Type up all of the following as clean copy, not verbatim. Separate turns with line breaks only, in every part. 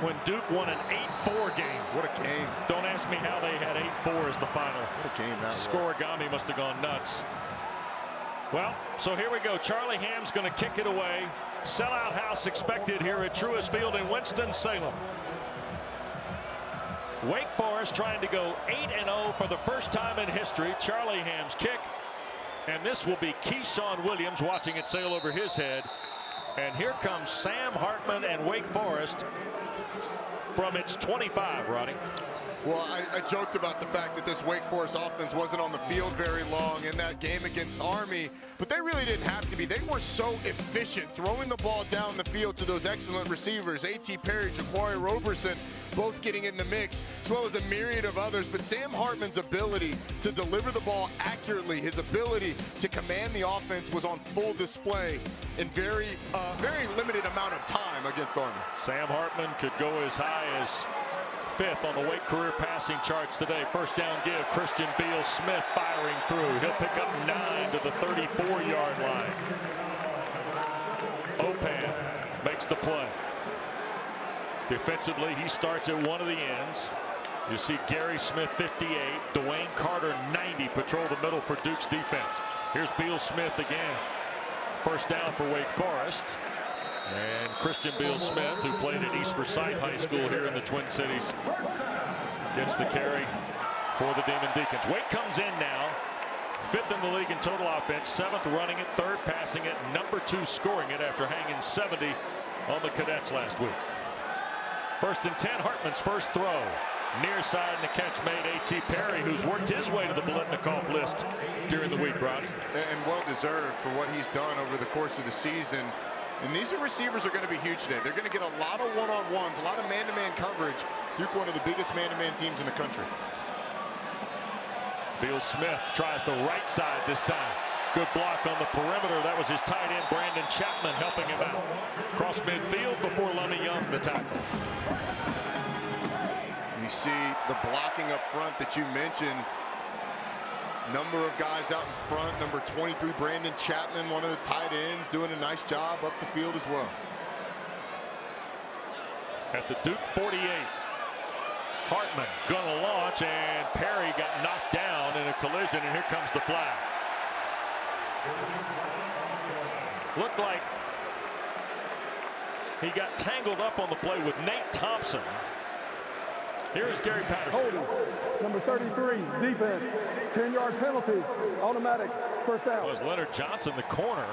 when Duke won an 8-4 game.
What a game.
Don't ask me how they had 8-4 as the final.
What a game that was.
Scorigami must have gone nuts. Well, so here we go. Charlie Hamm's going to kick it away. Sellout house expected here at Truist Field in Winston-Salem. Wake Forest trying to go 8-0 for the first time in history. Charlie Hamm's kick. And this will be Keyshawn Williams watching it sail over his head. And here comes Sam Hartman and Wake Forest from its 25, Ronnie.
Well, I joked about the fact that this Wake Forest offense wasn't on the field very long in that game against Army, but they really didn't have to be. They were so efficient throwing the ball down the field to those excellent receivers, A.T. Perry, Jaquarii Roberson, both getting in the mix, as well as a myriad of others. But Sam Hartman's ability to deliver the ball accurately, his ability to command the offense was on full display in very limited amount of time against Army.
Sam Hartman could go as high as 5th on the Wake career passing charts today. First down give, Christian Beal-Smith firing through. He'll pick up 9 to the 34-yard line. Opan makes the play. Defensively, he starts at one of the ends. You see Gary Smith 58, Dwayne Carter 90 patrol the middle for Duke's defense. Here's Beal-Smith again. First down for Wake Forest. And Christian Beal-Smith, who played at East Forsyth High School here in the Twin Cities, gets the carry for the Demon Deacons. Wake comes in now, 5th in the league in total offense, 7th running it, 3rd passing it, number 2 scoring it after hanging 70 on the Cadets last week. 1st and 10, Hartman's first throw. Near side and the catch made A.T. Perry, who's worked his way to the Biletnikoff list during the week, Roddy.
And well deserved for what he's done over the course of the season. And these receivers are going to be huge today. They're going to get a lot of one-on-ones, a lot of man-to-man coverage. Duke, one of the biggest man-to-man teams in the country.
Beal-Smith tries the right side this time. Good block on the perimeter. That was his tight end, Brandon Chapman, helping him out. Cross midfield before Lummy Young, the tackle.
You see the blocking up front that you mentioned. Number of guys out in front. Number 23, Brandon Chapman, one of the tight ends, doing a nice job up the field as well.
At the Duke 48, Hartman gonna launch, and Perry got knocked down in a collision, and here comes the flag. Looked like he got tangled up on the play with Nate Thompson. Here is Gary Patterson.
Holding, number 33, defense, 10-yard penalty, automatic, first down.
Was Leonard Johnson, the corner.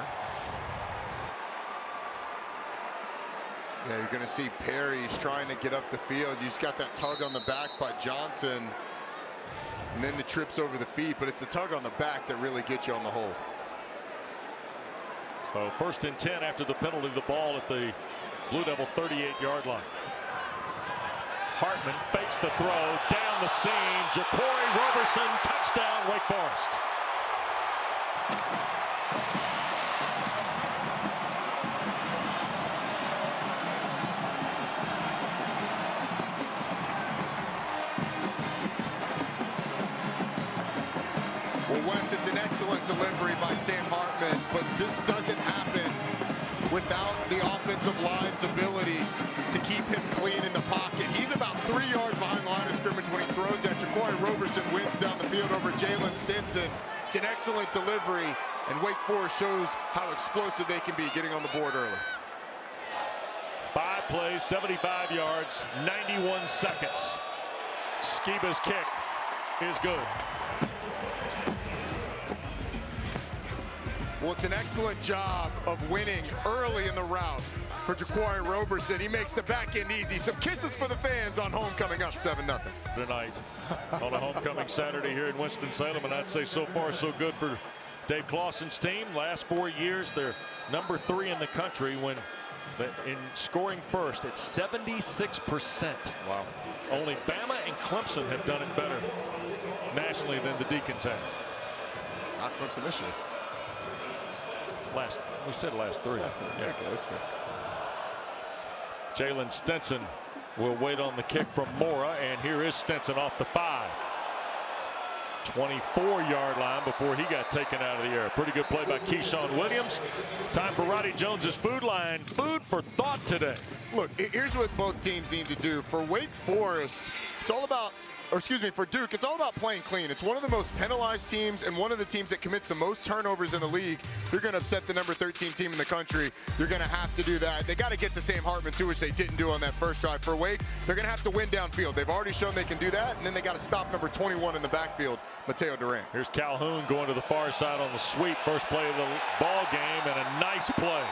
Yeah, you're going to see Perry's trying to get up the field. You just got that tug on the back by Johnson, and then the trips over the feet, but it's a tug on the back that really gets you on the hole.
So 1st and 10 after the penalty, the ball at the Blue Devil 38-yard line. Hartman fakes the throw, down the seam, Jaquarii Roberson, touchdown, Wake Forest.
Well, Wes, it's an excellent delivery by Sam Hartman, but this doesn't happen without the offensive line's ability to keep him clean in the pocket. He's about 3 yards behind the line of scrimmage when he throws that. Jaquarii Roberson wins down the field over Jalen Stinson. It's an excellent delivery, and Wake Forest shows how explosive they can be getting on the board early.
5 plays, 75 yards, 91 seconds. Skiba's kick is good.
Well, it's an excellent job of winning early in the route for Jaquarii Roberson. He makes the back end easy. Some kisses for the fans on homecoming up 7-0.
Tonight on a homecoming Saturday here in Winston-Salem, and I'd say so far so good for Dave Clawson's team. Last 4 years, they're number 3 in the country when in scoring first at 76%. Wow. Only Bama and Clemson have done it better nationally than the Deacons have.
Not Clemson this year.
We said last 3.
Last 3. Yeah, okay, that's fair.
Jalen Stinson will wait on the kick from Mora, and here is Stinson off the 5. 24-yard line before he got taken out of the air. Pretty good play by Keyshawn Williams. Time for Roddy Jones's food line. Food for thought today.
Look, here's what both teams need to do. For Wake Forest, it's all about, or excuse me, for Duke, it's all about playing clean. It's one of the most penalized teams and one of the teams that commits the most turnovers in the league. You're going to upset the number 13 team in the country. You're going to have to do that. They got to get to Sam Hartman, too, which they didn't do on that first drive. For Wake, they're going to have to win downfield. They've already shown they can do that, and then they got to stop number 21 in the backfield, Mataeo Durant.
Here's Calhoun going to the far side on the sweep. First play of the ball game, and a nice play.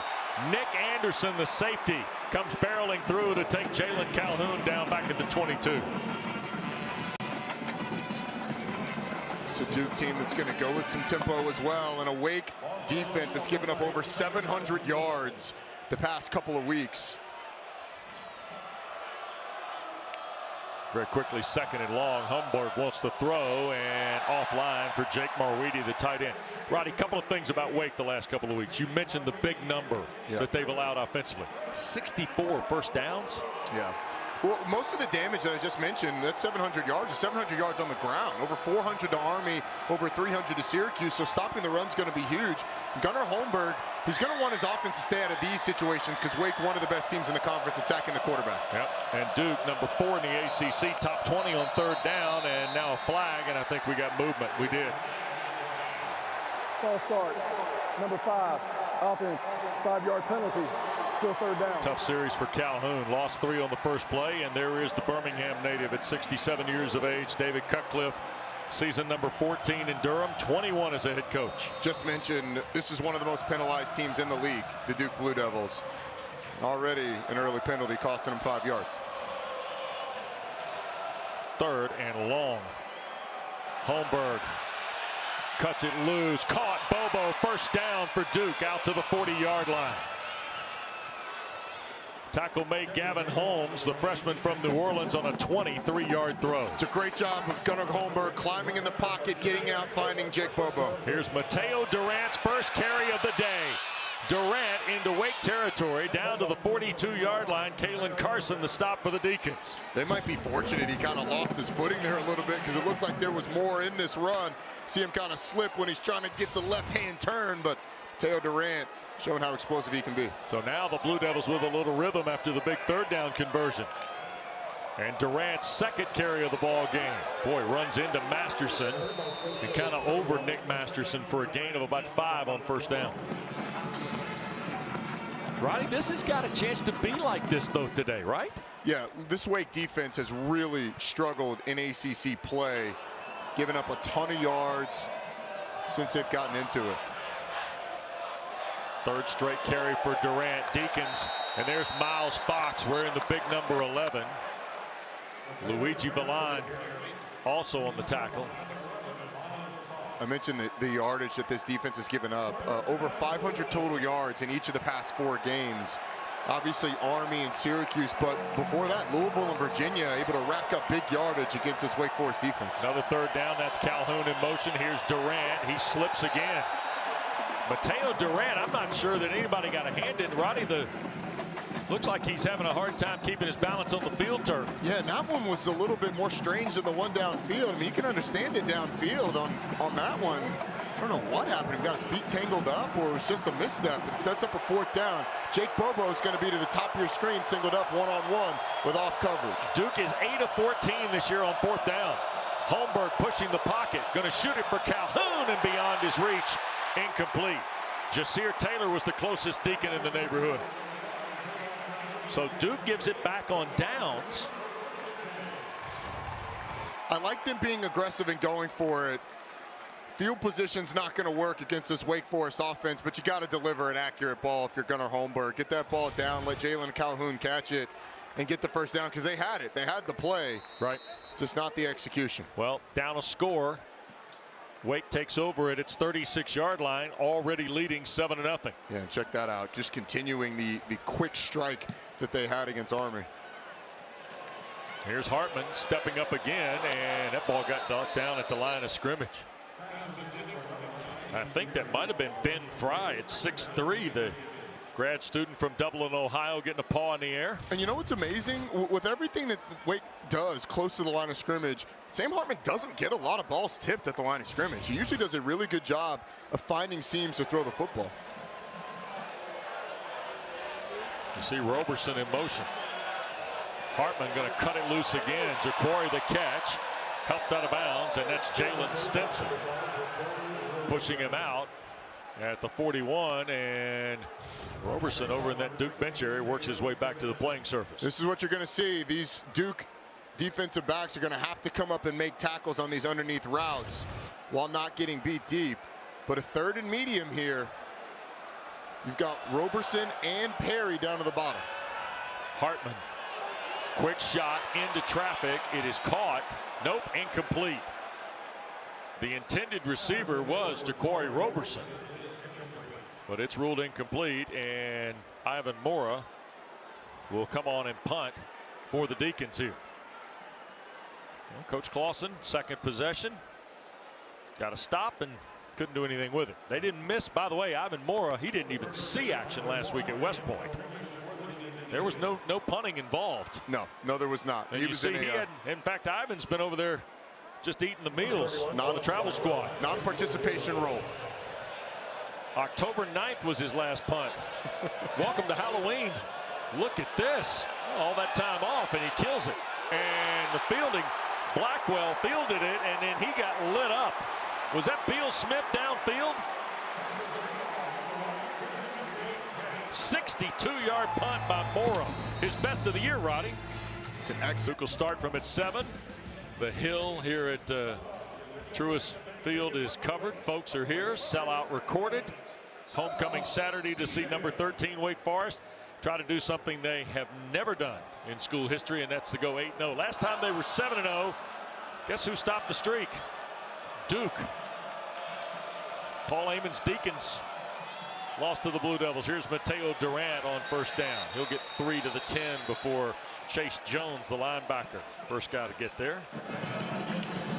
Nick Anderson, the safety, comes barreling through to take Jalen Calhoun down back at the 22.
It's a Duke team that's going to go with some tempo as well, and a Wake defense that's given up over 700 yards the past couple of weeks.
Very quickly, second and long. Holmberg wants to throw, and offline for Jake Marweedy, the tight end. Roddy, a couple of things about Wake the last couple of weeks. You mentioned the big number that they've allowed offensively. 64 first downs.
Yeah. Well, most of the damage that I just mentioned, that's 700 yards, is 700 yards on the ground. Over 400 to Army, over 300 to Syracuse, so stopping the run's going to be huge. Gunnar Holmberg, he's going to want his offense to stay out of these situations because Wake, one of the best teams in the conference at sacking the quarterback.
Yep, and Duke, number 4 in the ACC, top 20 on third down, and now a flag, and I think we got movement. We did.
False start, number 5, offense, 5-yard penalty. Still third down.
Tough series for Calhoun. Lost 3 on the first play, and there is the Birmingham native at 67 years of age, David Cutcliffe. Season number 14 in Durham, 21 as a head coach.
Just mentioned, this is one of the most penalized teams in the league, the Duke Blue Devils. Already an early penalty costing them 5 yards.
Third and long. Holmberg cuts it loose. Caught. Bobo. First down for Duke out to the 40-yard line. Tackle made Gavin Holmes, the freshman from New Orleans, on a 23-yard throw.
It's a great job of Gunnar Holmberg climbing in the pocket, getting out, finding Jake Bobo.
Here's Mataeo Durant's first carry of the day. Durant into Wake territory, down to the 42-yard line. Kalen Carson, the stop for the Deacons.
They might be fortunate he kind of lost his footing there a little bit because it looked like there was more in this run. See him kind of slip when he's trying to get the left-hand turn, but Mataeo Durant showing how explosive he can be.
So now the Blue Devils with a little rhythm after the big third down conversion. And Durant's second carry of the ball game. Boy, runs into Masterson and kind of over Nick Masterson for a gain of about 5 on first down. Roddy, this has got a chance to be like this, though, today, right?
Yeah, this Wake defense has really struggled in ACC play, giving up a ton of yards since they've gotten into it.
Third straight carry for Durant. Deacons, and there's Miles Fox wearing the big number 11. Luigi Villan also on the tackle.
I mentioned the yardage that this defense has given up. Over 500 total yards in each of the past 4 games. Obviously Army and Syracuse, but before that Louisville and Virginia able to rack up big yardage against this Wake Forest defense.
Another third down. That's Calhoun in motion. Here's Durant. He slips again. Mataeo Durant, I'm not sure that anybody got a hand in. Roddy, looks like he's having a hard time keeping his balance on the field turf.
Yeah, and that one was a little bit more strange than the one downfield. I mean, you can understand it downfield on that one. I don't know what happened. He got his feet tangled up, or it was just a misstep. It sets up a 4th down. Jake Bobo is going to be to the top of your screen, singled up one-on-one with off coverage.
Duke is 8 of 14 this year on 4th down. Holmberg pushing the pocket, going to shoot it for Calhoun, and beyond his reach. Incomplete. Jasir Taylor was the closest Deacon in the neighborhood. So Duke gives it back on downs.
I like them being aggressive and going for it. Field position's not going to work against this Wake Forest offense, but you got to deliver an accurate ball if you're Gunnar Holmberg. Get that ball down, let Jalen Calhoun catch it, and get the first down, because they had it. They had the play.
Right.
Just not the execution.
Well, down a score. Wake takes over at its 36-yard line, already leading 7-0.
Yeah, and check that out. Just continuing the quick strike that they had against Army.
Here's Hartman stepping up again, and that ball got knocked down at the line of scrimmage. I think that might have been Ben Fry at 6'3", the Grad student from Dublin, Ohio, getting a paw in the air.
And you know what's amazing? With everything that Wake does close to the line of scrimmage, Sam Hartman doesn't get a lot of balls tipped at the line of scrimmage. He usually does a really good job of finding seams to throw the football.
You see Roberson in motion. Hartman going to cut it loose again. Jaquarii the catch. Helped out of bounds, and that's Jalen Stinson pushing him out at the 41, and Roberson over in that Duke bench area works his way back to the playing surface.
This is what you're going to see. These Duke defensive backs are going to have to come up and make tackles on these underneath routes while not getting beat deep. But a 3rd and medium here. You've got Roberson and Perry down to the bottom.
Hartman, quick shot into traffic. It is caught. Nope, incomplete. The intended receiver was Jaquarii Roberson, but it's ruled incomplete, and Ivan Mora will come on and punt for the Deacons here. Well, Coach Clausen, 2nd possession, got a stop and couldn't do anything with it. They didn't miss, by the way, Ivan Mora. He didn't even see action last week at West Point. There was no punting involved.
No, there was not.
And in fact, Ivan's been over there just eating the meals on the travel squad.
Non-participation role.
October 9th was his last punt. Welcome to Halloween. Look at this. All that time off, and he kills it. And the fielding, Blackwell fielded it, and then he got lit up. Was that Beal Smith downfield? 62-yard punt by Mora. His best of the year, Roddy.
It's an excellent.
Duke will start from at 7. The hill here at Truist Field is covered. Folks are here. Sellout recorded. Homecoming Saturday to see number 13 Wake Forest try to do something they have never done in school history, and that's to go 8-0. Last time they were 7-0. Guess who stopped the streak? Duke. Paul Amon's Deacons lost to the Blue Devils. Here's Mataeo Durant on 1st down. He'll get 3 to the 10 before Chase Jones, the linebacker, first guy to get there.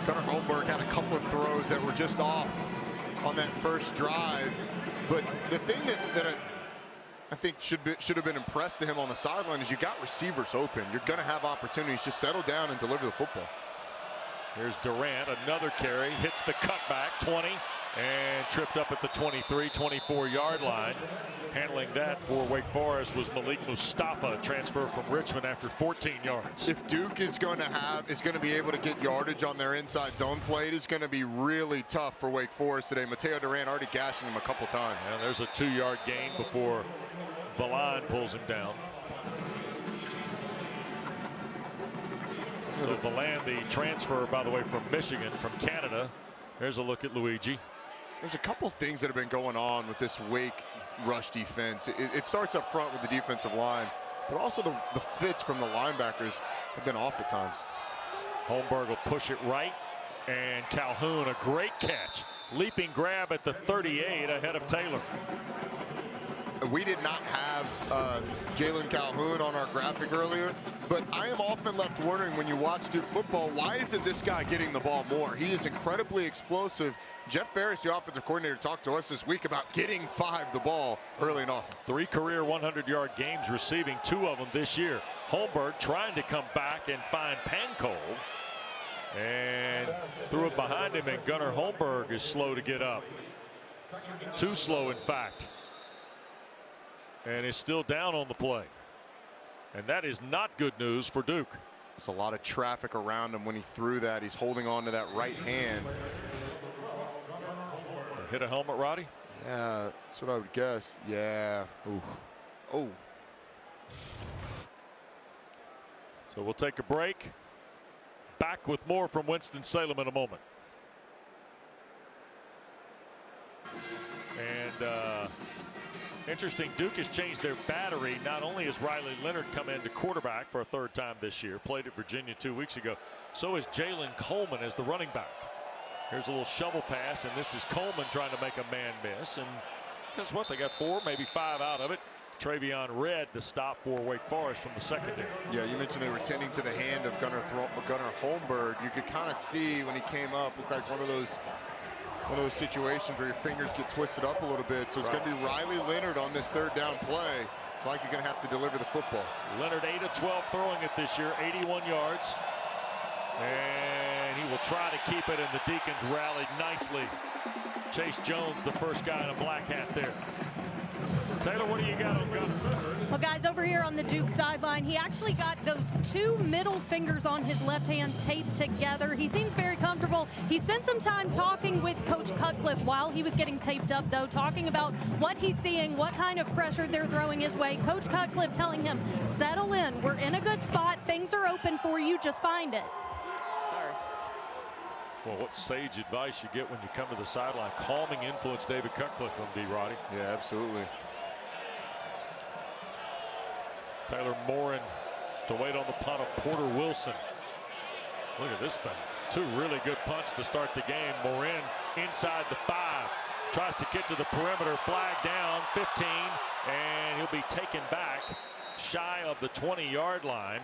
Gunnar Holmberg had a couple of throws that were just off on that first drive. But the thing that I think should have been impressed to him on the sideline is you got receivers open. You're going to have opportunities. Just settle down and deliver the football.
Here's Durant, another carry, hits the cutback, 20, and tripped up at the 23, 24-yard line. Handling that for Wake Forest was Malik Mustafa, transfer from Richmond after 14 yards.
If Duke is going to be able to get yardage on their inside zone play, it is going to be really tough for Wake Forest today. Mataeo Durant already gashing him a couple times.
And there's a 2-yard gain before Valon pulls him down. So Valon, the transfer, by the way, from Michigan, from Canada. There's a look at Luigi.
There's a couple things that have been going on with this Wake rush defense. It starts up front with the defensive line, but also the fits from the linebackers have been off at times.
Holmberg will push it right, and Calhoun, a great catch. Leaping grab at the 38 ahead of Taylor.
We did not have Jalen Calhoun on our graphic earlier, but I am often left wondering when you watch Duke football, why isn't this guy getting the ball more? He is incredibly explosive. Jeff Ferris, the offensive coordinator, talked to us this week about getting 5 the ball early and often.
3 career 100-yard games receiving, 2 of them this year. Holmberg trying to come back and find Pankow, and threw it behind him, and Gunnar Holmberg is slow to get up. Too slow, in fact. And is still down on the play. And that is not good news for Duke.
There's a lot of traffic around him when he threw that. He's holding on to that right hand.
Hit a helmet, Roddy?
Yeah, that's what I would guess. Yeah. Oof. Oh.
So we'll take a break. Back with more from Winston-Salem in a moment. And interesting, Duke has changed their battery. Not only has Riley Leonard come in to quarterback for a 3rd time this year, played at Virginia 2 weeks ago, so is Jalen Coleman as the running back. Here's a little shovel pass, and this is Coleman trying to make a man miss. And guess what? They got 4, maybe 5 out of it. Travion Red, the stop for Wake Forest from the secondary.
Yeah, you mentioned they were tending to the hand of Gunnar Holmberg. You could kind of see when he came up, looked like one of those one of those situations where your fingers get twisted up a little bit. So it's going to be Riley Leonard on this third down play. It's like you're going to have to deliver the football.
Leonard 8 of 12 throwing it this year, 81 yards. And he will try to keep it, and the Deacons rallied nicely. Chase Jones, the first guy in a black hat there. Taylor, what do you got on Gunnar?
Well, guys, over here on the Duke sideline, he actually got those 2 middle fingers on his left hand taped together. He seems very comfortable. He spent some time talking with Coach Cutcliffe while he was getting taped up, though, talking about what he's seeing, what kind of pressure they're throwing his way. Coach Cutcliffe telling him, settle in. We're in a good spot. Things are open for you. Just find it.
Well, what sage advice you get when you come to the sideline. Calming influence, David Cutcliffe from D. Roddy.
Yeah, absolutely.
Taylor Morin to wait on the punt of Porter Wilson. Look at this thing. 2 really good punts to start the game. Morin inside the 5. Tries to get to the perimeter. Flag down, 15. And he'll be taken back shy of the 20-yard line.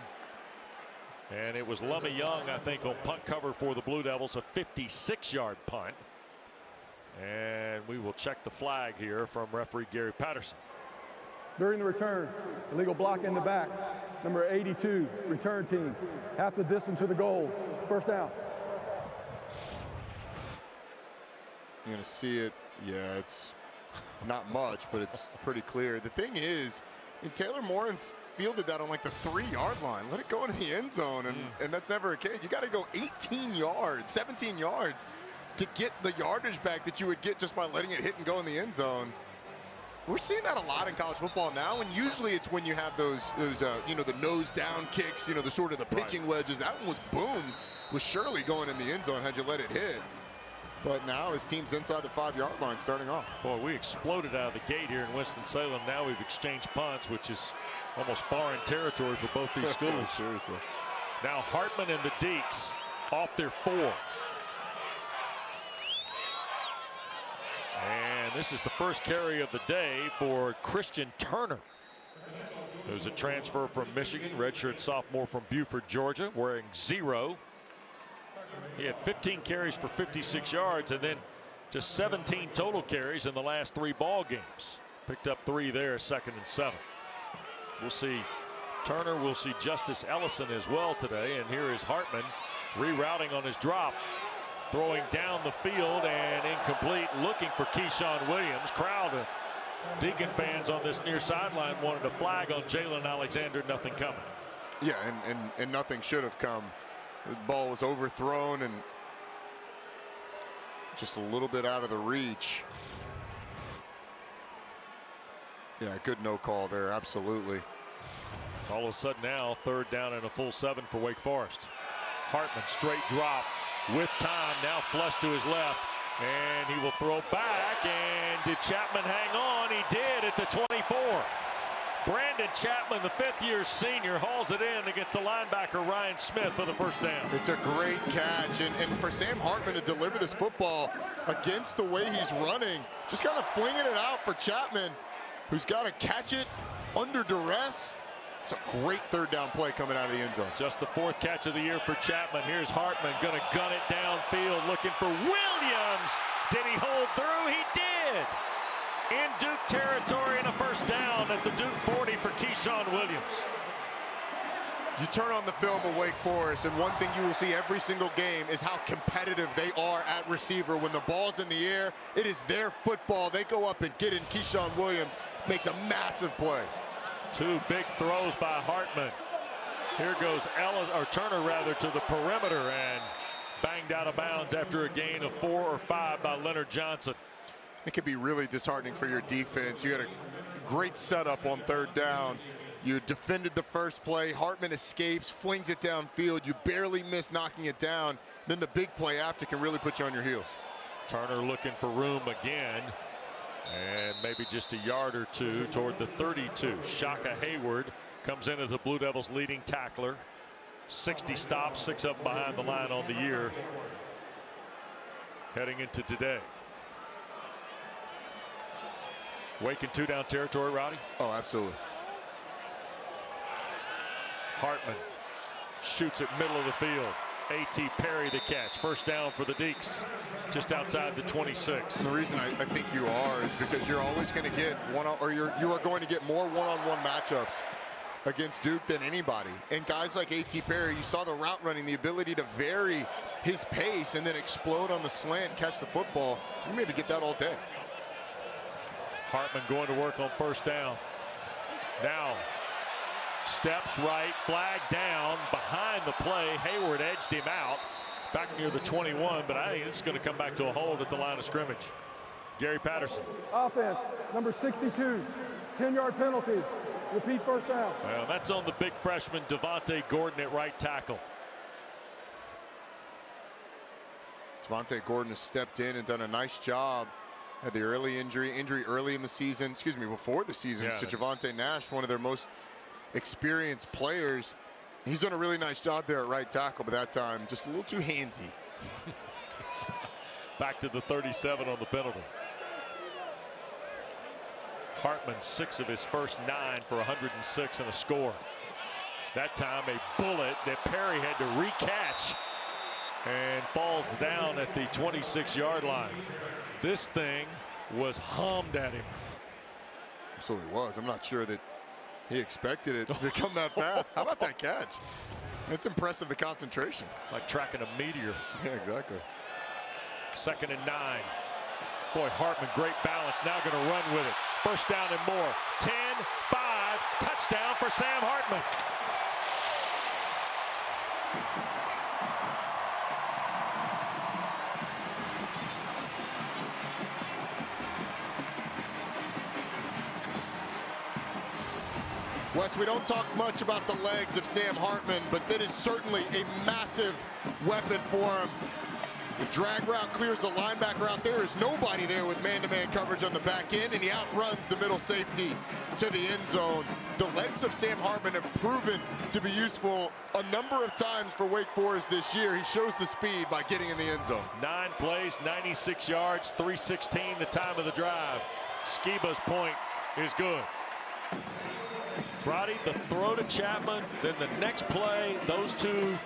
And it was Lummy Young, I think, on punt cover for the Blue Devils, a 56-yard punt. And we will check the flag here from referee Gary Patterson.
During the return, illegal block in the back. Number 82, return team. Half the distance to the goal. First down.
You're going to see it. Yeah, it's not much, but it's pretty clear. The thing is, Taylor Morin fielded that on like the 3-yard line. Let it go into the end zone, and that's never a case. You got to go 18 yards, 17 yards to get the yardage back that you would get just by letting it hit and go in the end zone. We're seeing that a lot in college football now, and usually it's when you have those you know, the nose down kicks, you know, the sort of the pitching wedges. That one was boomed, was surely going in the end zone had you let it hit. But now his team's inside the 5-yard line starting off.
Boy, we exploded out of the gate here in Winston-Salem. Now we've exchanged punts, which is almost foreign territory for both these schools.
Seriously.
Now Hartman and the Deeks off their 4. And this is the first carry of the day for Christian Turner. There's a transfer from Michigan, redshirt sophomore from Buford, Georgia, wearing 0. He had 15 carries for 56 yards and then just 17 total carries in the last 3 ball games. Picked up 3 there, 2nd and 7. We'll see Turner. We'll see Justice Ellison as well today. And here is Hartman rerouting on his drop. Throwing down the field and incomplete, looking for Keyshawn Williams. Crowd of Deacon fans on this near sideline wanted a flag on Jalen Alexander. Nothing coming.
Yeah, and nothing should have come. The ball was overthrown and just a little bit out of the reach. Yeah, good no call there, absolutely.
It's all of a sudden now 3rd down and a full 7 for Wake Forest. Hartman straight drop with time, now flush to his left, and he will throw back. And did Chapman hang on? He did at the 24. Brandon Chapman, the 5th-year senior, hauls it in against the linebacker Ryan Smith for the first down.
It's a great catch, and for Sam Hartman to deliver this football against the way he's running, just kind of flinging it out for Chapman, who's got to catch it under duress. It's a great 3rd down play coming out of the end zone.
Just the 4th catch of the year for Chapman. Here's Hartman going to gun it downfield, looking for Williams. Did he hold through? He did. In Duke territory and a first down at the Duke 40 for Keyshawn Williams.
You turn on the film of Wake Forest, and one thing you will see every single game is how competitive they are at receiver. When the ball's in the air, it is their football. They go up and get it. Keyshawn Williams makes a massive play.
2 big throws by Hartman. Here goes Turner to the perimeter and banged out of bounds after a gain of 4 or 5 by Leonard Johnson.
It could be really disheartening for your defense. You had a great setup on 3rd down. You defended the first play. Hartman escapes, flings it downfield. You barely miss knocking it down. Then the big play after can really put you on your heels.
Turner looking for room again. And maybe just a yard or 2 toward the 32. Shaka Hayward comes in as the Blue Devils' leading tackler. 60 stops, 6 of them behind the line on the year. Heading into today. Wake in 2-down territory, Roddy?
Oh, absolutely.
Hartman shoots it middle of the field. A.T. Perry the catch. First down for the Deeks, just outside the 26.
And the reason I think you are is because you're always going to get you are going to get more one-on-one matchups against Duke than anybody. And guys like A.T. Perry, you saw the route running, the ability to vary his pace and then explode on the slant, catch the football. You may be able to get that all day.
Hartman going to work on first down. Now steps right, flag down, behind the play. Hayward edged him out back near the 21, but I think this is going to come back to a hold at the line of scrimmage. Gary Patterson.
Offense, number 62, 10-yard penalty. Repeat first down.
Well, that's on the big freshman Devontae Gordon at right tackle.
Devontae Gordon has stepped in and done a nice job. Had the early injury early in the season, before the season, to Javonte Nash, one of their most experienced players. He's done a really nice job there at right tackle, but that time just a little too handsy.
Back to the 37 on the penalty. Hartman 6 of his first 9 for 106 and a score. That time a bullet that Perry had to recatch and falls down at the 26-yard line. This thing was hummed at him.
Absolutely was. I'm not sure that he expected it to come that fast. How about that catch? It's impressive, the concentration.
Like tracking a meteor.
Yeah, exactly.
2nd and 9. Boy, Hartman, great balance. Now going to run with it. First down and more. 10, 5, touchdown for Sam Hartman.
Wes, we don't talk much about the legs of Sam Hartman, but that is certainly a massive weapon for him. The drag route clears the linebacker out. There is nobody there with man-to-man coverage on the back end, and he outruns the middle safety to the end zone. The legs of Sam Hartman have proven to be useful a number of times for Wake Forest this year. He shows the speed by getting in the end zone.
9 plays, 96 yards, 3:16 the time of the drive. Skiba's point is good. Roddy, the throw to Chapman, then the next play, those two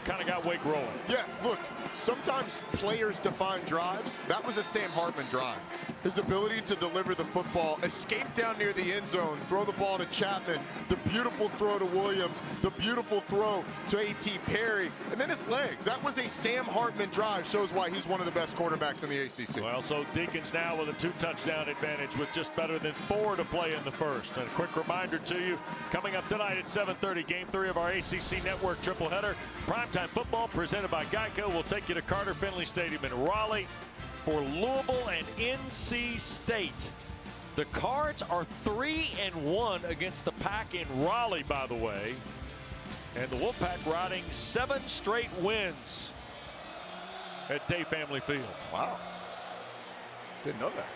kind of got Wake rolling.
Yeah, look, sometimes players define drives. That was a Sam Hartman drive. His ability to deliver the football, escape down near the end zone, throw the ball to Chapman, the beautiful throw to Williams, the beautiful throw to A.T. Perry, and then his legs. That was a Sam Hartman drive. Shows why he's one of the best quarterbacks in the ACC.
Well, so Deacons now with a 2-touchdown advantage with just better than 4 to play in the first. And a quick reminder to you, coming up tonight at 7:30, Game 3 of our ACC Network tripleheader. Primetime football presented by Geico. We'll take you to Carter Finley Stadium in Raleigh for Louisville and NC State. The Cards are 3-1 against the Pack in Raleigh, by the way. And the Wolfpack riding 7 straight wins at Day Family Field.
Wow. Didn't know that.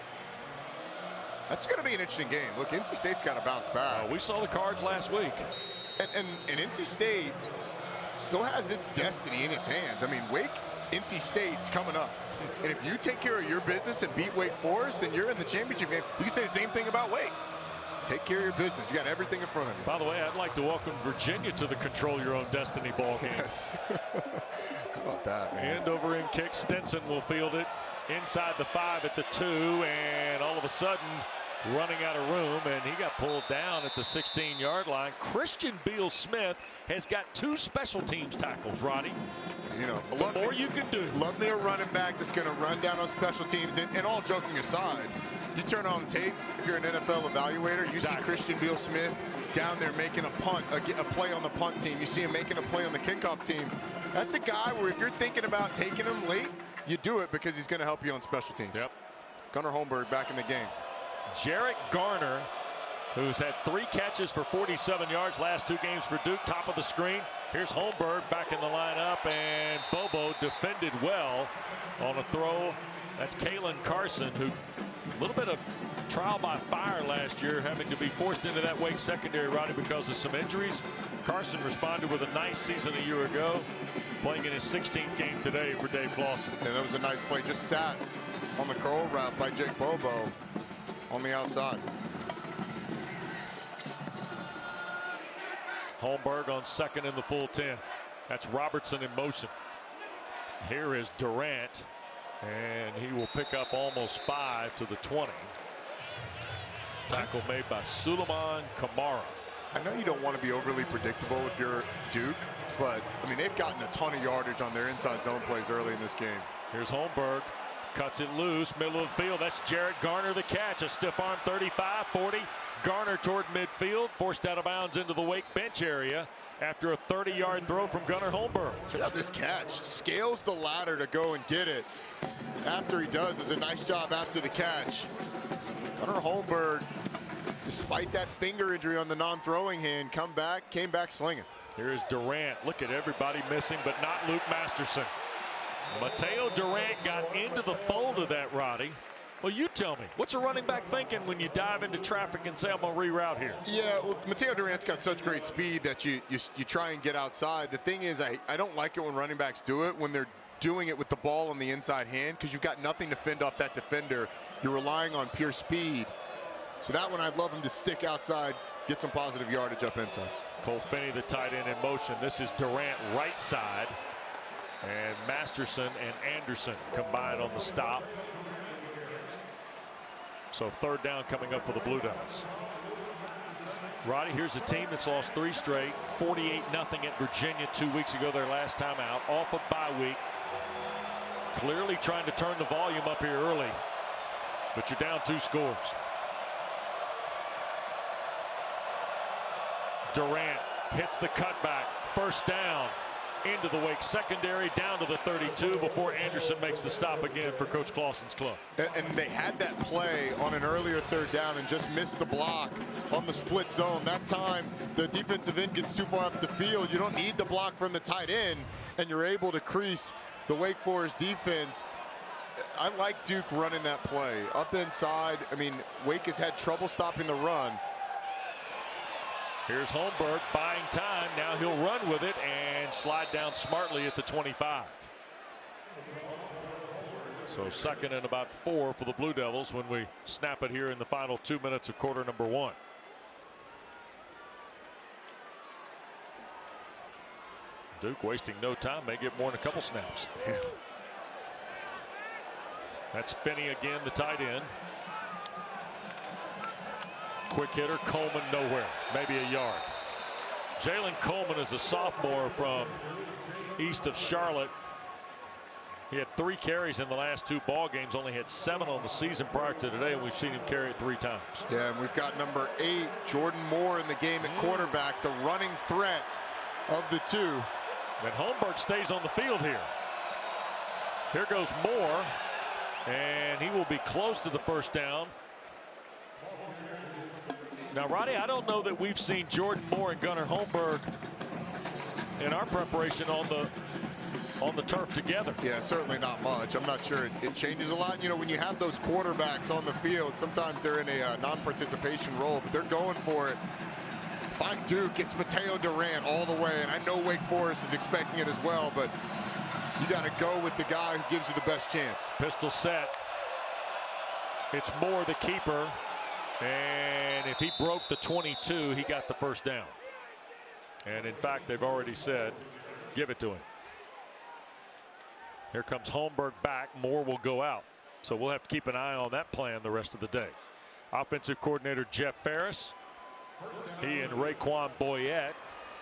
That's going to be an interesting game. Look, NC State's got to bounce back.
We saw the Cards last week.
And NC State still has its destiny in its hands. I mean, NC State's coming up. And if you take care of your business and beat Wake Forest, then you're in the championship game. You can say the same thing about Wake. Take care of your business. You got everything in front of you.
By the way, I'd like to welcome Virginia to the Control Your Own Destiny ball game.
Yes. How about that, man?
End over end kick. Stinson will field it inside the 5 at the 2, and all of a sudden running out of room, and he got pulled down at the 16-yard line. Christian Beal-Smith has got 2 special teams tackles, Roddy.
You know,
the more you can do.
Love me a running back that's going to run down on special teams. And all joking aside, you turn on tape, if you're an NFL evaluator, you see Christian Beal-Smith down there making a punt, a play on the punt team. You see him making a play on the kickoff team. That's a guy where if you're thinking about taking him late, you do it because he's going to help you on special teams.
Yep.
Gunnar Holmberg back in the game.
Jarrett Garner, who's had 3 catches for 47 yards last 2 games for Duke, top of the screen. Here's Holmberg back in the lineup, and Bobo defended well on a throw. That's Kalen Carson, who a little bit of trial by fire last year, having to be forced into that Wake secondary, Roddy, because of some injuries. Carson responded with a nice season a year ago, playing in his 16th game today for Dave Clawson.
And that was a nice play. Just sat on the curl route by Jake Bobo on the outside.
Holmberg on 2nd and the full 10. That's Robertson in motion. Here is Durant, and he will pick up almost 5 to the 20. Tackle made by Suleiman Kamara.
I know you don't want to be overly predictable if you're Duke, but I mean, they've gotten a ton of yardage on their inside zone plays early in this game.
Here's Holmberg, cuts it loose, middle of the field. That's Jarrett Garner, the catch. A stiff arm 35, 40. Garner toward midfield, forced out of bounds into the Wake bench area after a 30-yard throw from Gunnar Holmberg.
Check out this catch. Scales the ladder to go and get it. After he does, it's a nice job after the catch. Gunnar Holmberg, despite that finger injury on the non-throwing hand, came back slinging.
Here's Durant. Look at everybody missing, but not Luke Masterson. Mataeo Durant got into the fold of that, Roddy. Well, you tell me, what's a running back thinking when you dive into traffic and say, I'm going to reroute here?
Yeah, well, Mataeo Durant's got such great speed that you try and get outside. The thing is, I don't like it when running backs do it, when they're doing it with the ball on the inside hand, because you've got nothing to fend off that defender. You're relying on pure speed. So that one, I'd love him to stick outside, get some positive yardage up inside.
Cole Finney, the tight end, in motion. This is Durant right side. And Masterson and Anderson combined on the stop. So third down coming up for the Blue Devils. Roddy, here's a team that's lost 3 straight, 48-0 at Virginia 2 weeks ago, their last time out, off of bye week. Clearly trying to turn the volume up here early, but you're down 2 scores. Durant hits the cutback, first down. Into the Wake secondary, down to the 32 before Anderson makes the stop again for Coach Clawson's club.
And they had that play on an earlier third down and just missed the block on the split zone. That time, the defensive end gets too far up the field. You don't need the block from the tight end, and you're able to crease the Wake Forest defense. I like Duke running that play. Up inside, I mean, Wake has had trouble stopping the run.
Here's Holmberg buying time. Now he'll run with it and slide down smartly at the 25. So second and about 4 for the Blue Devils when we snap it here in the final 2 minutes of quarter number 1. Duke wasting no time, may get more than a couple snaps.
Yeah.
That's Finney again, the tight end. Quick hitter, Coleman nowhere, maybe a yard. Jalen Coleman is a sophomore from east of Charlotte. He had 3 carries in the last 2 ball games, only had 7 on the season prior to today, and we've seen him carry it 3 times.
Yeah, and we've got number 8, Jordan Moore, in the game at quarterback, the running threat of the 2.
And Holmberg stays on the field here. Here goes Moore, and he will be close to the first down. Now, Roddy, I don't know that we've seen Jordan Moore and Gunnar Holmberg in our preparation on the turf together.
Yeah, certainly not much. I'm not sure it changes a lot. You know, when you have those quarterbacks on the field, sometimes they're in a non-participation role, but they're going for it. If I'm Duke, it's Mataeo Durant all the way, and I know Wake Forest is expecting it as well, but you got to go with the guy who gives you the best chance.
Pistol set. It's Moore, the keeper. And if he broke the 22, he got the first down. And in fact, they've already said, give it to him. Here comes Holmberg back. Moore will go out. So we'll have to keep an eye on that plan the rest of the day. Offensive coordinator Jeff Ferris. He and Raekwon Boyette,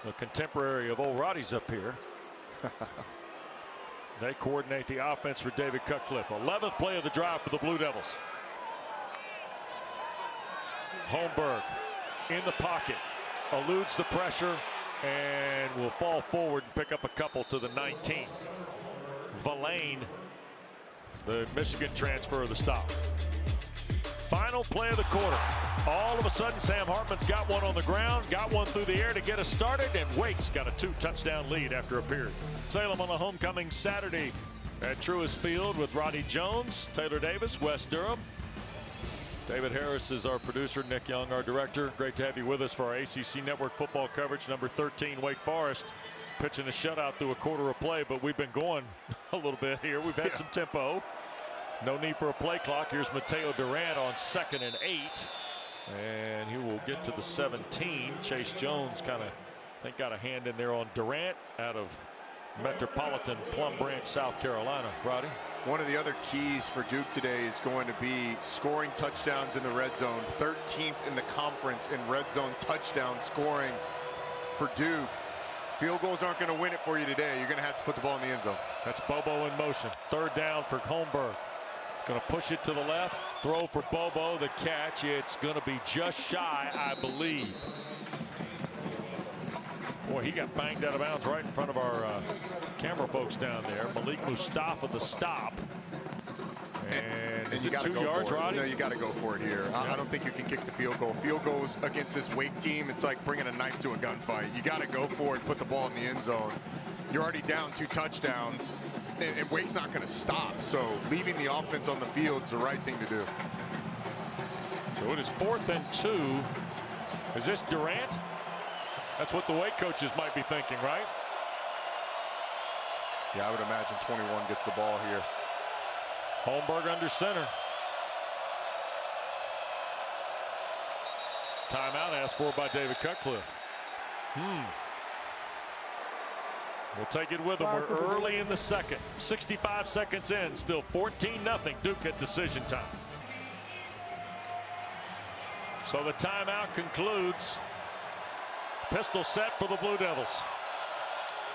a contemporary of old Roddy's up here. They coordinate the offense for David Cutcliffe. 11th play of the drive for the Blue Devils. Holmberg in the pocket, eludes the pressure, and will fall forward and pick up a couple to the 19. Valane, the Michigan transfer, of the stop. Final play of the quarter. All of a sudden, Sam Hartman's got one on the ground, got one through the air to get us started, and Wake's got a 2-touchdown lead after a period. Salem on a homecoming Saturday at Truist Field with Roddy Jones, Taylor Davis, Wes Durham. David Harris is our producer, Nick Young, our director. Great to have you with us for our ACC Network football coverage. Number 13, Wake Forest, pitching a shutout through a quarter of play, but we've been going a little bit here. We've had some tempo. No need for a play clock. Here's Mataeo Durant on 2nd and 8. And he will get to the 17. Chase Jones kind of, I think, got a hand in there on Durant out of Metropolitan Plum Branch, South Carolina. Roddy?
One of the other keys for Duke today is going to be scoring touchdowns in the red zone. 13th in the conference in red zone touchdown scoring for Duke. Field goals aren't going to win it for you today. You're going to have to put the ball in the end zone.
That's Bobo in motion. Third down for Holmberg. Going to push it to the left. Throw for Bobo. The catch. It's going to be just shy, I believe. Boy, he got banged out of bounds right in front of our camera folks down there. Malik Mustafa the stop. And is
you
it 2
go
yards,
for it.
Roddy?
No, you got to go for it here.
Yeah.
I don't think you can kick the field goal. Field goals against this Wake team, it's like bringing a knife to a gunfight. You got to go for it, put the ball in the end zone. You're already down 2 touchdowns, and Wake's not going to stop. So leaving the offense on the field is the right thing to do.
So it is 4th and 2. Is this Durant? That's what the Wake coaches might be thinking, right?
Yeah, I would imagine 21 gets the ball here.
Holmberg under center. Timeout asked for by David Cutcliffe. We'll take it with him. We're early in the second. 65 seconds in. Still 14-0. Duke at decision time. So the timeout concludes. Pistol set for the Blue Devils.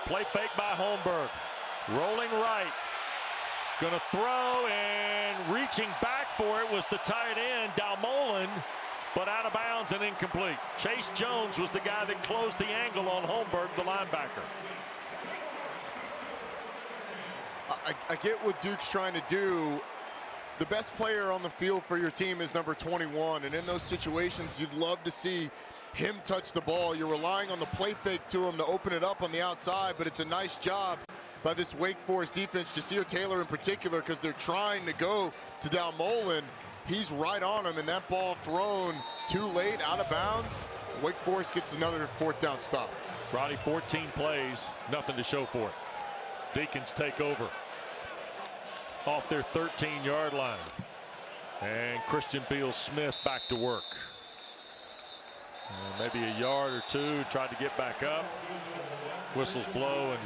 Play fake by Holmberg. Rolling right. Going to throw, and reaching back for it was the tight end, Dalmolen, but out of bounds and incomplete. Chase Jones was the guy that closed the angle on Holmberg, the linebacker.
I get what Duke's trying to do. The best player on the field for your team is number 21, and in those situations, you'd love to see him touch the ball. You're relying on the play fake to him to open it up on the outside, but it's a nice job by this Wake Forest defense, Jasir Taylor in particular, because they're trying to go to Dalmolen. He's right on him, and that ball thrown too late, out of bounds. Wake Forest gets another 4th down stop.
Roddy, 14 plays, nothing to show for it. Deacons take over off their 13-yard line. And Christian Beal-Smith back to work. And maybe a yard or two, tried to get back up. Whistles blow, and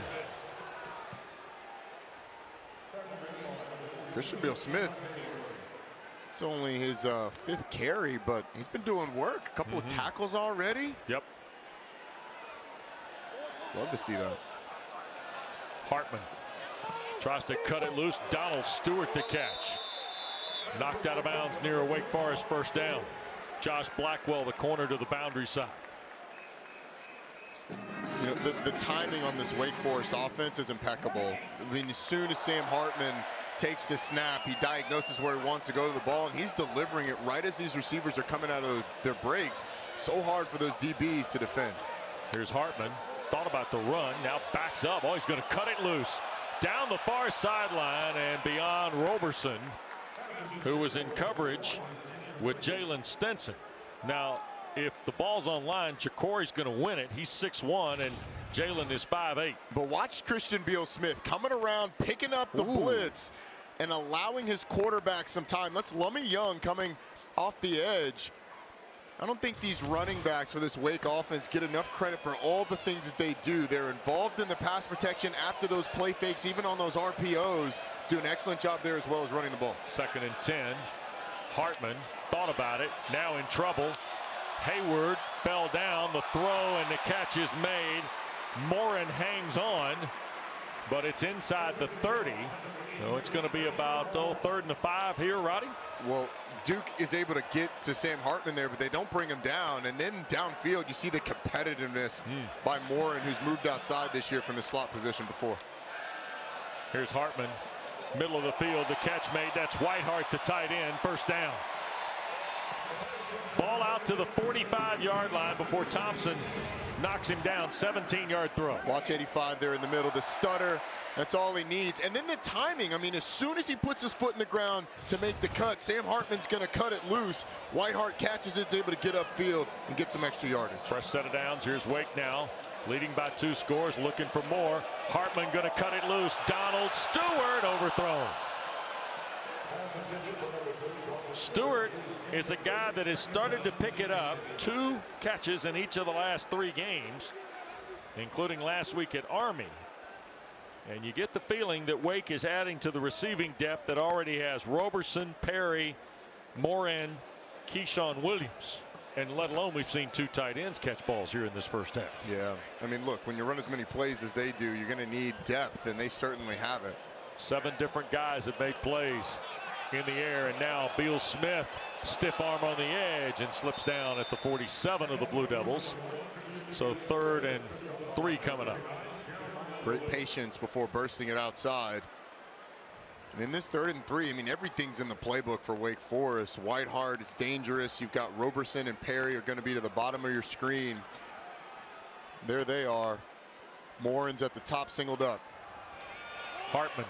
Christian Beal-Smith, it's only his 5th carry, but he's been doing work. A couple of tackles already.
Yep.
Love to see that.
Hartman tries to cut it loose. Donald Stewart the catch. Knocked out of bounds near a Wake Forest 1st down. Josh Blackwell, the corner to the boundary side.
You know, the timing on this Wake Forest offense is impeccable. I mean, as soon as Sam Hartman takes the snap, he diagnoses where he wants to go to the ball, and he's delivering it right as these receivers are coming out of their breaks. So hard for those DBs to defend.
Here's Hartman. Thought about the run, now backs up. Oh, he's going to cut it loose. Down the far sideline and beyond Roberson, who was in coverage with Jalen Stinson. Now, if the ball's online, Jaquarii's going to win it. He's 6'1", and Jalen is 5'8".
But watch Christian Beal-Smith coming around, picking up the blitz, and allowing his quarterback some time. That's Lummy Young coming off the edge. I don't think these running backs for this Wake offense get enough credit for all the things that they do. They're involved in the pass protection after those play fakes, even on those RPOs. Do an excellent job there as well as running the ball.
2nd and 10. Hartman thought about it, now in trouble. Hayward fell down, the throw and the catch is made. Morin hangs on, but it's inside the 30. So it's going to be about 3rd and 5 here, Roddy.
Well, Duke is able to get to Sam Hartman there, but they don't bring him down. And then downfield, you see the competitiveness by Morin, who's moved outside this year from the slot position before.
Here's Hartman, middle of the field, the catch made. That's Whitehart, the tight end, 1st down. Ball out to the 45-yard line before Thompson knocks him down. 17-yard throw.
Watch 85 there in the middle. The stutter, that's all he needs. And then the timing. I mean, as soon as he puts his foot in the ground to make the cut, Sam Hartman's going to cut it loose. Whitehart catches it, is able to get upfield and get some extra yardage.
Fresh set of downs. Here's Wake now, leading by 2 scores, looking for more. Hartman going to cut it loose. Donald Stewart overthrown. Stewart is a guy that has started to pick it up. 2 catches in each of the last 3 games, including last week at Army. And you get the feeling that Wake is adding to the receiving depth that already has Roberson, Perry, Moran, Keyshawn Williams. And let alone we've seen 2 tight ends catch balls here in this first half.
Yeah, I mean, look, when you run as many plays as they do, you're going to need depth, and they certainly have it.
7 different guys have made plays in the air, and now Beal Smith, stiff arm on the edge, and slips down at the 47 of the Blue Devils. So 3rd and 3 coming up.
Great patience before bursting it outside. And in this 3rd and 3, I mean, everything's in the playbook for Wake Forest. Wide hard, it's dangerous. You've got Roberson and Perry are going to be to the bottom of your screen. There they are. Moran's at the top, singled up.
Hartman.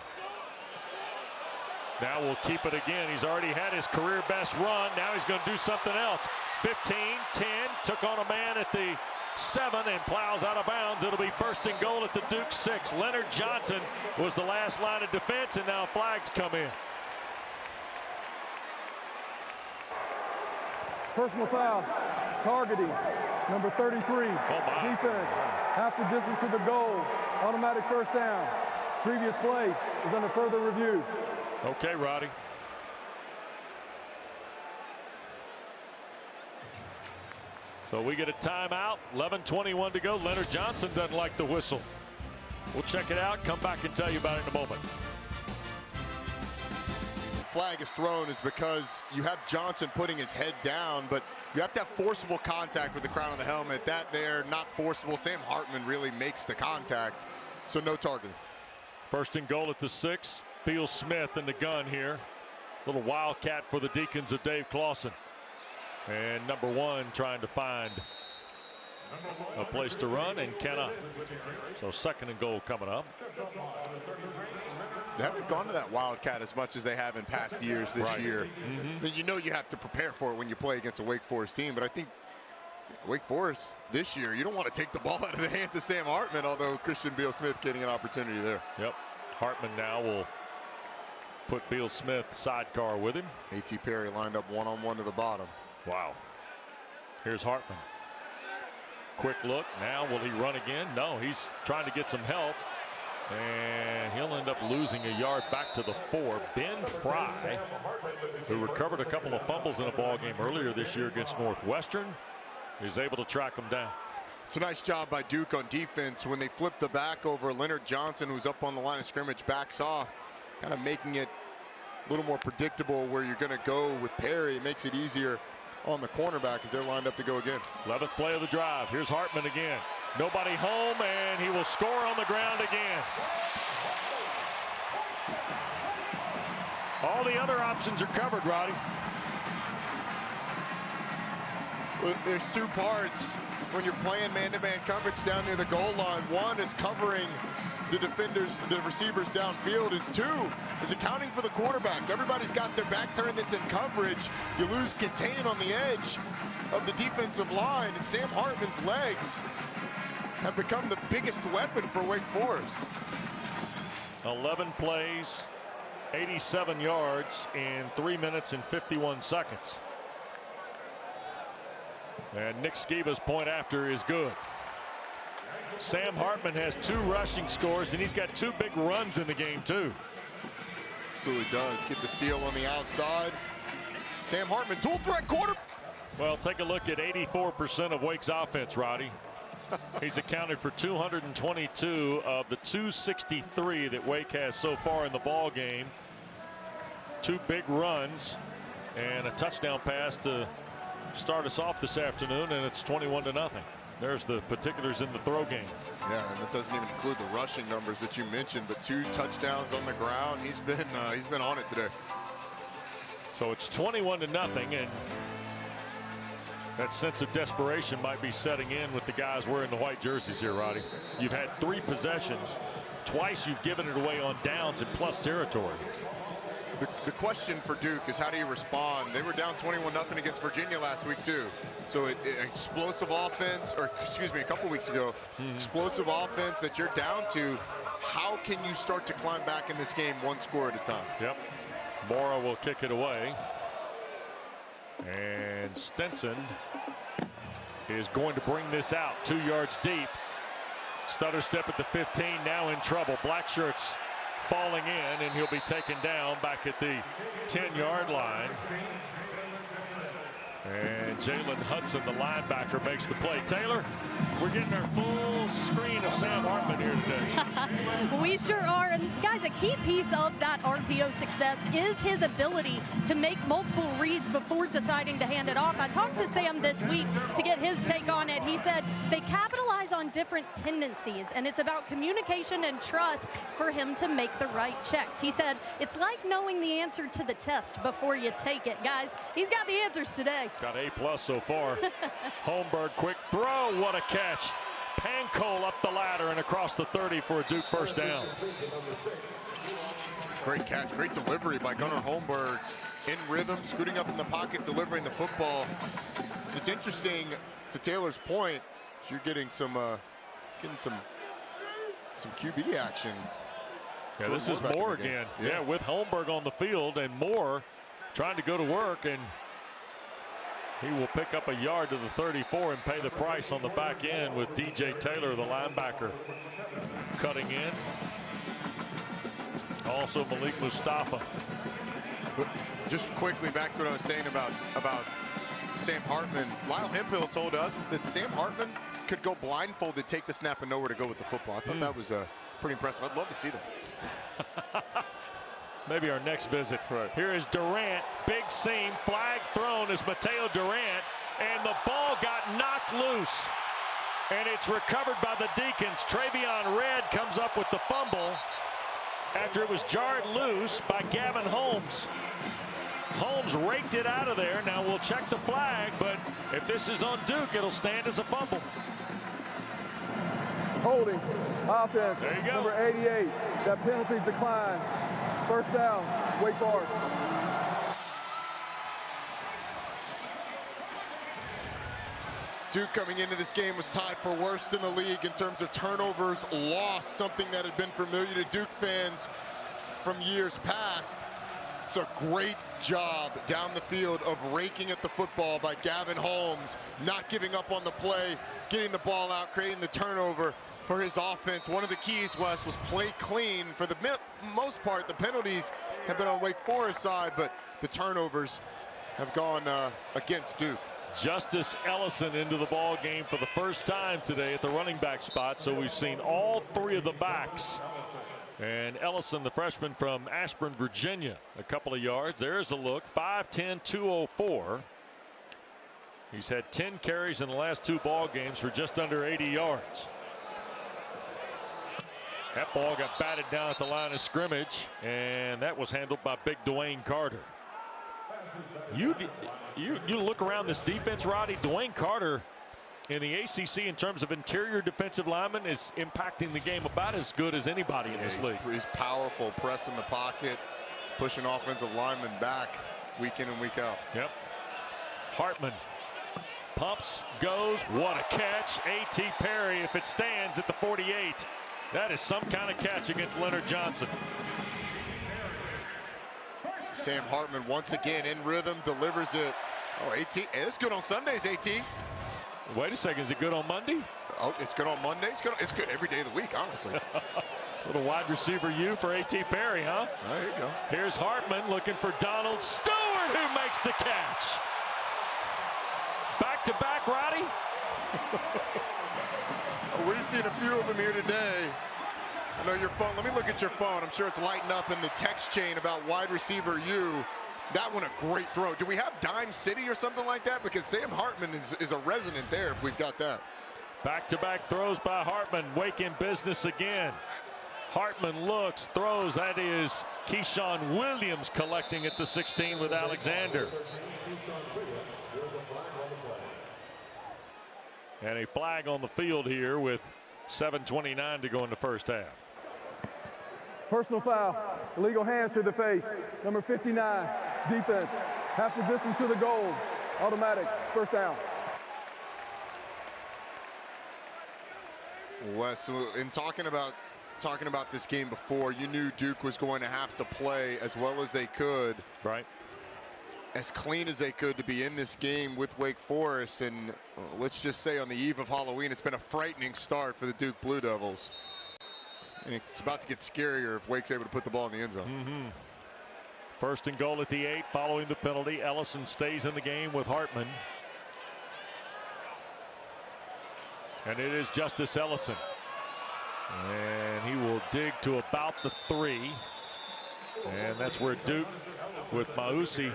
Now we'll keep it again. He's already had his career best run. Now he's going to do something else. 15, 10, took on a man at the 7 and plows out of bounds. It'll be 1st and goal at the Duke 6. Leonard Johnson was the last line of defense, and now flags come in.
Personal foul, targeting, number 33. Defense, half the distance to the goal, automatic 1st down. Previous play is under further review.
Okay, Roddy. So we get a timeout. 11:21 to go. Leonard Johnson doesn't like the whistle. We'll check it out. Come back and tell you about it in a moment.
Flag is thrown is because you have Johnson putting his head down, but you have to have forcible contact with the crown of the helmet. That there, not forcible. Sam Hartman really makes the contact, so no targeting.
1st and goal at the 6. Beal Smith in the gun here. Little wildcat for the Deacons of Dave Clawson. And number 1 trying to find a place to run and cannot. So 2nd and goal coming up.
They haven't gone to that wildcat as much as they have in past years this year. You know you have to prepare for it when you play against a Wake Forest team, but I think Wake Forest this year, you don't want to take the ball out of the hands of Sam Hartman, although Christian Beal Smith getting an opportunity there.
Yep. Hartman now will put Beal Smith sidecar with him.
A.T. Perry lined up one-on-one to the bottom.
Wow. Here's Hartman. Quick look. Now will he run again? No, he's trying to get some help. And he'll end up losing a yard back to the 4. Ben Fry, who recovered a couple of fumbles in a ball game earlier this year against Northwestern, is able to track him down.
It's a nice job by Duke on defense. When they flip the back over, Leonard Johnson, who's up on the line of scrimmage, backs off, kind of making it a little more predictable where you're going to go with Perry. It makes it easier on the cornerback as they're lined up to go again.
11th play of the drive. Here's Hartman again. Nobody home, and he will score on the ground again. All the other options are covered, Roddy.
Well, there's 2 parts when you're playing man-to-man coverage down near the goal line. 1 is covering the defenders, the receivers downfield. It's 2 is accounting for the quarterback. Everybody's got their back turned that's in coverage. You lose contain on the edge of the defensive line, and Sam Hartman's legs have become the biggest weapon for Wake Forest.
11 plays, 87 yards in 3 minutes and 51 seconds. And Nick Skiba's point after is good. Sam Hartman has 2 rushing scores, and he's got 2 big runs in the game too.
Absolutely does. Get the seal on the outside. Sam Hartman, dual threat quarter.
Well, take a look at 84% of Wake's offense, Roddy. He's accounted for 222 of the 263 that Wake has so far in the ball game. 2 big runs and a touchdown pass to start us off this afternoon, and it's 21-0. There's the particulars in the throw game.
Yeah, and that doesn't even include the rushing numbers that you mentioned, but 2 touchdowns on the ground. He's been on it today.
So it's 21-0, and that sense of desperation might be setting in with the guys wearing the white jerseys here, Roddy. You've had 3 possessions. Twice you've given it away on downs in plus territory.
The question for Duke is, how do you respond? They were down 21-0 against Virginia last week too. So explosive offense, or excuse me, a couple weeks ago, explosive offense that you're down to. How can you start to climb back in this game 1 score at a time?
Yep. Mora will kick it away. And Stenson is going to bring this out 2 yards deep. Stutter step at the 15, now in trouble. Black shirts falling in, and he'll be taken down back at the 10-yard line. And Jalen Hudson, the linebacker, makes the play. Taylor, we're getting our full screen of Sam Hartman here today.
We sure are. And guys, a key piece of that RPO success is his ability to make multiple reads before deciding to hand it off. I talked to Sam this week to get his take on it. He said they capitalize on different tendencies, and it's about communication and trust for him to make the right checks. He said it's like knowing the answer to the test before you take it. Guys, he's got the answers today.
Got A+ so far. Holmberg, quick throw. What a catch. Pancol up the ladder and across the 30 for a Duke first down.
Great catch, great delivery by Gunnar Holmberg. In rhythm, scooting up in the pocket, delivering the football. It's interesting, to Taylor's point, you're getting some QB action.
Yeah, this is Moore again. Yeah, with Holmberg on the field and Moore trying to go to work, and he will pick up a yard to the 34 and pay the price on the back end with DJ Taylor, the linebacker, cutting in. Also Malik Mustafa.
Just quickly back to what I was saying about Sam Hartman. Lyle Hemphill told us that Sam Hartman could go blindfolded, take the snap, and know where to go with the football. I thought that was pretty impressive. I'd love to see that.
Maybe our next visit.
Right.
Here is Durant, big seam, flag thrown is Mataeo Durant, and the ball got knocked loose. And it's recovered by the Deacons. Travion Red comes up with the fumble after it was jarred loose by Gavin Holmes. Holmes raked it out of there. Now we'll check the flag, but if this is on Duke, it'll stand as a fumble.
Holding. Offense.
There you go.
Number 88. That penalty declined. First down. Wake Forest.
Duke coming into this game was tied for worst in the league in terms of turnovers lost, something that had been familiar to Duke fans from years past. It's a great job down the field of raking at the football by Gavin Holmes, not giving up on the play, getting the ball out, creating the turnover for his offense. One of the keys, Wes, was play clean. For the most part, the penalties have been on Wake Forest side, but the turnovers have gone against Duke.
Justice Ellison into the ball game for the first time today at the running back spot. So we've seen all three of the backs. And Ellison, the freshman from Ashburn, Virginia, a couple of yards. There's a look. 5'10", 204. He's had 10 carries in the last 2 ball games for just under 80 yards. That ball got batted down at the line of scrimmage, and that was handled by big Dwayne Carter. You look around this defense, Roddy. Dwayne Carter in the ACC in terms of interior defensive lineman is impacting the game about as good as anybody in this league.
He's powerful, pressing the pocket, pushing offensive linemen back week in and week out.
Yep. Hartman pumps, goes. What a catch. A.T. Perry, if it stands at the 48. That is some kind of catch against Leonard Johnson.
Sam Hartman once again in rhythm, delivers it. Oh, A.T. It's good on Sundays, A.T.
Wait a second, is it good on Monday?
Oh, it's good on Monday. It's good every day of the week, honestly.
Little wide receiver U for A.T. Perry, huh?
There you go.
Here's Hartman looking for Donald Stewart, who makes the catch. Back to back, Roddy.
We've seen a few of them here today. I know your phone. Let me look at your phone. I'm sure it's lighting up in the text chain about wide receiver U. That one a great throw. Do we have Dime City or something like that? Because Sam Hartman is a resident there if we've got that.
Back-to-back throws by Hartman. Wake in business again. Hartman looks, throws. That is Keyshawn Williams collecting at the 16 with Alexander. And a flag on the field here with 7:29 to go in the first half.
Personal foul. Illegal hands to the face. Number 59. Defense. Half the distance to the goal. Automatic. First down.
Wes, in talking about this game before, you knew Duke was going to have to play as well as they could.
Right.
as clean as they could to be in this game with Wake Forest. And let's just say on the eve of Halloween, it's been a frightening start for the Duke Blue Devils. And it's about to get scarier if Wake's able to put the ball in the end zone.
First and goal at the 8 following the penalty. Ellison stays in the game with Hartman. And it is Justice Ellison. And he will dig to about the 3. And that's where Duke, with Mausi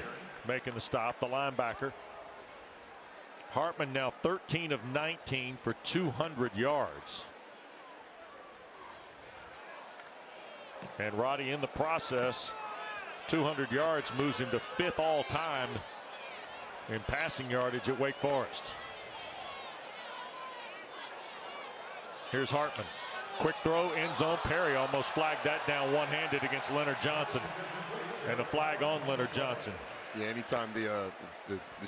making the stop, the linebacker. Hartman now 13 of 19 for 200 yards. And Roddy, in the process, 200 yards moves him to 5th all time in passing yardage at Wake Forest. Here's Hartman. Quick throw, end zone. Perry almost flagged that down one-handed against Leonard Johnson. And a flag on Leonard Johnson.
Yeah, anytime the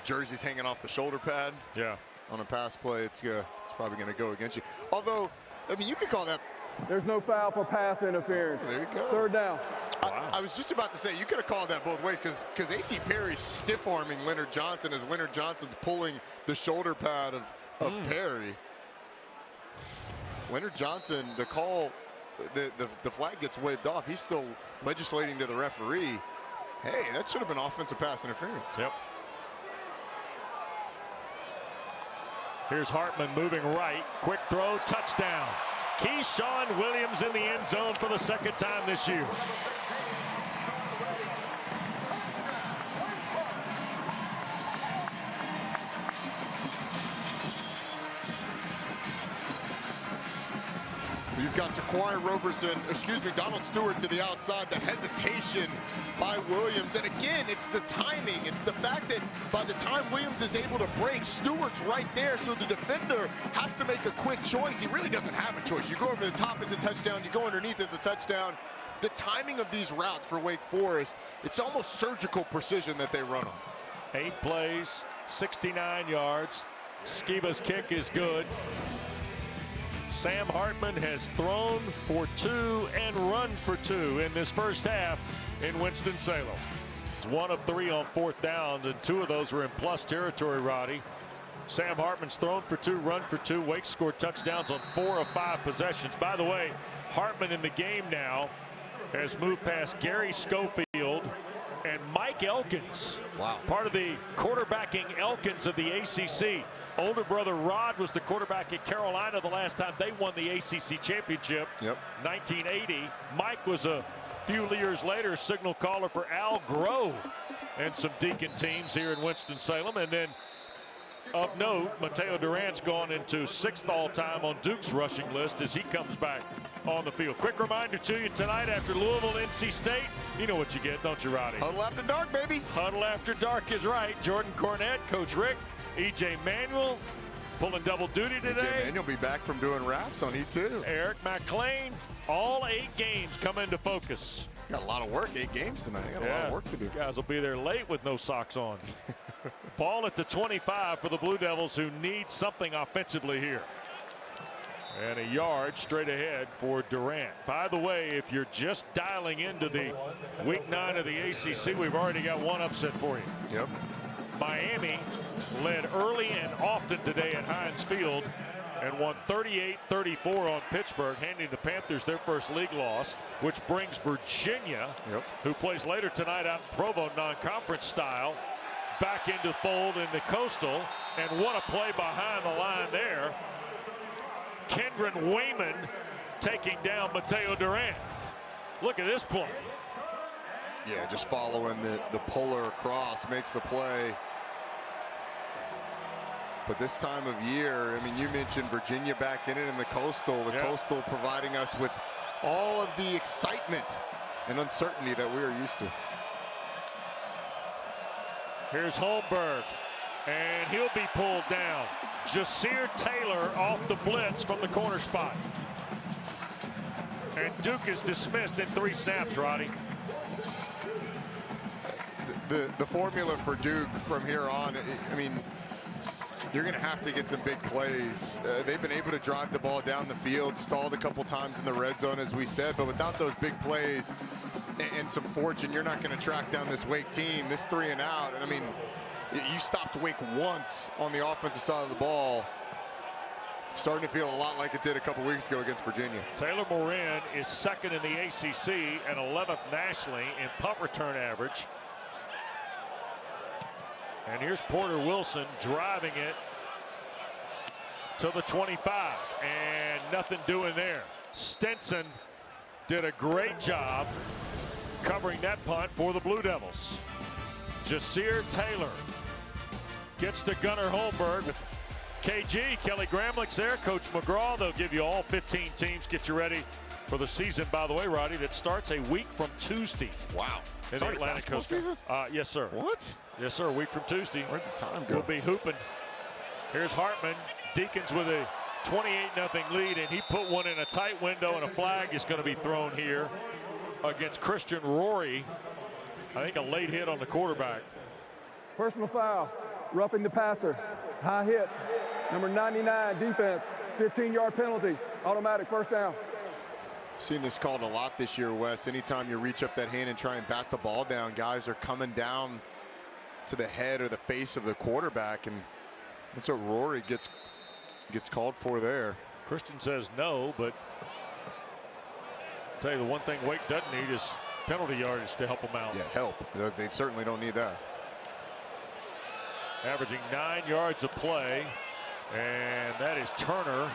jersey's hanging off the shoulder pad,
yeah,
on a pass play, it's probably going to go against you. Although, I mean, you could call that.
There's no foul for pass interference.
Oh, there you go.
3rd down.
Wow.
I was just about to say, you could have called that both ways, because A.T. Perry's stiff-arming Leonard Johnson as Leonard Johnson's pulling the shoulder pad of Perry. Leonard Johnson, the call, the flag gets waved off. He's still legislating to the referee. Hey, that should have been offensive pass interference.
Yep. Here's Hartman moving right. Quick throw, touchdown. Keyshawn Williams in the end zone for the 2nd time this year.
You've got Jaquarii Roberson, Donald Stewart to the outside, the hesitation by Williams. And again, it's the timing. It's the fact that by the time Williams is able to break, Stewart's right there, so the defender has to make a quick choice. He really doesn't have a choice. You go over the top as a touchdown, you go underneath as a touchdown. The timing of these routes for Wake Forest, it's almost surgical precision that they run on.
8 plays, 69 yards. Skiba's kick is good. Sam Hartman has thrown for 2 and run for 2 in this first half in Winston-Salem. It's 1 of 3 on 4th down, and 2 of those were in plus territory, Roddy. Sam Hartman's thrown for 2, run for 2. Wake scored touchdowns on 4 of 5 possessions. By the way, Hartman in the game now has moved past Gary Schofield and Mike Elkins.
Wow.
Part of the quarterbacking Elkins of the ACC. Older brother Rod was the quarterback at Carolina the last time they won the ACC championship.
Yep.
1980. Mike was a few years later signal caller for Al Grove and some Deacon teams here in Winston-Salem. And then of note, Mataeo Durant's gone into 6th all-time on Duke's rushing list as he comes back on the field. Quick reminder to you tonight after Louisville, NC State. You know what you get, don't you, Roddy?
Huddle after dark, baby.
Huddle after dark is right. Jordan Cornette, Coach Rick, E.J. Manuel pulling double duty today.
E.J. Manuel will be back from doing raps on E2.
Eric McLean, all 8 games come into focus.
Got a lot of work, 8 games tonight. Got a lot of work to do.
Guys will be there late with no socks on. Ball at the 25 for the Blue Devils, who need something offensively here. And a yard straight ahead for Durant. By the way, if you're just dialing into the Week 9 of the ACC, we've already got one upset for you.
Yep.
Miami led early and often today at Heinz Field and won 38-34 on Pittsburgh, handing the Panthers their first league loss, which brings Virginia, who plays later tonight out in Provo non-conference style, back into fold in the Coastal. And what a play behind the line there. Kendron Wayman taking down Mataeo Durant. Look at this play.
Yeah, just following the puller across makes the play. But this time of year, I mean, you mentioned Virginia back in it in the Coastal. The Coastal providing us with all of the excitement and uncertainty that we are used to.
Here's Holmberg, and he'll be pulled down. Jasir Taylor off the blitz from the corner spot. And Duke is dismissed in 3 snaps, Roddy.
The formula for Duke from here on, I mean, you're going to have to get some big plays. They've been able to drive the ball down the field, stalled a couple times in the red zone, as we said, but without those big plays, and some fortune, you're not going to track down this Wake team. This 3 and out, and I mean, you stopped Wake once on the offensive side of the ball. It's starting to feel a lot like it did a couple weeks ago against Virginia.
Taylor Moran is second in the ACC and 11th nationally in punt return average. And here's Porter Wilson driving it to the 25, and nothing doing there. Stinson did a great job covering that punt for the Blue Devils. Jasir Taylor gets to Gunnar Holmberg with KG. Kelly Gramlich's there. Coach McGraw. They'll give you all 15 teams. Get you ready for the season, by the way, Roddy, that starts a week from Tuesday.
Wow.
In the Atlantic Coast
season?
Yes, sir.
What?
Yes, sir. A week from Tuesday.
Where'd the time go?
We'll be hooping. Here's Hartman. Deacons with a 28-0 lead, and he put one in a tight window, and a flag is going to be thrown here against Christian Rory. I think a late hit on the quarterback.
Personal foul, roughing the passer, high hit, number 99 defense, 15-yard penalty, automatic first down.
Seen this called a lot this year, Wes. Anytime you reach up that hand and try and bat the ball down, guys are coming down to the head or the face of the quarterback, and that's what Rory gets called for there.
Christian says no, but I'll tell you the one thing Wake doesn't need is penalty yardage to help them out.
Yeah, help. They certainly don't need that.
Averaging 9 yards a play, and that is Turner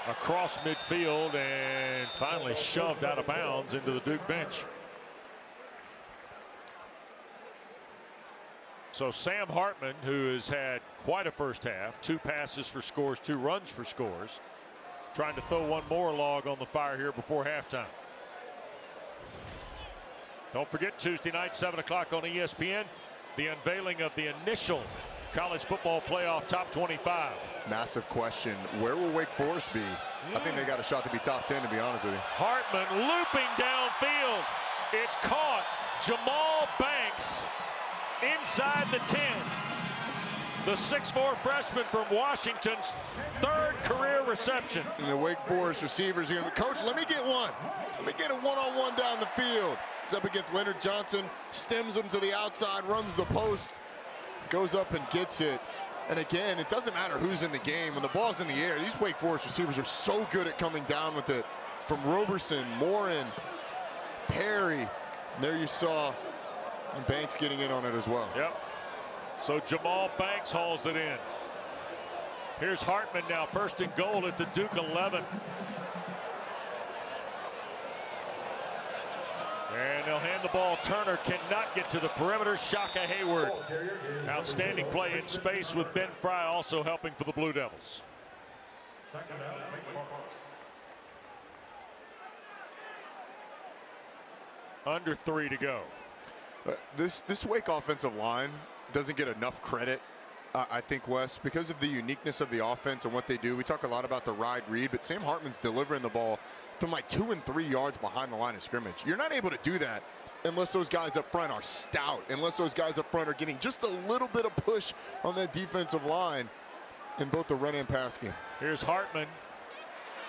across midfield and finally shoved out of bounds into the Duke bench. So Sam Hartman, who has had quite a first half, 2 passes for scores, 2 runs for scores, trying to throw one more log on the fire here before halftime. Don't forget, Tuesday night, 7 o'clock on ESPN, the unveiling of the initial college football playoff top 25.
Massive question. Where will Wake Forest be? I think they got a shot to be top 10, to be honest with you.
Hartman looping downfield. It's caught. Jamal Banks inside the 10. The 6'4" freshman from Washington's 3rd career reception.
And the Wake Forest receivers are going to, Coach, let me get one. Let me get a one-on-one down the field. He's up against Leonard Johnson, stems him to the outside, runs the post, goes up and gets it. And again, it doesn't matter who's in the game. When the ball's in the air, these Wake Forest receivers are so good at coming down with it. From Roberson, Morin, Perry. And there you saw Banks getting in on it as well.
Yep. So Jamal Banks hauls it in. Here's Hartman now, 1st and goal at the Duke 11. And they'll hand the ball. Turner cannot get to the perimeter. Shaka Hayward. Outstanding play in space with Ben Fry also helping for the Blue Devils. Under 3 to go.
This Wake offensive line doesn't get enough credit, I think, Wes, because of the uniqueness of the offense and what they do. We talk a lot about the ride read, but Sam Hartman's delivering the ball from like 2 and 3 yards behind the line of scrimmage. You're not able to do that unless those guys up front are stout, unless those guys up front are getting just a little bit of push on that defensive line in both the run and pass game.
Here's Hartman.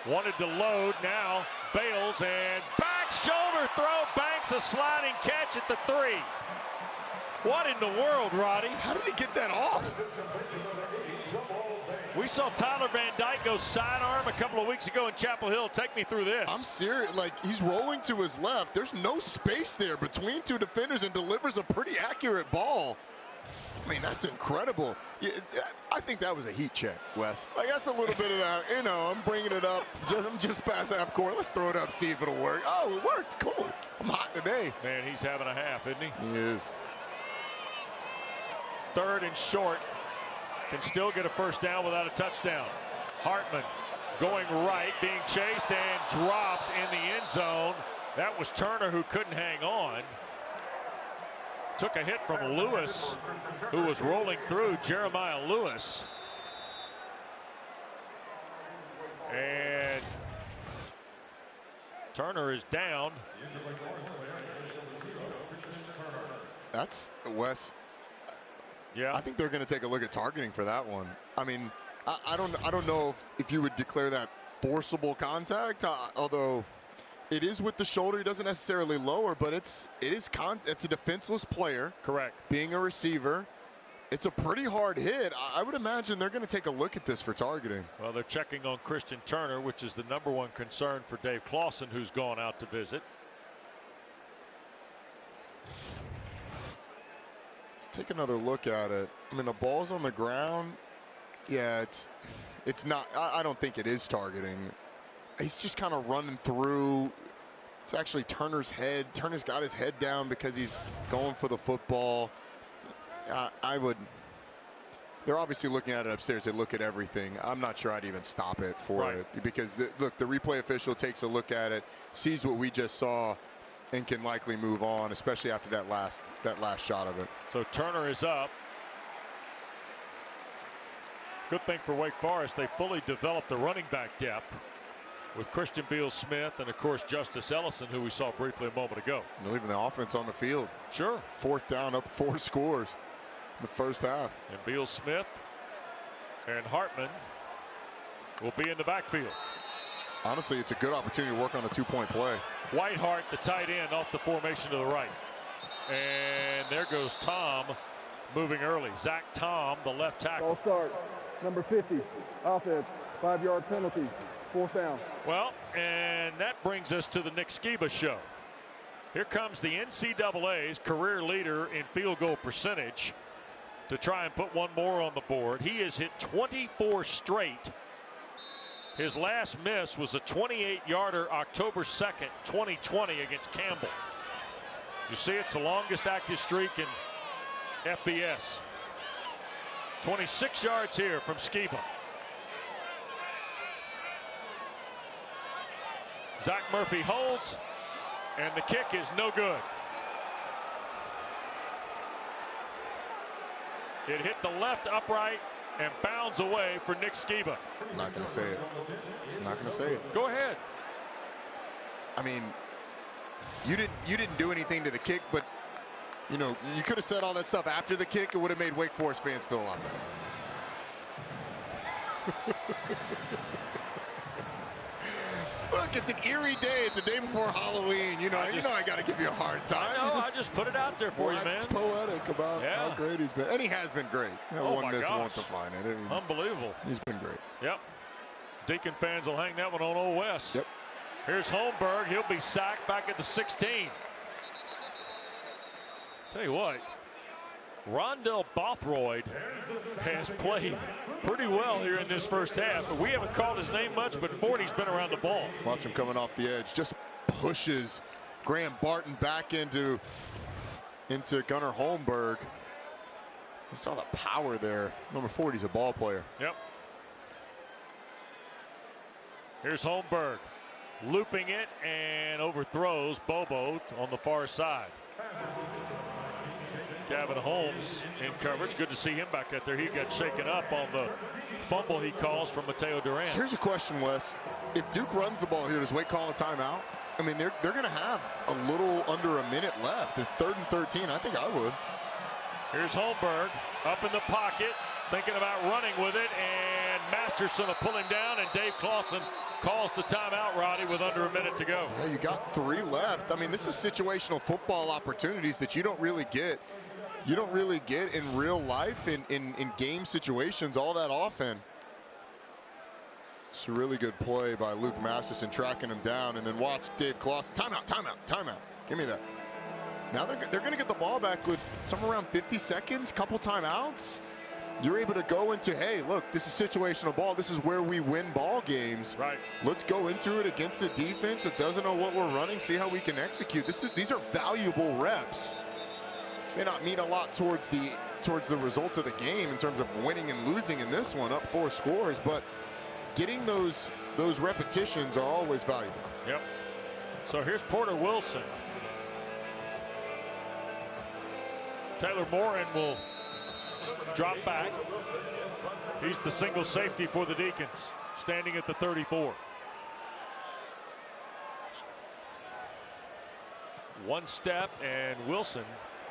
Wanted to load, now bails, and back shoulder throw. Banks a sliding catch at the 3. What in the world, Roddy?
How did he get that off?
We saw Tyler Van Dyke go sidearm a couple of weeks ago in Chapel Hill. Take me through this.
I'm serious. Like, he's rolling to his left. There's no space there between 2 defenders and delivers a pretty accurate ball. I mean, that's incredible. I think that was a heat check, Wes. Like, that's a little bit of that, you know, I'm bringing it up. I'm just past half court. Let's throw it up, see if it'll work. Oh, it worked. Cool. I'm hot today.
Man, he's having a half, isn't he?
He is.
3rd and short. Can still get a first down without a touchdown. Hartman going right, being chased and dropped in the end zone. That was Turner, who couldn't hang on. Took a hit from Lewis, who was rolling through, Jeremiah Lewis. And Turner is down.
That's Wes.
Yeah,
I think they're going to take a look at targeting for that one. I mean, I don't know if you would declare that forcible contact, although It is with the shoulder. He doesn't necessarily lower, but it's a defenseless player.
Correct.
Being a receiver, it's a pretty hard hit. I would imagine they're going to take a look at this for targeting.
Well, they're checking on Christian Turner, which is the #1 concern for Dave Clawson, who's gone out to visit.
Let's take another look at it. I mean, the ball's on the ground. Yeah, it's not. I don't think it is targeting. He's just kind of running through. It's actually Turner's head. Turner's got his head down because he's going for the football. They're obviously looking at it upstairs. They look at everything. I'm not sure I'd even stop it for it because look, the replay official takes a look at it, sees what we just saw, and can likely move on, especially after that last shot of it.
So Turner is up. Good thing for Wake Forest, they fully developed the running back depth with Christian Beal-Smith and, of course, Justice Ellison, who we saw briefly a moment ago.
And leaving the offense on the field.
Sure.
4th down, up 4 scores in the first half.
And Beal-Smith and Hartman will be in the backfield.
Honestly, it's a good opportunity to work on a 2-point play.
Whitehart, the tight end, off the formation to the right. And there goes Tom moving early. Zach Tom, the left tackle.
All start. Number 50, offense, 5-yard penalty, 4th down.
Well, and that brings us to the Nick Skiba show. Here comes the NCAA's career leader in field goal percentage to try and put one more on the board. He has hit 24 straight. His last miss was a 28-yarder October 2nd, 2020 against Campbell. You see, it's the longest active streak in FBS. 26 yards here from Skiba. Zach Murphy holds, and the kick is no good. It hit the left upright and bounds away for Nick Skiba.
I'm not going to say it. I'm not going to say it.
Go ahead.
I mean, you didn't do anything to the kick, but you know, you could have said all that stuff after the kick. It would have made Wake Forest fans feel a lot better. Look, it's an eerie day. It's a day before Halloween. You know, I got to give you a hard time.
I just put it out there for you, man.
Poetic about how great he's been, and he has been great. That one miss won't define it. I mean,
unbelievable.
He's been great.
Yep. Deacon fans will hang that one on Old West.
Yep.
Here's Holmberg. He'll be sacked back at the 16. Tell you what, Rondell Bothroyd has played pretty well here in this first half. We haven't called his name much, but 40's been around the ball.
Watch him coming off the edge. Just pushes Graham Barton back into Gunnar Holmberg. You saw the power there. Number 40's a ball player.
Yep. Here's Holmberg looping it and overthrows Bobo on the far side. Gavin Holmes in coverage. Good to see him back out there. He got shaken up on the fumble he calls from Mataeo Durant.
So here's a question, Wes. If Duke runs the ball here, does Wake call a timeout? I mean, they're going to have a little under a minute left. At 3rd and 13, I think I would.
Here's Holmberg up in the pocket, thinking about running with it, and Masterson will pull him down, and Dave Clawson calls the timeout, Roddy, with under a minute to go.
Yeah, you got 3 left. I mean, this is situational football opportunities that you don't really get. You don't really get in real life in game situations all that often. It's a really good play by Luke Masterson tracking him down, and then watch Dave Clawson. Timeout, timeout, timeout. Give me that. Now they're going to get the ball back with somewhere around 50 seconds, couple timeouts. You're able to go into, hey, look, this is situational ball. This is where we win ball games.
Right. Let's
go into it against a defense that doesn't know what we're running, see how we can execute. These are valuable reps. May not mean a lot towards the results of the game in terms of winning and losing in this one, up 4 scores, but getting those repetitions are always valuable.
Yep. So here's Porter Wilson. Taylor Morin will drop back. He's the single safety for the Deacons, standing at the 34. One step, and Wilson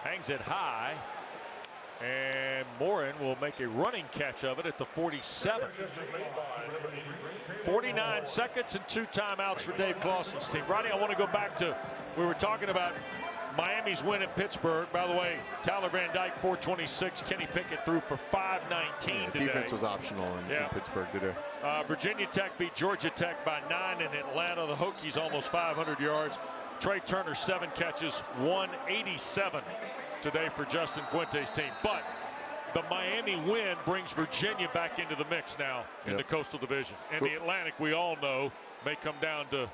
hangs it high And Morin will make a running catch of it at the 47. 49 seconds and 2 timeouts for Dave Clawson's team. Rodney, I want to go back to, we were talking about Miami's win at Pittsburgh. By the way, Tyler Van Dyke 426. Kenny Pickett threw for 519 today.
Defense was optional in Pittsburgh today.
Virginia Tech beat Georgia Tech by 9 in Atlanta. The Hokies almost 500 yards. Trey Turner 7 catches, 187 today for Justin Fuente's team. But the Miami win brings Virginia back into the mix now in the Coastal Division. And the Atlantic, we all know, may come down to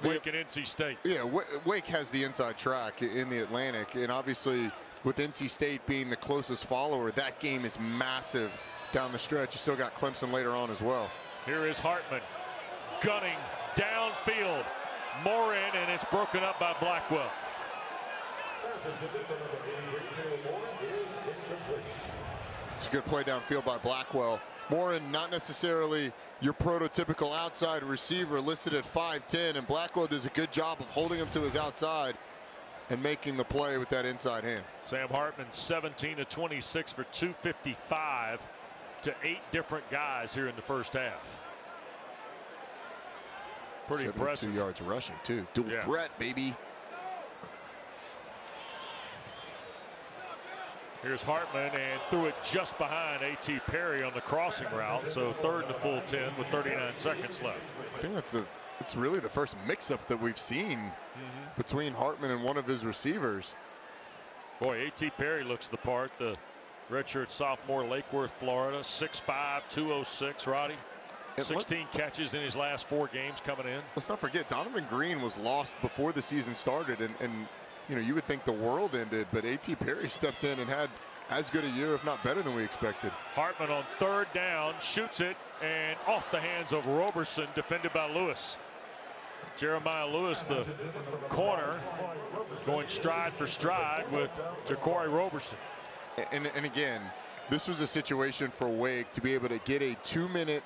Wake and NC State.
Yeah, Wake has the inside track in the Atlantic, and obviously with NC State being the closest follower, that game is massive down the stretch. You still got Clemson later on as well.
Here is Hartman gunning downfield. Morin, and it's broken up by Blackwell.
It's a good play downfield by Blackwell. Morin, not necessarily your prototypical outside receiver, listed at 5'10", and Blackwell does a good job of holding him to his outside and making the play with that inside hand.
Sam Hartman 17 of 26 for 255 to 8 different guys here in the first half. Pretty impressive.
2 yards rushing too. Dual threat, baby.
Here's Hartman and threw it just behind A.T. Perry on the crossing route. So 3rd and a full 10 with 39 seconds left.
I think it's really the first mix-up that we've seen between Hartman and one of his receivers.
Boy, A.T. Perry looks the part. The redshirt sophomore, Lake Worth, Florida, 6'5", 206, Roddy. 16 catches in his last 4 games coming in.
Let's not forget, Donovan Green was lost before the season started, and you know, you would think the world ended, but A.T. Perry stepped in and had as good a year, if not better than we expected.
Hartman on 3rd down, shoots it, and off the hands of Roberson, defended by Lewis. Jeremiah Lewis, the corner, going stride for stride with Jaquarii Roberson.
And again, this was a situation for Wake to be able to get a 2-minute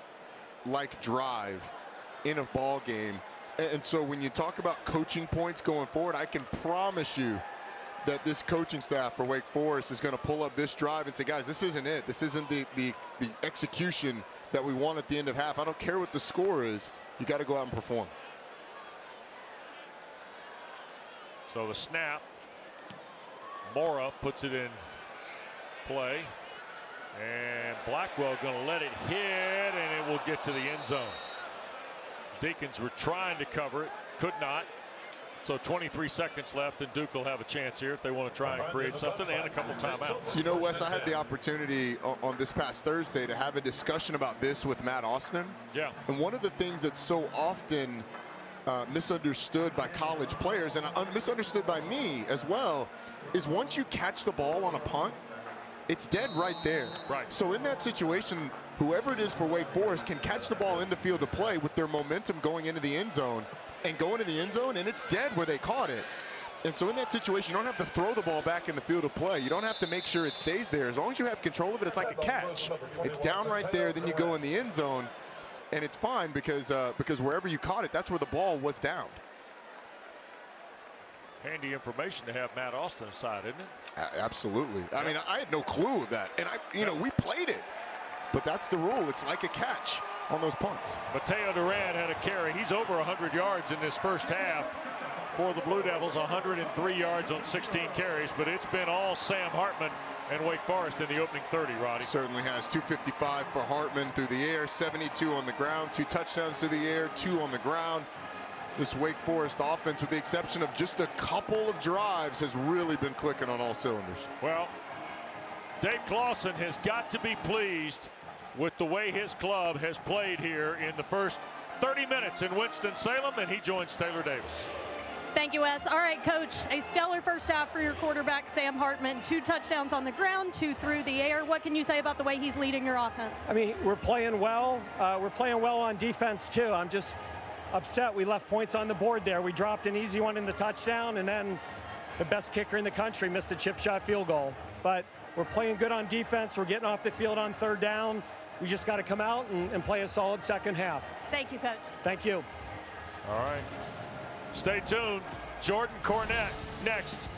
like drive in a ball game. And so when you talk about coaching points going forward, I can promise you that this coaching staff for Wake Forest is going to pull up this drive and say, guys, this isn't it. This isn't the execution that we want at the end of half. I don't care what the score is. You got to go out and perform.
So the snap, Mora puts it in play, and Blackwell going to let it hit, and it will get to the end zone. Deacons were trying to cover it, could not. So 23 seconds left, and Duke will have a chance here if they want to try and create something, and a couple timeouts.
You know, Wes, I had the opportunity on this past Thursday to have a discussion about this with Matt Austin.
Yeah.
And one of the things that's so often misunderstood by college players, and misunderstood by me as well, is once you catch the ball on a punt, it's dead right there.
Right.
So in that situation, whoever it is for Wake Forest can catch the ball in the field of play with their momentum going into the end zone and go into the end zone, and it's dead where they caught it. And so in that situation, you don't have to throw the ball back in the field of play. You don't have to make sure it stays there. As long as you have control of it, it's like a catch. It's down right there, then you go in the end zone, and it's fine because wherever you caught it, that's where the ball was down.
Handy information to have Matt Austin aside, isn't it?
Absolutely. I mean, I had no clue of that. And we played it. But that's the rule. It's like a catch on those punts.
Mataeo Durant had a carry. He's over 100 yards in this first half for the Blue Devils, 103 yards on 16 carries. But it's been all Sam Hartman and Wake Forest in the opening 30, Roddy.
Certainly has. 255 for Hartman through the air, 72 on the ground, 2 touchdowns through the air, 2 on the ground. This Wake Forest offense, with the exception of just a couple of drives, has really been clicking on all cylinders.
Well, Dave Clawson has got to be pleased with the way his club has played here in the first 30 minutes in Winston-Salem, and he joins Taylor Davis.
Thank you, Wes. All right, Coach, a stellar first half for your quarterback, Sam Hartman. 2 touchdowns on the ground, 2 through the air. What can you say about the way he's leading your offense?
I mean, we're playing well. We're playing well on defense, too. I'm just upset we left points on the board there. We dropped an easy one in the touchdown, and then the best kicker in the country missed a chip shot field goal. But we're playing good on defense. We're getting off the field on 3rd down. We just got to come out and play a solid second half.
Thank you, Coach.
Thank you.
All right. Stay tuned. Jordan Cornette next.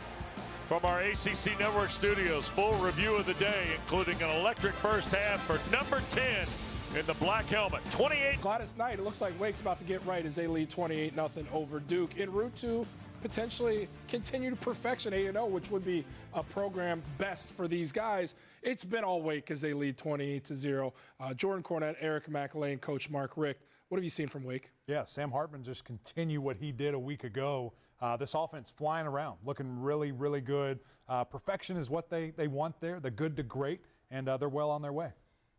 From our ACC Network studios, full review of the day, including an electric first half for number 10 in the black helmet. 28.
Gladys Knight, it looks like Wake's about to get right as they lead 28-0 over Duke. En route to potentially continue to perfection 8-0, which would be a program best for these guys. It's been all Wake as they lead 28-0. Jordan Cornette, Eric McElwain, Coach Mark Richt. What have you seen from Wake?
Yeah, Sam Hartman just continue what he did a week ago. This offense flying around, looking really, really good. Perfection is what they want there. The good to great, and they're well on their way.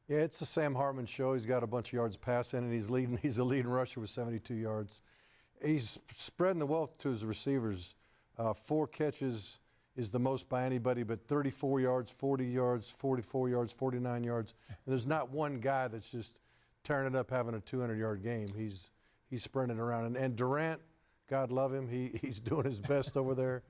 Yeah, it's the Sam Hartman show. He's got a bunch of yards passing, and he's the leading rusher with 72 yards. He's spreading the wealth to his receivers. 4 catches is the most by anybody, but 34 yards, 40 yards, 44 yards, 49 yards. And there's not one guy that's just tearing it up having a 200-yard game. He's spreading it around. And Durant, God love him, he's doing his best over there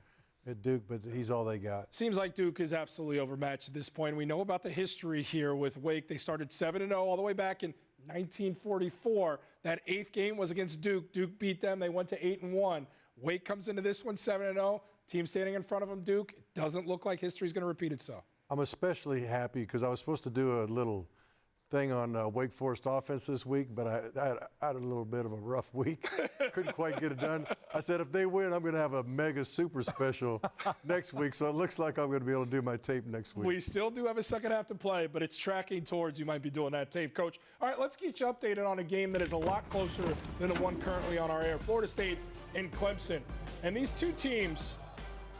at Duke, but he's all they got.
Seems like Duke is absolutely overmatched at this point. We know about the history here with Wake. They started 7-0 all the way back in 1944. That 8th game was against Duke. Duke beat them. They went to 8-1. Wake comes into this one 7-0. Team standing in front of them, Duke. It doesn't look like history's going to repeat itself.
I'm especially happy because I was supposed to do a little thing on Wake Forest offense this week, but I had a little bit of a rough week. Couldn't quite get it done. I said, if they win, I'm going to have a mega super special next week, so it looks like I'm going to be able to do my tape next week.
We still do have a second half to play, but it's tracking towards you might be doing that tape, Coach. All right, let's get you updated on a game that is a lot closer than the one currently on our air. Florida State and Clemson. And these two teams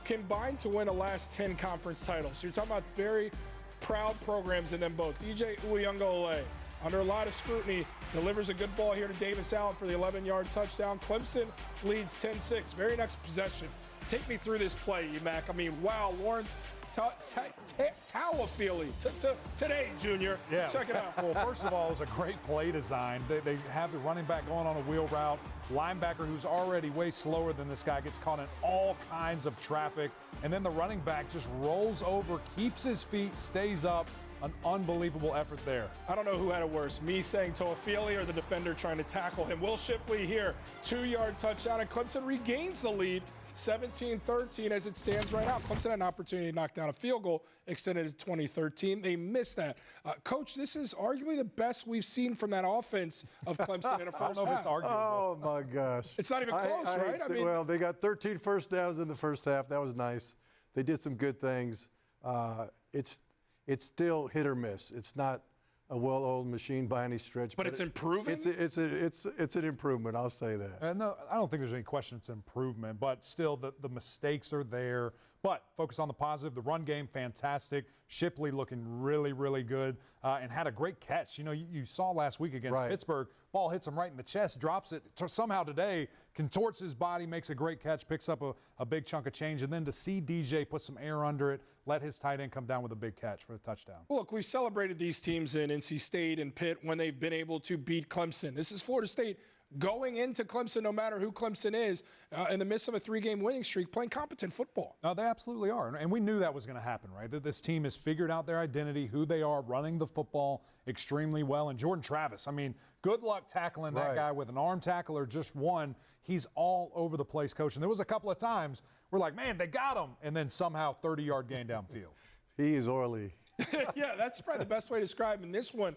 combined to win the last 10 conference titles. So you're talking about very proud programs in them both. DJ Uiagalelei, under a lot of scrutiny, delivers a good ball here to Davis Allen for the 11-yard touchdown. Clemson leads 10-6. Very next possession. Take me through this play, Mac. I mean, wow, Lawrence Tawafili today, Junior.
Yeah.
Check it out.
Well, first of all, it was a great play design. They have the running back going on a wheel route. Linebacker, who's already way slower than this guy, gets caught in all kinds of traffic. And then the running back just rolls over, keeps his feet, stays up. An unbelievable effort there.
I don't know who had it worse, me saying Toafili or the defender trying to tackle him. Will Shipley here, 2-yard touchdown, and Clemson regains the lead. 17-13 as it stands right now. Clemson had an opportunity to knock down a field goal, extended to 2013. They missed that. Coach, this is arguably the best we've seen from that offense of Clemson in a first half.
I don't know if it's arguable.
Oh, my gosh.
It's not even close, right?
I mean, well, they got 13 first downs in the first half. That was nice. They did some good things. It's still hit or miss. It's not a well-oiled machine by any stretch.
But it's improving?
It's an improvement, I'll say that.
No, I don't think there's any question it's improvement, but still the mistakes are there. But focus on the positive. The run game, fantastic. Shipley looking really, really good and had a great catch. You know, you saw last week against Pittsburgh, ball hits him right in the chest, drops it. Somehow today contorts his body, makes a great catch, picks up a big chunk of change. And then to see DJ put some air under it, let his tight end come down with a big catch for a touchdown.
Look, we've celebrated these teams in NC State and Pitt when they've been able to beat Clemson. This is Florida State going into Clemson, no matter who Clemson is, in the midst of a 3-game winning streak, playing competent football.
No, they absolutely are. And we knew that was going to happen, right? That this team has figured out their identity, who they are, running the football extremely well. And Jordan Travis, I mean, good luck tackling that guy with an arm tackle or just one. He's all over the place, Coach. And there was a couple of times we're like, man, they got him. And then somehow 30-yard gain downfield.
He is oily.
Yeah, that's probably the best way to describe him. And this one,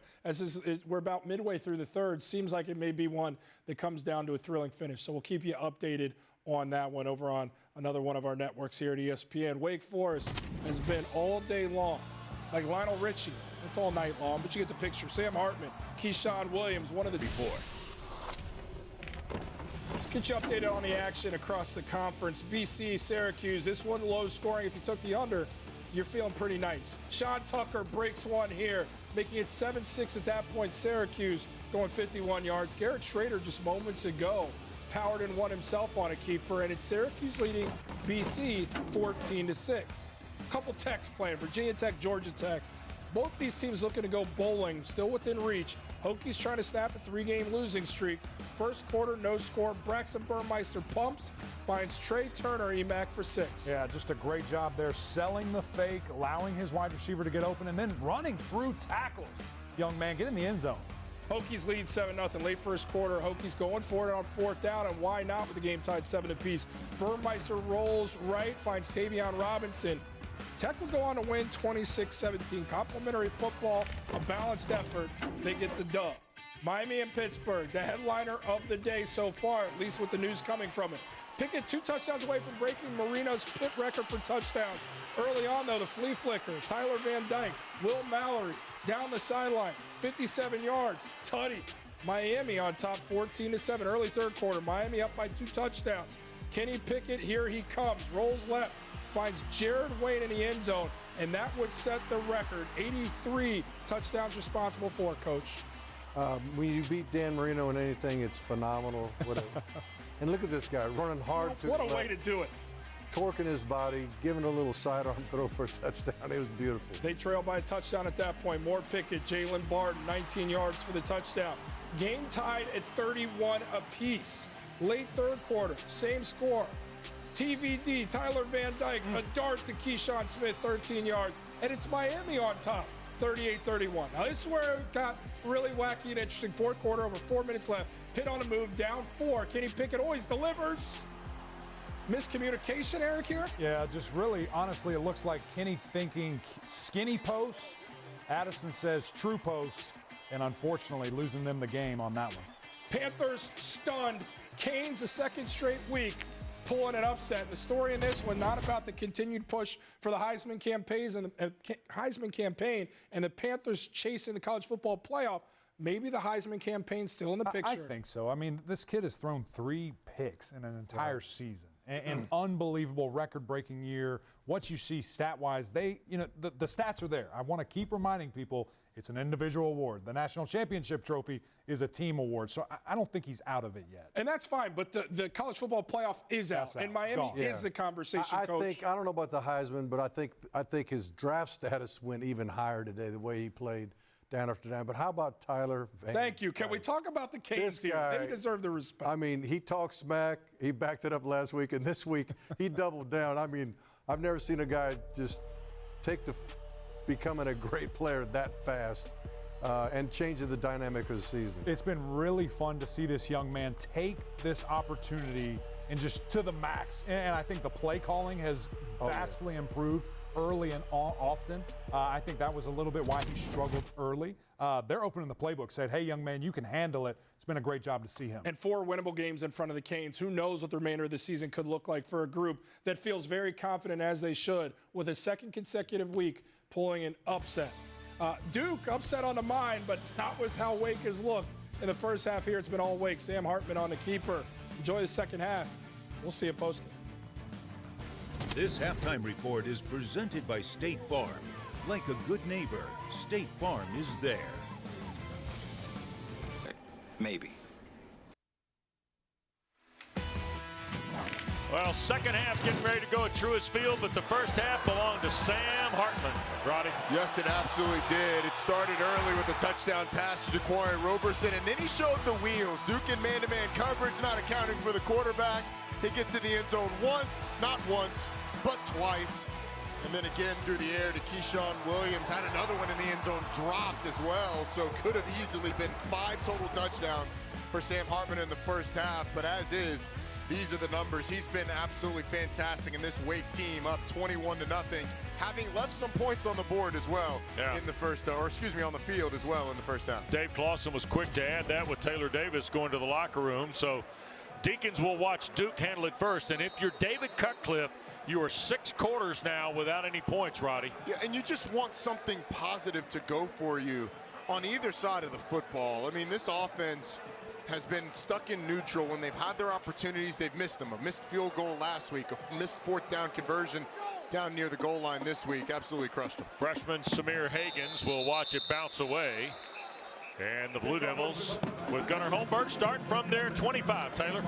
we're about midway through the third, seems like it may be one that comes down to a thrilling finish. So we'll keep you updated on that one over on another one of our networks here at ESPN. Wake Forest has been all day long, like Lionel Richie. It's all night long, but you get the picture. Sam Hartman, Keyshawn Williams, one of the before. Let's get you updated on the action across the conference. BC, Syracuse, this one low scoring. If you took the under, you're feeling pretty nice. Sean Tucker breaks one here, making it 7-6 at that point. Syracuse going 51 yards. Garrett Schrader just moments ago powered and won himself on a keeper, and it's Syracuse leading BC 14-6. Couple Techs playing, Virginia Tech, Georgia Tech. Both these teams looking to go bowling, still within reach. Hokies trying to snap a 3-game losing streak. First quarter, no score. Braxton Burmeister pumps, finds Trey Turner, EMAC for 6.
Yeah, just a great job there, selling the fake, allowing his wide receiver to get open, and then running through tackles. Young man, get in the end zone.
Hokies lead 7-0 late first quarter. Hokies going for it on 4th down, and why not with the game tied 7 apiece. Burmeister rolls right, finds Tavion Robinson. Tech will go on to win 26-17. Complimentary football, a balanced effort. They get the dub. Miami and Pittsburgh, the headliner of the day so far, at least with the news coming from it. Pickett 2 touchdowns away from breaking Marino's Pitt record for touchdowns. Early on, though, the flea flicker, Tyler Van Dyke, Will Mallory down the sideline, 57 yards, tutty. Miami on top 14-7. Early third quarter, Miami up by 2 touchdowns. Kenny Pickett, here he comes, rolls left, finds Jared Wayne in the end zone, and that would set the record. 83 touchdowns responsible for, Coach.
When you beat Dan Marino in anything, it's phenomenal. And look at this guy running hard.
What a way to do it.
Torquing his body, giving a little sidearm throw for a touchdown. It was beautiful.
They trail by a touchdown at that point. More Pickett, Jalen Barton, 19 yards for the touchdown. Game tied at 31 apiece. Late third quarter, same score. TVD, Tyler Van Dyke, a dart to Keyshawn Smith, 13 yards. And it's Miami on top, 38-31. Now this is where it got really wacky and interesting. Fourth quarter, over 4 minutes left. Pitt on the move, down 4. Kenny Pickett always delivers. Miscommunication, Eric, here?
Yeah, just really, honestly, it looks like Kenny thinking skinny post. Addison says true post, and unfortunately losing them the game on that one.
Panthers stunned. Canes the second straight week pulling an upset. The story in this one, not about the continued push for the Heisman campaign and the Panthers chasing the college football playoff. Maybe the Heisman campaign still in the picture.
I think so. I mean, this kid has thrown 3 picks in an entire season. An unbelievable record-breaking year. What you see stat-wise, the stats are there. I want to keep reminding people it's an individual award. The national championship trophy is a team award. So I don't think he's out of it yet.
And that's fine, but the college football playoff is out. And Miami is the conversation, Coach.
I don't know about the Heisman, but I think his draft status went even higher today, the way he played down after down. But how about Tyler Van Dyke?
Thank you. Can we talk about the Canes here? They deserve the respect.
I mean, he talked smack. He backed it up last week, and this week he doubled down. I mean, I've never seen a guy just take to becoming a great player that fast and changing the dynamic of the season.
It's been really fun to see this young man take this opportunity and just to the max. And I think the play calling has vastly improved early and often. I think that was a little bit why he struggled early. They're opening the playbook, said, hey, young man, you can handle it. It's been a great job to see him.
And 4 winnable games in front of the Canes. Who knows what the remainder of the season could look like for a group that feels very confident, as they should, with a second consecutive week pulling an upset. Duke upset on the mind, but not with how Wake has looked. In the first half here, it's been all Wake. Sam Hartman on the keeper. Enjoy the second half. We'll see you post-game.
This halftime report is presented by State Farm. Like a good neighbor, State Farm is there.
Maybe.
Well, second half getting ready to go at Truist Field, but the first half belonged to Sam Hartman. Roddy?
Yes, it absolutely did. It started early with a touchdown pass to Jaquarii Roberson, and then he showed the wheels. Duke in man-to-man coverage, not accounting for the quarterback. He gets to the end zone once, not once, but twice. And then again through the air to Keyshawn Williams. Had another one in the end zone, dropped as well. So could have easily been 5 total touchdowns for Sam Hartman in the first half. But as is, these are the numbers. He's been absolutely fantastic in this Wake team, up 21-0, having left some points on the board as well in the first, on the field as well in the first half.
Dave Clawson was quick to add that with Taylor Davis going to the locker room. So Deacons will watch Duke handle it first. And if you're David Cutcliffe, you are 6 quarters now without any points, Roddy.
Yeah, and you just want something positive to go for you on either side of the football. I mean, this offense has been stuck in neutral. When they've had their opportunities, they've missed them. A missed field goal last week, a missed 4th down conversion down near the goal line this week. Absolutely crushed them.
Freshman Samir Hagans will watch it bounce away. And the Blue Devils with Gunnar Holmberg starting from their 25, Taylor.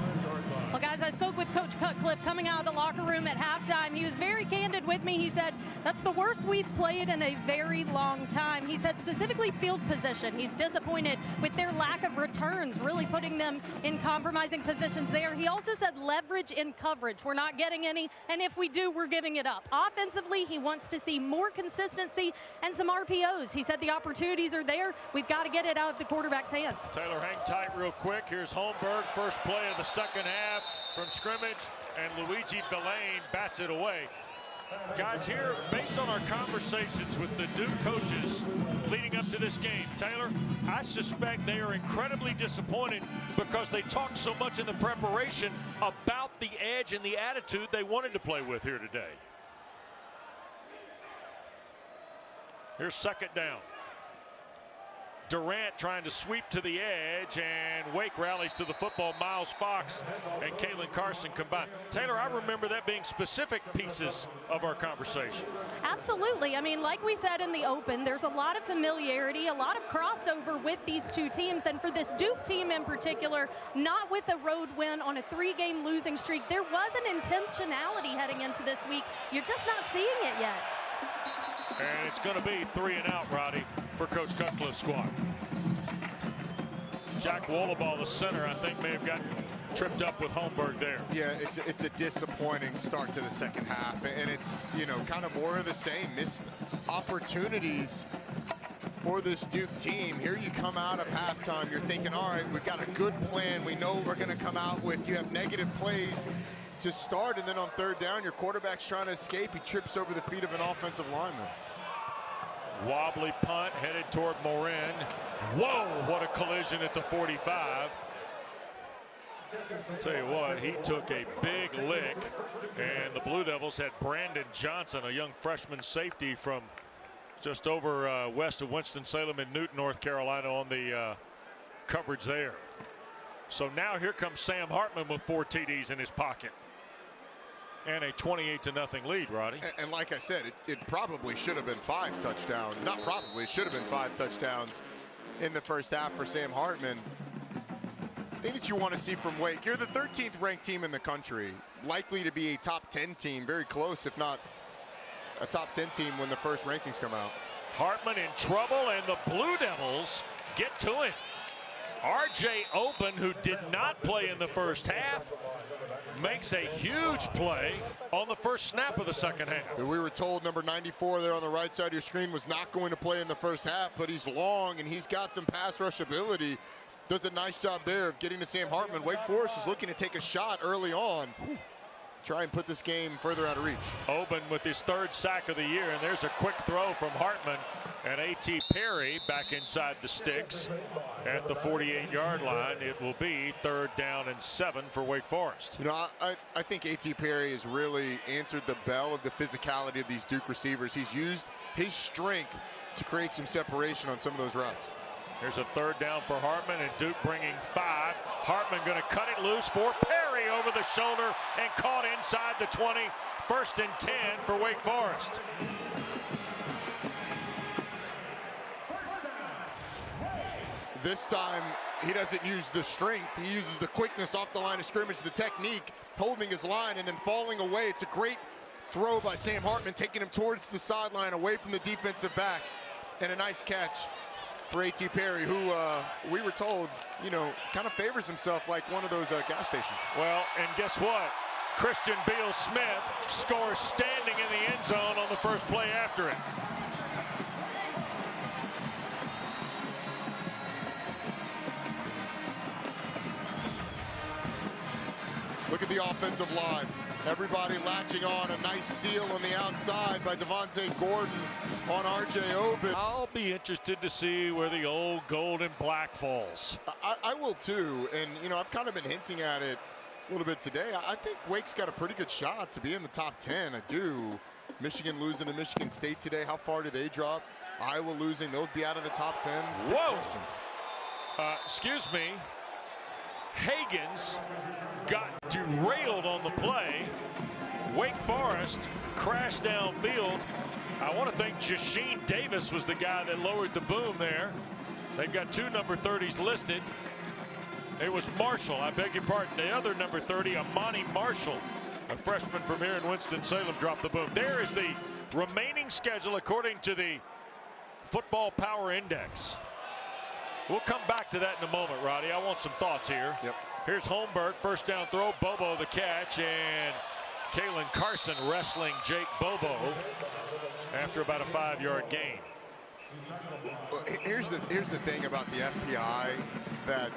Well, guys, I spoke with Coach Cutcliffe coming out of the locker room at halftime. He was very candid with with me. He said, that's the worst we've played in a very long time. He said specifically field position. He's disappointed with their lack of returns, really putting them in compromising positions there. He also said leverage in coverage. We're not getting any, and if we do, we're giving it up. Offensively, he wants to see more consistency and some RPOs. He said the opportunities are there. We've got to get it out of the quarterback's hands.
Taylor, hang tight real quick. Here's Holmberg, first play of the second half from scrimmage, and Luigi Villain bats it away. Guys, here, based on our conversations with the Duke coaches leading up to this game, Taylor, I suspect they are incredibly disappointed because they talked so much in the preparation about the edge and the attitude they wanted to play with here today. Here's second down. Durant trying to sweep to the edge, and Wake rallies to the football. Miles Fox and Kalen Carson combined. Taylor, I remember that being specific pieces of our conversation.
Absolutely. I mean, like we said in the open, there's a lot of familiarity, a lot of crossover with these two teams. And for this Duke team in particular, not with a road win on a 3-game losing streak, there was an intentionality heading into this week. You're just not seeing it yet.
And it's going to be 3 and out, Roddy, for Coach Cutcliffe's squad. Jack Wallaball, the center, I think may have gotten tripped up with Holmberg there.
Yeah, it's a disappointing start to the second half, and it's, you know, kind of more of the same. Missed opportunities for this Duke team. Here you come out of halftime, you're thinking, all right, we've got a good plan. We know what we're going to come out with. You have negative plays to start, and then on third down, your quarterback's trying to escape. He trips over the feet of an offensive lineman.
Wobbly punt headed toward Morin. Whoa, what a collision at the 45. Tell you what, he took a big lick, and the Blue Devils had Brandon Johnson, a young freshman safety from just over west of Winston-Salem in Newton, North Carolina, on the coverage there. So now here comes Sam Hartman with 4 TDs in his pocket. And a 28-0 lead, Roddy.
And like I said, it probably should have been 5 touchdowns. Not probably, it should have been 5 touchdowns in the first half for Sam Hartman. The thing that you want to see from Wake, you're the 13th ranked team in the country, likely to be a top 10 team, very close, if not a top 10 team when the first rankings come out.
Hartman in trouble, and the Blue Devils get to him. R.J. Open, who did not play in the first half, makes a huge play on the first snap of the second half.
We were told number 94 there on the right side of your screen was not going to play in the first half, but he's long and he's got some pass rush ability. Does a nice job there of getting to Sam Hartman. Wake Forest is looking to take a shot early on. Try and put this game further out of reach.
Oben with his 3rd sack of the year, and there's a quick throw from Hartman, and A.T. Perry back inside the sticks at the 48-yard line. It will be 3rd down and 7 for Wake Forest.
You know, I think A.T. Perry has really answered the bell of the physicality of these Duke receivers. He's used his strength to create some separation on some of those routes.
Here's a 3rd down for Hartman, and Duke bringing 5. Hartman going to cut it loose for Perry over the shoulder and caught inside the 20. 1st and 10 for Wake Forest.
This time, he doesn't use the strength. He uses the quickness off the line of scrimmage, the technique, holding his line and then falling away. It's a great throw by Sam Hartman, taking him towards the sideline, away from the defensive back, and a nice catch for A.T. Perry, who we were told, you know, kind of favors himself like one of those gas stations.
Well, and guess what? Christian Beal-Smith scores standing in the end zone on the first play after it.
Look at the offensive line. Everybody latching on. A nice seal on the outside by Devontae Gordon on R.J. Oben.
I'll be interested to see where the old gold and black falls.
I will too, and you know, I've kind of been hinting at it a little bit today. I think Wake's got a pretty good shot to be in the top 10. I do. Michigan losing to Michigan State today. How far do they drop? Iowa losing. They'll be out of the top 10.
Whoa! Excuse me. Hagens got derailed on the play. Wake Forest crashed downfield. I want to think Jasheen Davis was the guy that lowered the boom there. They've got 2 number 30s listed. It was Marshall, I beg your pardon. The other number 30, Amani Marshall, A freshman from here in Winston-Salem dropped the boom. There is the remaining schedule according to the Football Power Index. We'll come back to that in a moment, Roddy. I want some thoughts here.
Yep.
Here's Holmberg, first down throw, Bobo the catch, and Kalen Carson wrestling Jake Bobo after about a 5-yard gain.
Well, here's the thing about the FPI that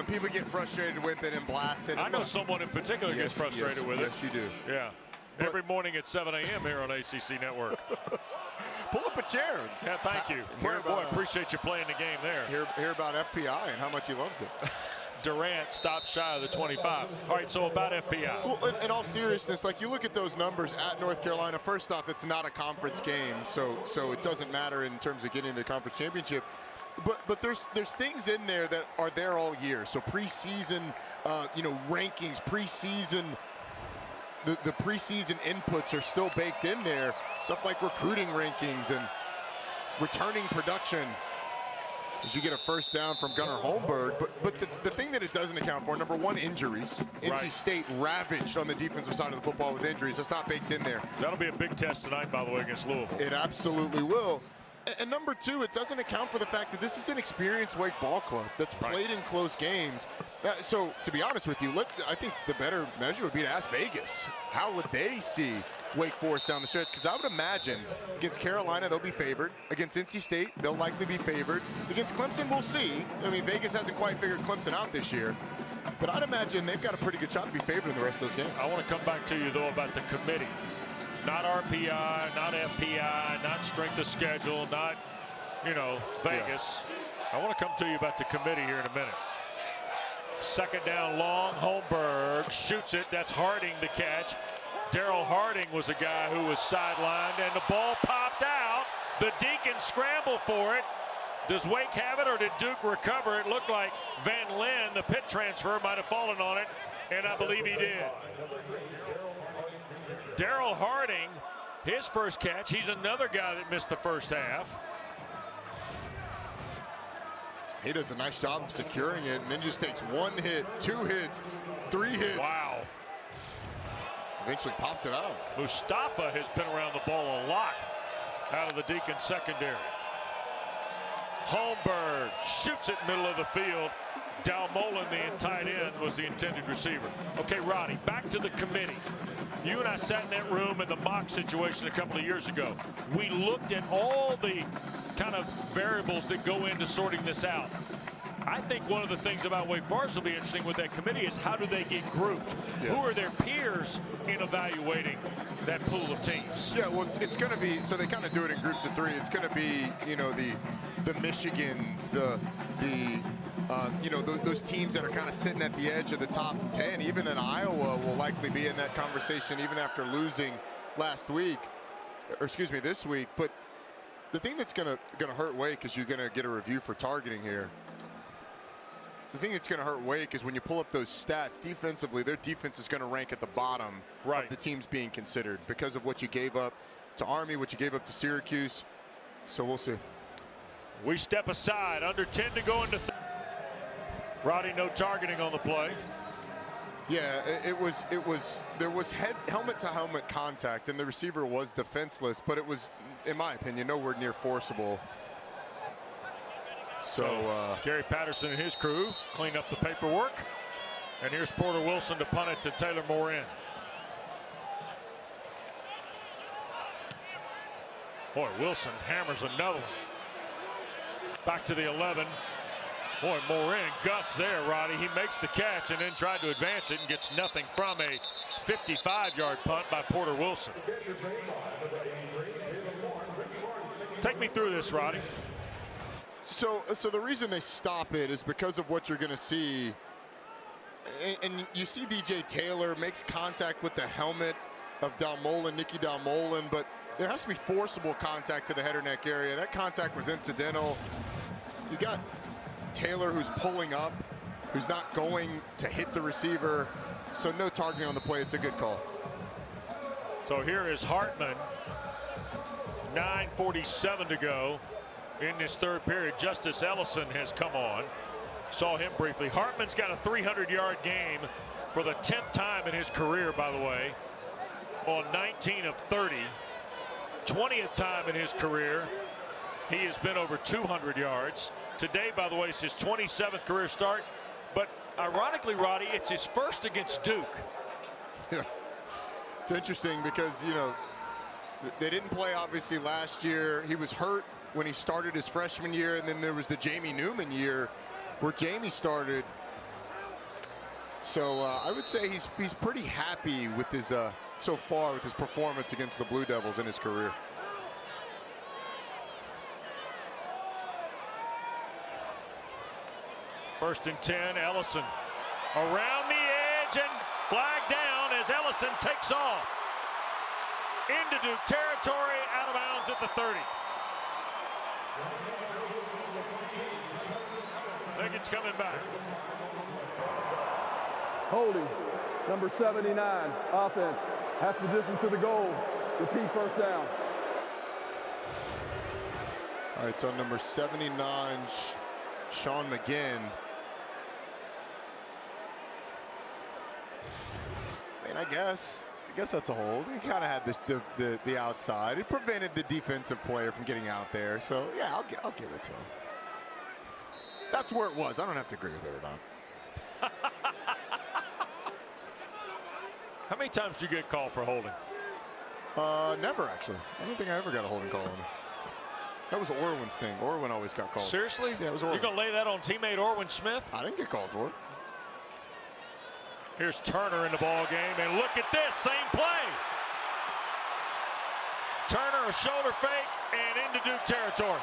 people get frustrated with it and blast it.
I know someone in particular gets frustrated with it.
Yes, you do.
Yeah. Every morning at 7 a.m. here on ACC Network.
Pull up a chair.
Yeah, thank you. Boy, I appreciate you playing the game there.
Hear about FPI and how much he loves it.
Durant stopped shy of the 25. All right, so about FPI.
Well, in all seriousness, like you look at those numbers at North Carolina, first off, it's not a conference game, so it doesn't matter in terms of getting the conference championship. But there's things in there that are there all year. So preseason, rankings, preseason, the preseason inputs are still baked in there. Stuff like recruiting rankings and returning production. As you get a first down from Gunnar Holmberg. But the thing that it doesn't account for, number one, injuries. NC State ravaged on the defensive side of the football with injuries. That's not baked in there.
That'll be a big test tonight, by the way, against Louisville.
It absolutely will. And number two, it doesn't account for the fact that this is an experienced Wake ball club that's played in close games. So, to be honest with you, I think the better measure would be to ask Vegas. How would they see Wake Forest down the stretch? Because I would imagine against Carolina, they'll be favored. Against NC State, they'll likely be favored. Against Clemson, we'll see. I mean, Vegas hasn't quite figured Clemson out this year. But I'd imagine they've got a pretty good shot to be favored in the rest of those games.
I want to come back to you, though, about the committee. Not RPI, not FPI, not strength of schedule, not, Vegas. Yeah. I want to come to you about the committee here in a minute. Second down long, Holmberg shoots it. That's Harding the catch. Daryl Harding was a guy who was sidelined, and the ball popped out. The Deacons scramble for it. Does Wake have it, or did Duke recover? It looked like Van Lin, the Pitt transfer, might have fallen on it, and I believe he did. Daryl Harding, his first catch. He's another guy that missed the first half.
He does a nice job of securing it, and then just takes 1 hit, 2 hits, 3 hits.
Wow.
Eventually popped it out.
Mustafa has been around the ball a lot out of the Deacons secondary. Holmberg shoots it middle of the field. Dalmolin, the tight end, was the intended receiver. Okay, Roddy, back to the committee. You and I sat in that room in the mock situation a couple of years ago. We looked at all the kind of variables that go into sorting this out. I think one of the things about Wake Forest will be interesting with that committee is how do they get grouped? Yeah. Who are their peers in evaluating that pool of teams?
Yeah, well, it's going to be, so they kind of do it in groups of 3. It's going to be, the Michigans, those teams that are kind of sitting at the edge of the top 10. Even in Iowa will likely be in that conversation even after losing this week. But the thing that's going to hurt Wake is you're going to get a review for targeting here. The thing that's going to hurt Wake is when you pull up those stats defensively, their defense is going to rank at the bottom of the teams being considered because of what you gave up to Army, what you gave up to Syracuse. So we'll see.
We step aside, under 10 to go into Roddy, no targeting on the play.
Yeah, there was helmet to helmet contact, and the receiver was defenseless, but it was, in my opinion, nowhere near forcible. So
Gary Patterson and his crew clean up the paperwork, and here's Porter Wilson to punt it to Taylor Morin. Boy, Wilson hammers another one. Back to the 11. Boy, Morin guts there, Roddy. He makes the catch and then tried to advance it and gets nothing from a 55-yard punt by Porter Wilson. Take me through this, Roddy.
So the reason they stop it is because of what you're going to see. And you see DJ Taylor makes contact with the helmet of Nicky Dalmolin, but there has to be forcible contact to the head or neck area. That contact was incidental. You got Taylor who's pulling up, who's not going to hit the receiver. So no targeting on the play. It's a good call.
So here is Hartman. 9:47 to go in this third period. Justice Ellison has come on. Saw him briefly. Hartman's got a 300-yard game for the 10th time in his career, by the way. on 19 of 30. 20th time in his career he has been over 200 yards. Today, by the way, is his 27th career start. But ironically, Roddy, it's his first against Duke.
Yeah. It's interesting because, you know, they didn't play obviously last year. He was hurt when he started his freshman year, and then there was the Jamie Newman year where Jamie started. So I would say he's pretty happy with his so far with his performance against the Blue Devils in his career.
First and 10, Ellison around the edge and flag down as Ellison takes off into Duke territory, out of bounds at the 30. I think it's coming back.
Holding, number 79, offense. Half the distance to the goal. Repeat, first down.
All right, so number 79, Sean McGinn. I mean, I guess that's a hold. He kind of had the outside. It prevented the defensive player from getting out there. So yeah, I'll give it to him. That's where it was. I don't have to agree with it or not.
How many times did you get called for holding?
Never, actually. I don't think I ever got a holding call on him. That was Orwin's thing. Orwin always got called.
Seriously?
Yeah, it was Orwin.
You're going to lay that on teammate Orwin Smith?
I didn't get called for it.
Here's Turner in the ball game, and look at this, same play. Turner, a shoulder fake, and into Duke territory.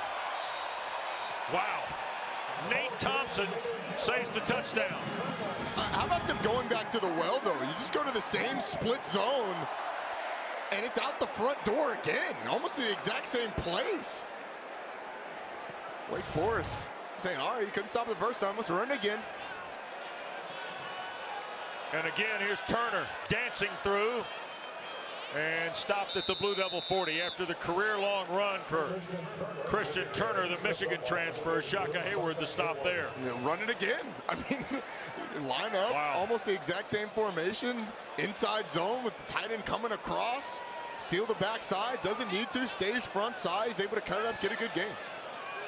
Wow. Nate Thompson saves the touchdown.
How about them going back to the well, though? You just go to the same split zone, and it's out the front door again. Almost the exact same place. Wake Forest saying, all right, you couldn't stop it the first time. Let's run it again.
And again, here's Turner dancing through and stopped at the Blue Devil 40 after the career-long run for Christian Turner, the Michigan transfer. Shaka Hayward the stop there.
Yeah, run it again. I mean, line up, wow. Almost the exact same formation, inside zone with the tight end coming across, seal the backside, doesn't need to, stays front side, he's able to cut it up, get a good game.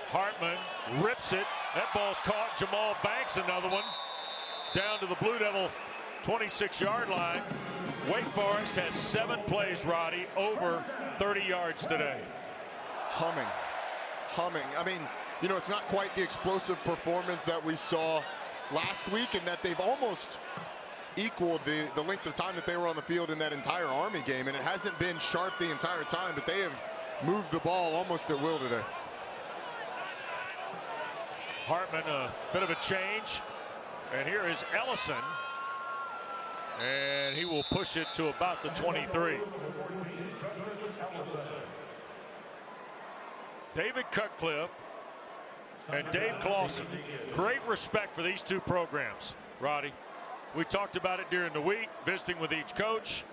Hartman rips it. That ball's caught. Jamal Banks, another one, down to the Blue Devil 26-yard line. Wake Forest has 7 plays, Roddy, over 30 yards today.
Humming. I mean, you know, it's not quite the explosive performance that we saw last week, and that they've almost equaled the length of time that they were on the field in that entire Army game, and it hasn't been sharp the entire time, but they have moved the ball almost at will today.
Hartman, a bit of a change, and here is Ellison. And he will push it to about the 23. David Cutcliffe and Dave Clawson. Great respect for these two programs, Roddy. We talked about it during the week, visiting with each coach.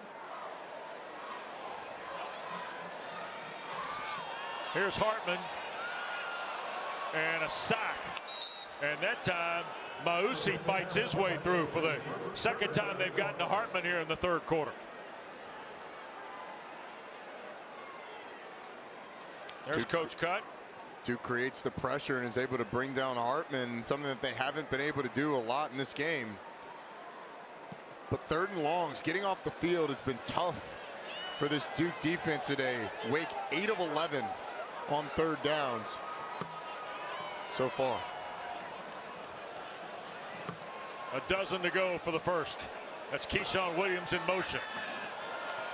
Here's Hartman. And a sack. And that time, Mausi fights his way through for the second time they've gotten to Hartman here in the third quarter. There's Coach Cut.
Duke creates the pressure and is able to bring down Hartman, something that they haven't been able to do a lot in this game. But third and longs, getting off the field has been tough for this Duke defense today. Wake 8 of 11 on third downs so far.
A dozen to go for the first. That's Keyshawn Williams in motion.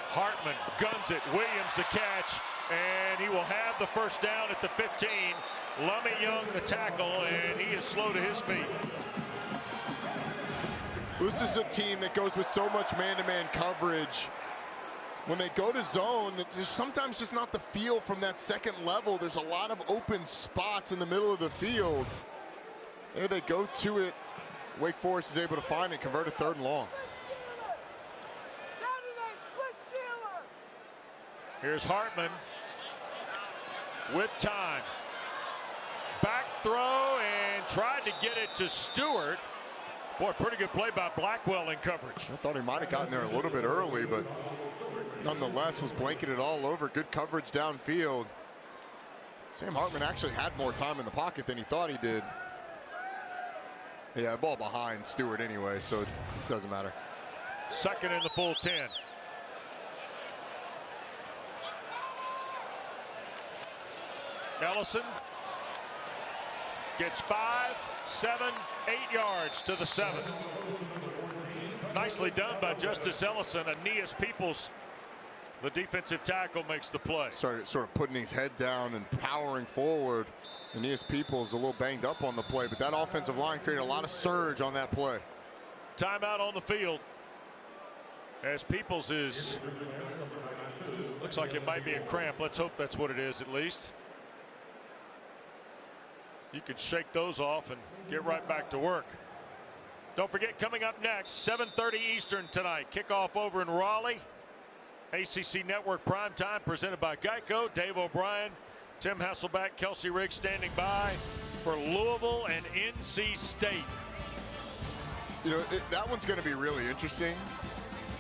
Hartman guns it. Williams the catch, and he will have the first down at the 15. Lummy Young the tackle, and he is slow to his feet.
This is a team that goes with so much man-to-man coverage. When they go to zone, there's sometimes just not the feel from that second level. There's a lot of open spots in the middle of the field. There they go to it. Wake Forest is able to find it, convert a third and long.
Here's Hartman with time. Back throw and tried to get it to Stewart. Boy, pretty good play by Blackwell in coverage.
I thought he might have gotten there a little bit early, but nonetheless was blanketed all over. Good coverage downfield. Sam Hartman actually had more time in the pocket than he thought he did. Yeah, ball behind Stewart anyway, so it doesn't matter.
Second in the full 10. Ellison gets 5, 7, 8 yards to the 7. Nicely done by Justice Ellison. Aeneas Peoples, the defensive tackle, makes the play.
Started sort of putting his head down and powering forward. Aeneas Peoples a little banged up on the play, but that offensive line created a lot of surge on that play.
Timeout on the field as Peoples is, looks like it might be a cramp. Let's hope that's what it is at least. You can shake those off and get right back to work. Don't forget, coming up next, 7:30 Eastern tonight, kickoff over in Raleigh. ACC Network Primetime presented by Geico. Dave O'Brien, Tim Hasselback, Kelsey Riggs standing by for Louisville and NC State.
You know, that one's going to be really interesting.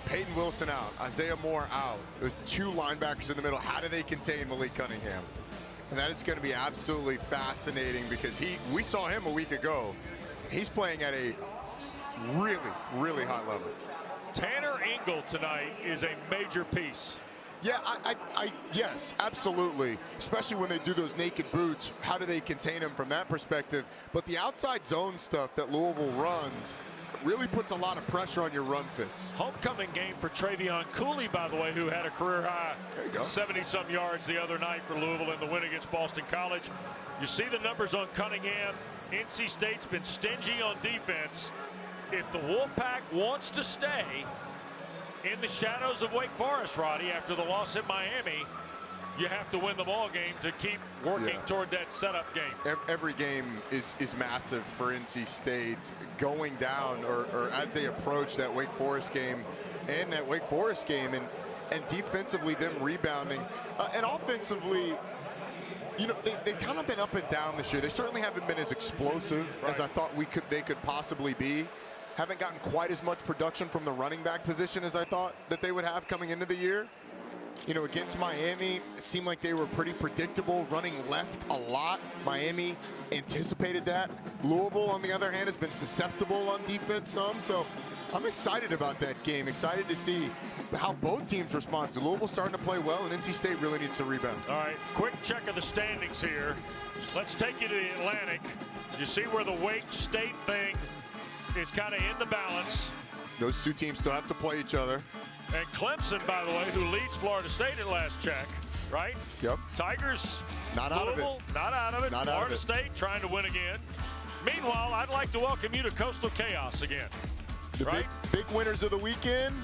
Peyton Wilson out, Isaiah Moore out. There's 2 linebackers in the middle. How do they contain Malik Cunningham? And that is going to be absolutely fascinating because we saw him a week ago. He's playing at a really, really high level.
Tanner Engel tonight is a major piece.
Yeah, yes, absolutely. Especially when they do those naked boots. How do they contain him from that perspective? But the outside zone stuff that Louisville runs really puts a lot of pressure on your run fits.
Homecoming game for Travion Cooley, by the way, who had a career high 70-some yards the other night for Louisville in the win against Boston College. You see the numbers on Cunningham. NC State's been stingy on defense. If the Wolfpack wants to stay in the shadows of Wake Forest, Roddy, after the loss at Miami, you have to win the ball game to keep working toward that setup game.
Every game is massive for NC State. Going down or as they approach that Wake Forest game and that Wake Forest game, and defensively them rebounding and offensively, you know, they've kind of been up and down this year. They certainly haven't been as explosive as I thought they could possibly be. Haven't gotten quite as much production from the running back position as I thought that they would have coming into the year. You know, against Miami, it seemed like they were pretty predictable, running left a lot. Miami anticipated that. Louisville, on the other hand, has been susceptible on defense some. So I'm excited about that game. Excited to see how both teams respond. Louisville starting to play well, and NC State really needs to rebound.
All right, quick check of the standings here. Let's take you to the Atlantic. You see where the Wake State thing is kind of in the balance.
Those 2 teams still have to play each other.
And Clemson, by the way, who leads Florida State at last check, right?
Yep.
Tigers,
not out
Louisville,
of it.
Not out of it.
Not
Florida
out of it.
State trying to win again. Meanwhile, I'd like to welcome you to Coastal Chaos again.
The big winners of the weekend.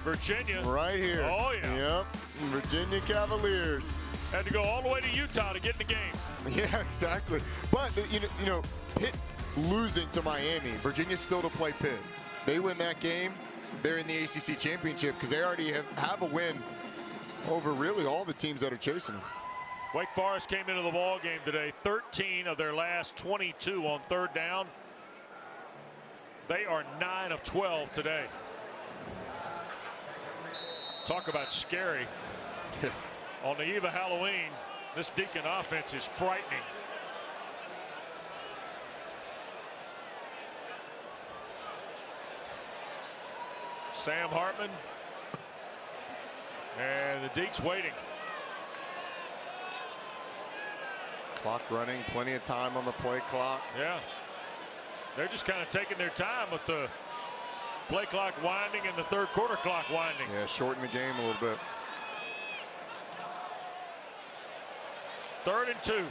Virginia.
Right here.
Oh, yeah.
Yep. Virginia Cavaliers.
Had to go all the way to Utah to get in the game.
Yeah, exactly. But, you know, Pitt losing to Miami. Virginia's still to play Pitt. They win that game, they're in the ACC championship because they already have a win over really all the teams that are chasing them.
Wake Forest came into the ball game today, 13 of their last 22 on 3rd down. They are 9 of 12 today. Talk about scary. On the eve of Halloween, this Deacon offense is frightening. Sam Hartman. And the Deeks waiting.
Clock running, plenty of time on the play clock.
Yeah. They're just kind of taking their time with the play clock winding and the 3rd quarter clock winding.
Yeah, shorten the game a little bit.
3rd and 2.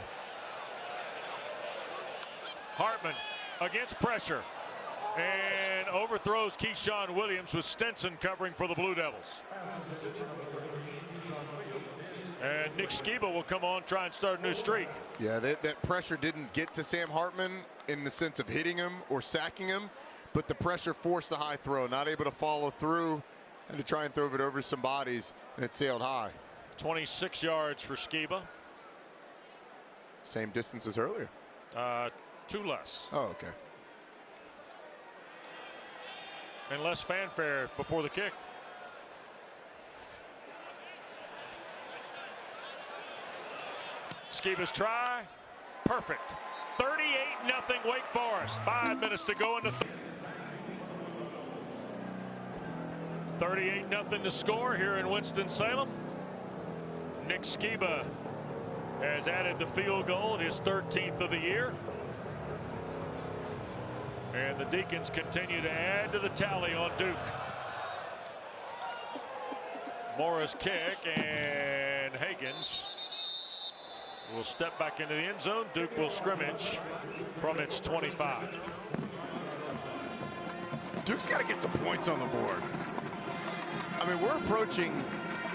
Hartman against pressure and overthrows Keyshawn Williams with Stinson covering for the Blue Devils. And Nick Skiba will come on, try and start a new streak.
Yeah, that pressure didn't get to Sam Hartman in the sense of hitting him or sacking him, but the pressure forced the high throw, not able to follow through and to try and throw it over some bodies, and it sailed high.
26 yards for Skiba.
Same distance as earlier.
2 less.
Oh, okay.
And less fanfare before the kick. Skiba's try, perfect. 38-0 Wake Forest. 5 minutes to go in the 38-0 to score here in Winston-Salem. Nick Skiba has added the field goal, his 13th of the year. And the Deacons continue to add to the tally on Duke. Morris kick, and Higgins will step back into the end zone. Duke will scrimmage from its 25.
Duke's got to get some points on the board. I mean, we're approaching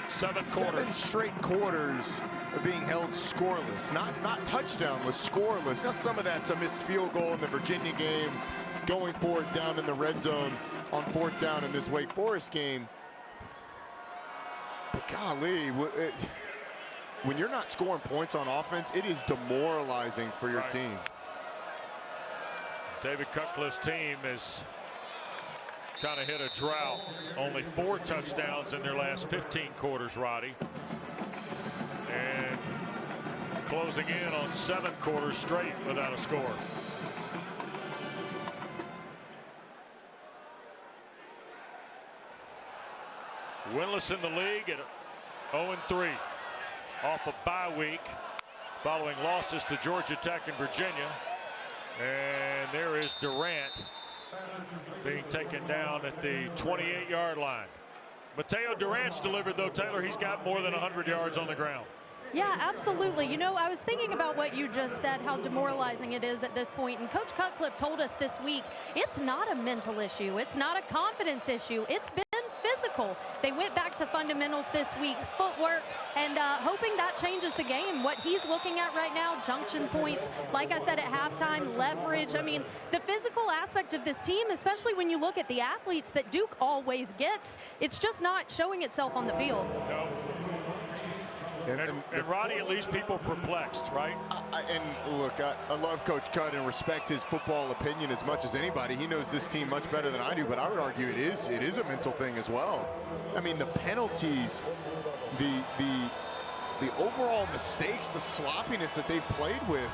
7
straight quarters of being held scoreless. Not touchdownless, scoreless. Now some of that's a missed field goal in the Virginia game, going for it down in the red zone on 4th down in this Wake Forest game. But golly, when you're not scoring points on offense, it is demoralizing for your team.
David Cutcliffe's team has kind of hit a drought. Only 4 touchdowns in their last 15 quarters, Roddy. And closing in on 7 quarters straight without a score. Winless in the league at 0-3 off a bye week following losses to Georgia Tech and Virginia. And there is Durant being taken down at the 28-yard line. Mataeo Durant's delivered, though, Taylor. He's got more than 100 yards on the ground.
Yeah, absolutely. You know, I was thinking about what you just said, how demoralizing it is at this point. And Coach Cutcliffe told us this week, it's not a mental issue. It's not a confidence issue. It's been physical. They went back to fundamentals this week, footwork, and hoping that changes the game. What he's looking at right now, junction points, like I said at halftime, leverage. I mean, the physical aspect of this team, especially when you look at the athletes that Duke always gets, it's just not showing itself on the field.
No. And Roddy, at least people perplexed, right?
And look, I love Coach Cut and respect his football opinion as much as anybody. He knows this team much better than I do, but I would argue it is a mental thing as well. I mean, the penalties, the overall mistakes, the sloppiness that they've played with,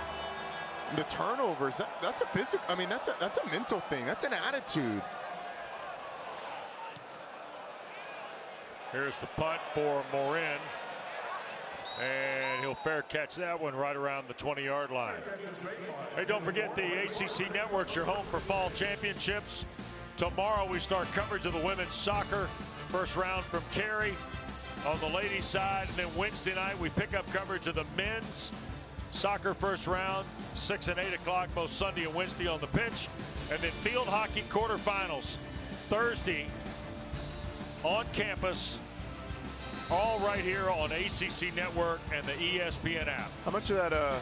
the turnovers, that's a physical. I mean, that's a mental thing. That's an attitude.
Here's the punt for Morin. And he'll fair catch that one right around the 20-yard line. Hey, don't forget the ACC Network's your home for fall championships. Tomorrow we start coverage of the women's soccer. First round from Carey on the ladies' side. And then Wednesday night we pick up coverage of the men's soccer first round, 6 and 8 o'clock both Sunday and Wednesday on the pitch. And then field hockey quarterfinals Thursday on campus. All right here on ACC Network and the ESPN app.
How much of that,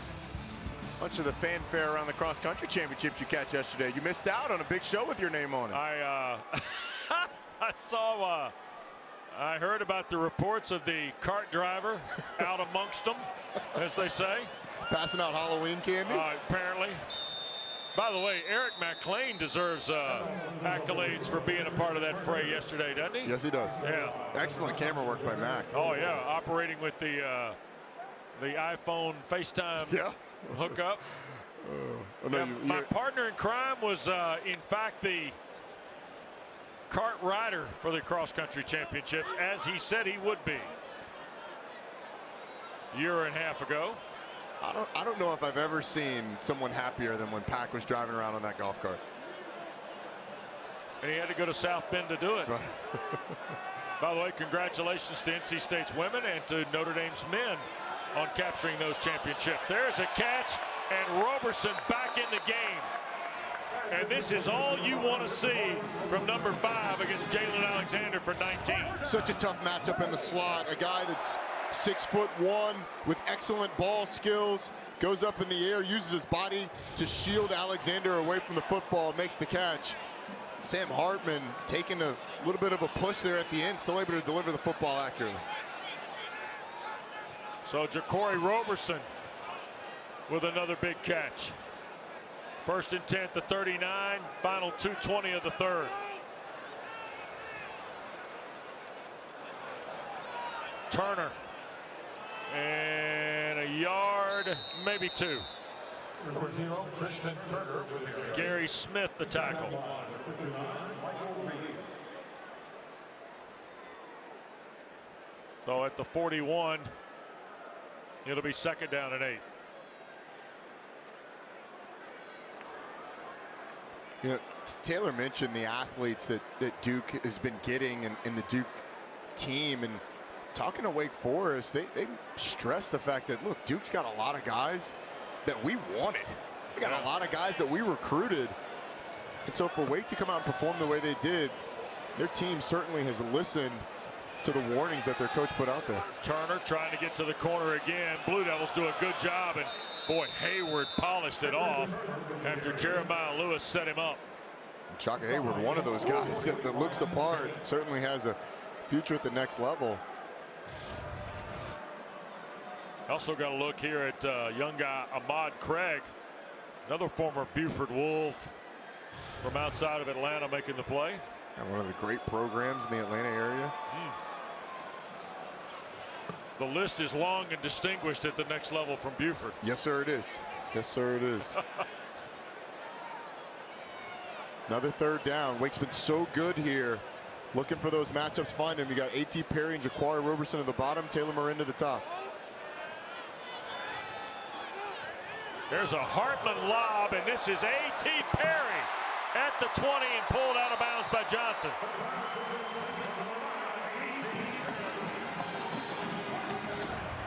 much of the fanfare around the cross-country championships you catch yesterday? You missed out on a big show with your name on it.
I saw, I heard about the reports of the cart driver out amongst them, as they say.
Passing out Halloween candy?
Apparently. By the way, Eric McLean deserves accolades for being a part of that fray yesterday, doesn't he?
Yes, he does.
Yeah.
Excellent camera work by Mac.
Oh, yeah. Operating with the iPhone FaceTime hookup. My partner in crime was, in fact, the cart rider for the cross-country championships, as he said he would be a year and a half ago.
I don't know if I've ever seen someone happier than when Pac was driving around on that golf cart.
And he had to go to South Bend to do it. Right. By the way, congratulations to NC State's women and to Notre Dame's men on capturing those championships. There's a catch, and Roberson back in the game. And this is all you want to see from number 5 against Jalen Alexander for 19.
Such a tough matchup in the slot. A guy that's 6'1" with excellent ball skills, goes up in the air, uses his body to shield Alexander away from the football, makes the catch. Sam Hartman taking a little bit of a push there at the end, still able to deliver the football accurately.
So Jaquarii Roberson with another big catch. 1st and 10 to 39, final 2:20 of the third. Turner. And a yard yard, maybe 2. Gary Smith, the tackle. So at the 41, it'll be 2nd down and 8.
You know, Taylor mentioned the athletes that Duke has been getting in the Duke team, and talking to Wake Forest, they stress the fact that, look, Duke's got a lot of guys that we wanted. They got a lot of guys that we recruited. And so for Wake to come out and perform the way they did, their team certainly has listened to the warnings that their coach put out there.
Turner trying to get to the corner again. Blue Devils do a good job, and boy, Hayward polished it off after Jeremiah Lewis set him up.
Chaka Hayward, one of those guys that looks the part, certainly has a future at the next level.
Also got to look here at young guy Ahmad Craig, another former Buford Wolf from outside of Atlanta making the play.
And one of the great programs in the Atlanta area.
The list is long and distinguished at the next level from Buford.
Yes, sir, it is. Yes, sir, it is. Another 3rd down. Wake's been so good here. Looking for those matchups, find him. You got A.T. Perry and Jaquarii Roberson at the bottom, Taylor Marin at the top.
There's a Hartman lob, and this is A.T. Perry at the 20 and pulled out of bounds by Johnson.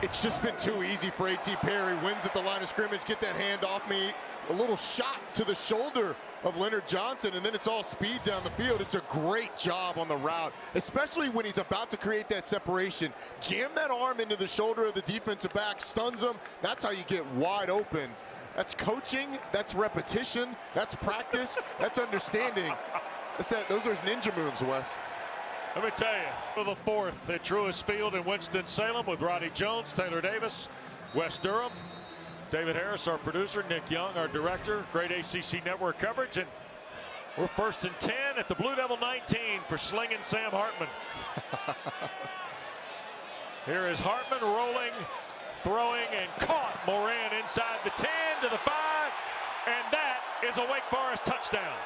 It's just been too easy for A.T. Perry. Wins at the line of scrimmage. Get that hand off me. A little shot to the shoulder of Leonard Johnson, and then it's all speed down the field. It's a great job on the route, especially when he's about to create that separation. Jam that arm into the shoulder of the defensive back, stuns him. That's how you get wide open. That's coaching. That's repetition. That's practice. That's understanding. Those are his ninja moves, Wes.
Let me tell you, for the 4th at Truist Field in Winston-Salem with Roddy Jones, Taylor Davis, Wes Durham, David Harris, our producer, Nick Young, our director. Great ACC network coverage, and we're 1st and 10 at the Blue Devil 19 for slinging Sam Hartman. Here is Hartman rolling, throwing, and caught. Moran inside the 10 to the 5, and that is a Wake Forest touchdown.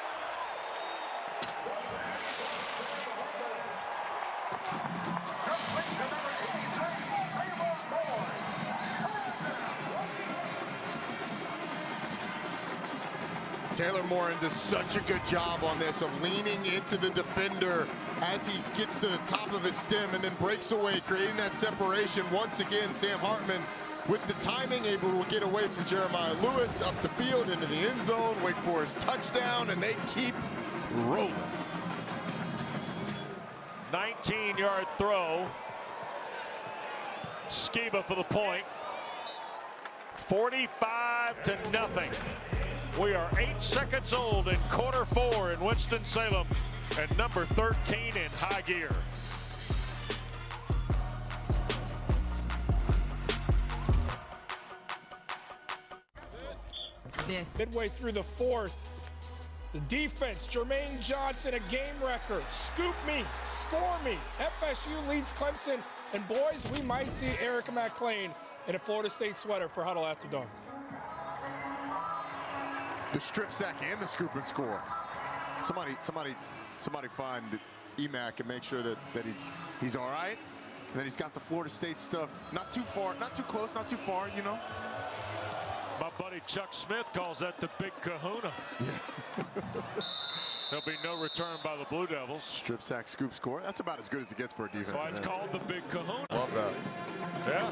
Taylor Moran does such a good job on this of leaning into the defender as he gets to the top of his stem and then breaks away, creating that separation. Once again, Sam Hartman with the timing, able to get away from Jeremiah Lewis, up the field into the end zone. Wake Forest touchdown, and they keep rolling.
19-yard throw. Skiba for the point. 45-0. We are 8 seconds old in quarter 4 in Winston-Salem, and number 13 in high gear.
Midway through the 4th, the defense, Jermaine Johnson, a game wrecker. Scoop me, score me. FSU leads Clemson, and boys, we might see Erica McClain in a Florida State sweater for Huddle After Dark.
The strip sack and the scoop and score. Somebody find EMAC and make sure that he's all right. And then he's got the Florida State stuff. Not too far, not too close, not too far, you know.
My buddy Chuck Smith calls that the big kahuna.
Yeah.
There'll be no return by the Blue Devils.
Strip sack, scoop, score. That's about as good as it gets for a defense.
That's why it's called the big kahuna.
Love that.
Yeah.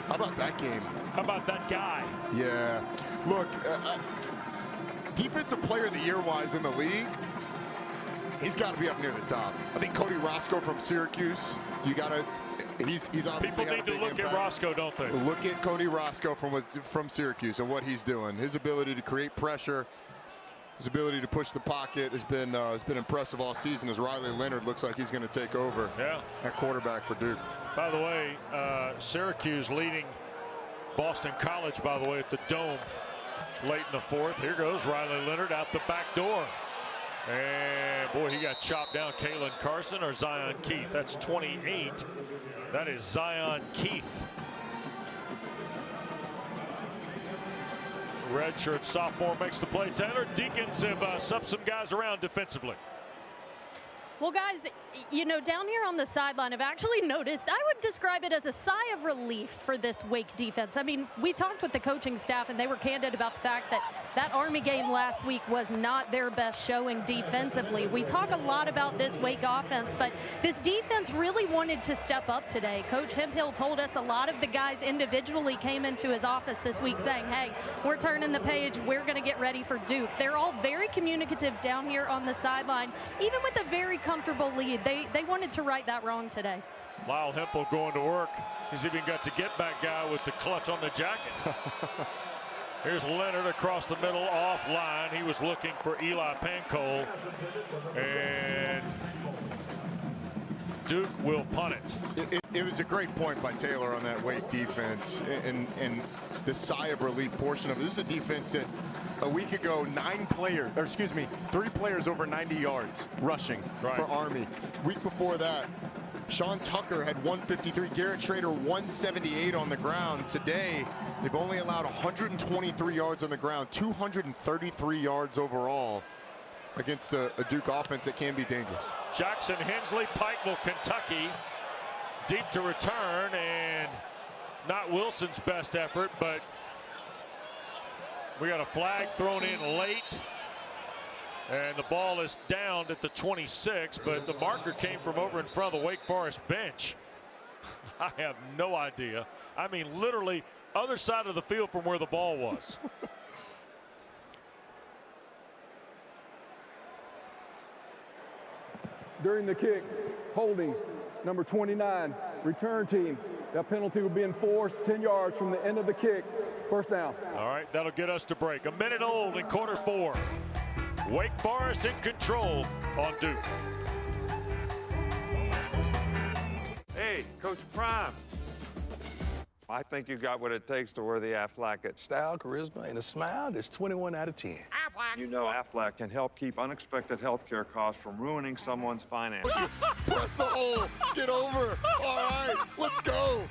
How about that game?
How about that guy?
Yeah. Look, Defensive Player of the Year-wise in the league, he's got to be up near the top. I think Cody Roscoe from Syracuse, you got to. He's obviously
people need to look at Roscoe, don't they?
Look at Cody Roscoe from Syracuse and what he's doing. His ability to create pressure, his ability to push the pocket has been impressive all season. As Riley Leonard looks like he's going to take over at quarterback for Duke.
By the way, Syracuse leading Boston College, by the way, at the Dome late in the 4th. Here goes Riley Leonard out the back door. And boy, he got chopped down. Kalen Carson or Zion Keith. That's 28. That is Zion Keith. redshirt sophomore makes the play. Taylor, Deacons have subbed some guys around defensively.
Well, guys, you know, down here on the sideline, I've actually noticed, I would describe it as a sigh of relief for this Wake defense. I mean, we talked with the coaching staff, and they were candid about the fact that that Army game last week was not their best showing defensively. We talk a lot about this Wake offense, but this defense really wanted to step up today. Coach Hemphill told us a lot of the guys individually came into his office this week saying, hey, we're turning the page. We're going to get ready for Duke. They're all very communicative down here on the sideline, even with a very comfortable lead. They wanted to right that wrong today.
Lyle Hemphill going to work. He's even got the get-back guy with the clutch on the jacket. Here's Leonard across the middle, offline. He was looking for Eli Pancol, and Duke will punt it.
It was a great point by Taylor on that Wake defense, and the sigh of relief portion of it. This is a defense that a week ago, 3 players over 90 yards rushing for Army. Week before that, Sean Tucker had 153, Garrett Schrader 178 on the ground. Today, they've only allowed 123 yards on the ground, 233 yards overall against a Duke offense that can be dangerous.
Jackson Hensley, Pikeville, Kentucky, deep to return, and not Wilson's best effort, but we got a flag thrown in late, and the ball is down at the 26, but the marker came from over in front of the Wake Forest bench. I have no idea. I mean, literally other side of the field from where the ball was.
During the kick, holding, number 29, return team. That penalty will be enforced 10 yards from the end of the kick. First down.
All right, that'll get us to break. A minute old in quarter 4. Wake Forest in control on Duke.
Hey, Coach Prime. I think you got what it takes to wear the Aflac.
Style, charisma, and a smile, there's 21 out of 10.
You know Aflac can help keep unexpected health care costs from ruining someone's finances.
Press the hole. Get over. All right, let's go.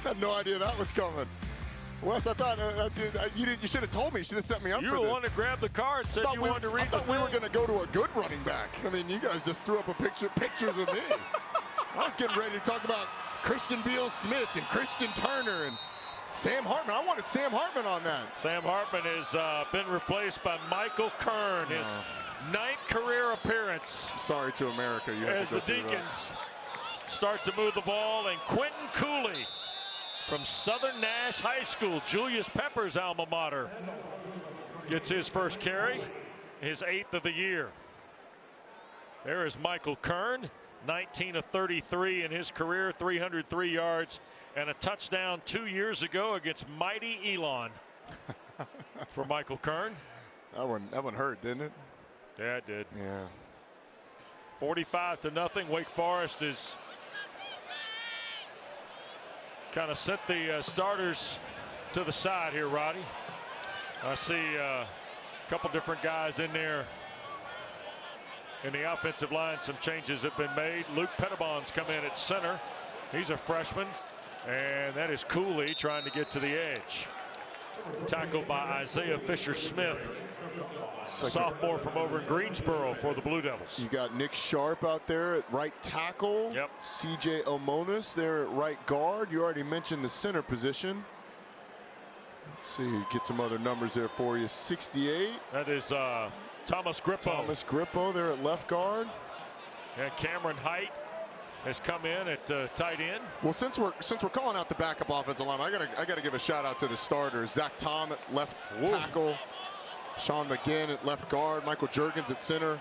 Had no idea that was coming. Wes, I thought you should have told me. You should have set me up for this.
You were the one that grabbed the card and said you wanted to read the
we were going to go to a good running back. I mean, you guys just threw up pictures of me. I was getting ready to talk about Christian Beal-Smith and Christian Turner and Sam Hartman. I wanted Sam Hartman on that.
Sam Hartman has been replaced by Michael Kern, his 9th career appearance.
Sorry to America. You
as the Deacons start to move the ball, and Quentin Cooley from Southern Nash High School, Julius Pepper's alma mater, gets his first carry, his 8th of the year. There is Michael Kern, 19 of 33 in his career, 303 yards and a touchdown 2 years ago against mighty Elon for Michael Kern.
That one hurt, didn't it?
Yeah, it did.
Yeah.
45-0. Wake Forest is kind of set the starters to the side here, Roddy. I see a couple different guys in there in the offensive line. Some changes have been made. Luke Pettibon's come in at center. He's a freshman. And that is Cooley trying to get to the edge. Tackled by Isaiah Fisher-Smith, sophomore from over in Greensboro for the Blue Devils.
You got Nick Sharp out there at right tackle.
Yep.
C.J. Omonis there at right guard. You already mentioned the center position. Let's see, get some other numbers there for you. 68.
That is Thomas Grippo.
Thomas Grippo there at left guard.
And Cameron Height has come in at tight end.
Well, since we're calling out the backup offensive line, I gotta give a shout out to the starters. Zach Tom at left tackle, Sean McGinn at left guard, Michael Juergens at center,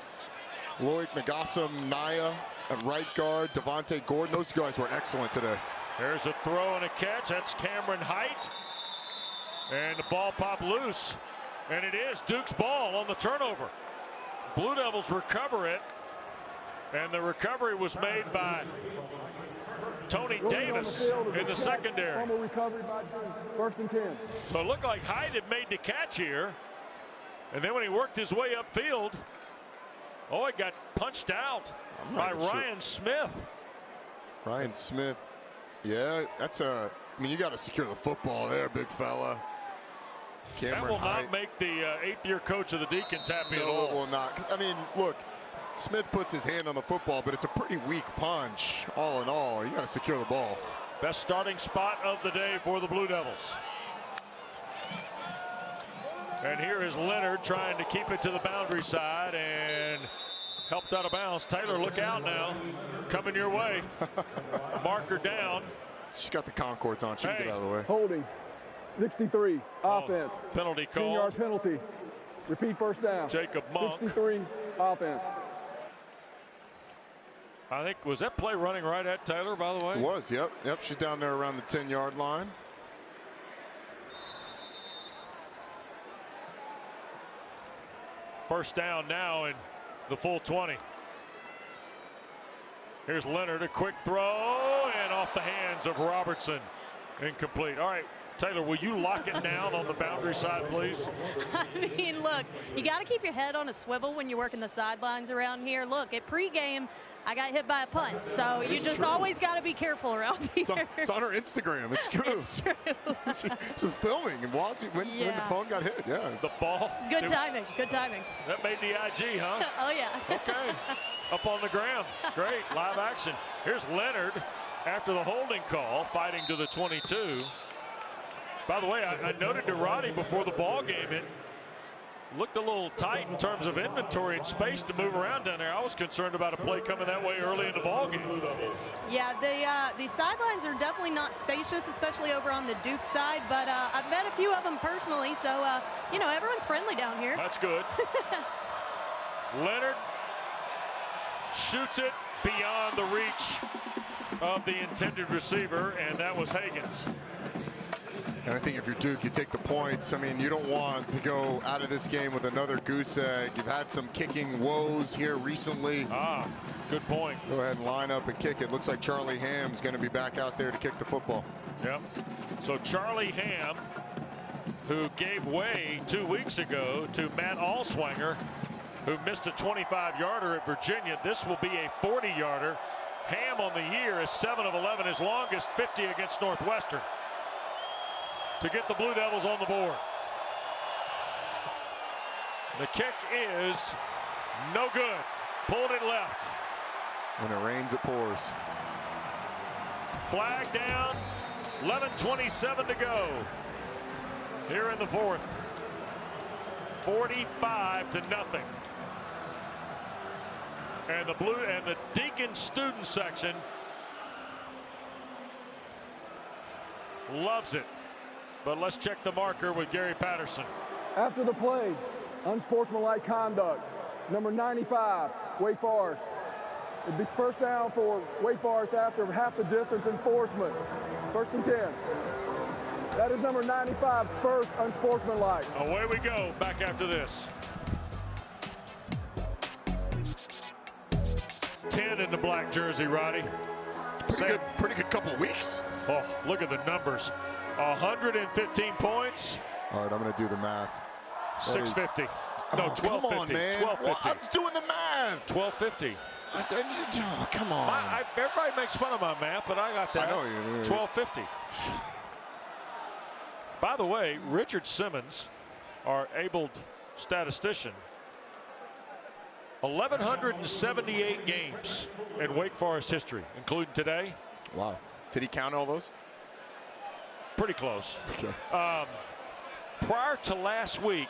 Loic Ngasam Naya at right guard, Devontae Gordon. Those guys were excellent today.
There's a throw and a catch. That's Cameron Height, and the ball popped loose, and it is Duke's ball on the turnover. Blue Devils recover it. And the recovery was made by Tony Davis in the secondary.
First and 10.
So it looked like Hyde had made the catch here. And then when he worked his way upfield, it got punched out by Ryan Smith.
Ryan Smith. Yeah, that's I mean, you got to secure the football there, big fella.
That will not make the eighth-year coach of the Deacons happy at all.
No, it will not. I mean, look, Smith puts his hand on the football, but it's a pretty weak punch. All in all, you got to secure the ball.
Best starting spot of the day for the Blue Devils. And here is Leonard trying to keep it to the boundary side and helped out of bounds. Taylor, look out now. Coming your way. Marker down.
She's got the Concords on. She can get out of the way.
Holding. 63. Offense.
Penalty call.
10-yard penalty. Repeat first down.
Jacob Monk.
63. Offense.
I think, was that play running right at Taylor, by the way?
It was, yep. Yep, she's down there around the 10-yard line.
First down now in the full 20. Here's Leonard, a quick throw, and off the hands of Robertson. Incomplete. All right, Taylor, will you lock it down on the boundary side, please?
I mean, look, you got to keep your head on a swivel when you're working the sidelines around here. Look, at pregame, I got hit by a punt, so you just always got to be careful around here.
It's on her Instagram. It's true.
It's true.
she was filming and watching when the phone got hit. Yeah.
The ball.
Good timing. Good timing.
That made the IG, huh?
Oh, yeah.
Okay. Up on the ground. Great. Live action. Here's Leonard after the holding call, fighting to the 22. By the way, I noted to Roddy before the ball game, it looked a little tight in terms of inventory and space to move around down there. I was concerned about a play coming that way early in the ball game.
Yeah, the sidelines are definitely not spacious, especially over on the Duke side, but I've met a few of them personally, so, you know, everyone's friendly down here.
That's good. Leonard shoots it beyond the reach of the intended receiver, and that was Higgins.
And I think if you're Duke, you take the points. I mean, you don't want to go out of this game with another goose egg. You've had some kicking woes here recently.
Ah, good point.
Go ahead and line up and kick it. Looks like Charlie Ham's going to be back out there to kick the football.
Yep. So Charlie Ham, who gave way 2 weeks ago to Matt Allswanger, who missed a 25-yarder at Virginia. This will be a 40-yarder. Ham on the year is 7 of 11, his longest 50 against Northwestern, to get the Blue Devils on the board. The kick is no good. Pulled it left.
When it rains, it pours.
Flag down. 11:27 to go here in the fourth. 45-0. And the Deacon student section loves it. But let's check the marker with Gary Patterson.
After the play, unsportsmanlike conduct. Number 95, Wake Forest. It'd be first down for Wake Forest after half the distance enforcement. 1st and 10. That is number 95's first unsportsmanlike.
Away we go, back after this. 10 in the black jersey, Roddy.
Pretty good couple of weeks.
Oh, look at the numbers. 115 points.
All right, I'm going to do the math.
650. No, 1250.
Come on, man.
1250.
Well, I was doing the math.
1250.
Oh, come on.
Everybody makes fun of my math, but I got that.
I know you.
1250. By the way, Richard Simmons, our abled statistician, 1,178 games in Wake Forest history, including today.
Wow. Did he count all those?
Pretty close.
Okay.
Prior to last week,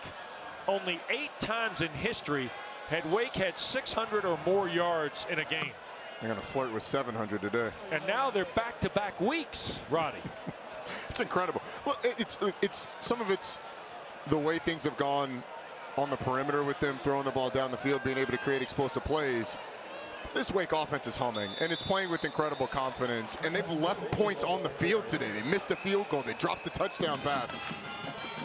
only 8 times in history had Wake had 600 or more yards in a game.
They're going to flirt with 700 today.
And now they're back-to-back weeks, Roddy.
It's incredible. Look, it's some of it's the way things have gone on the perimeter with them throwing the ball down the field, being able to create explosive plays. This Wake offense is humming, and it's playing with incredible confidence, and they've left points on the field today. They missed a field goal. They dropped the touchdown pass.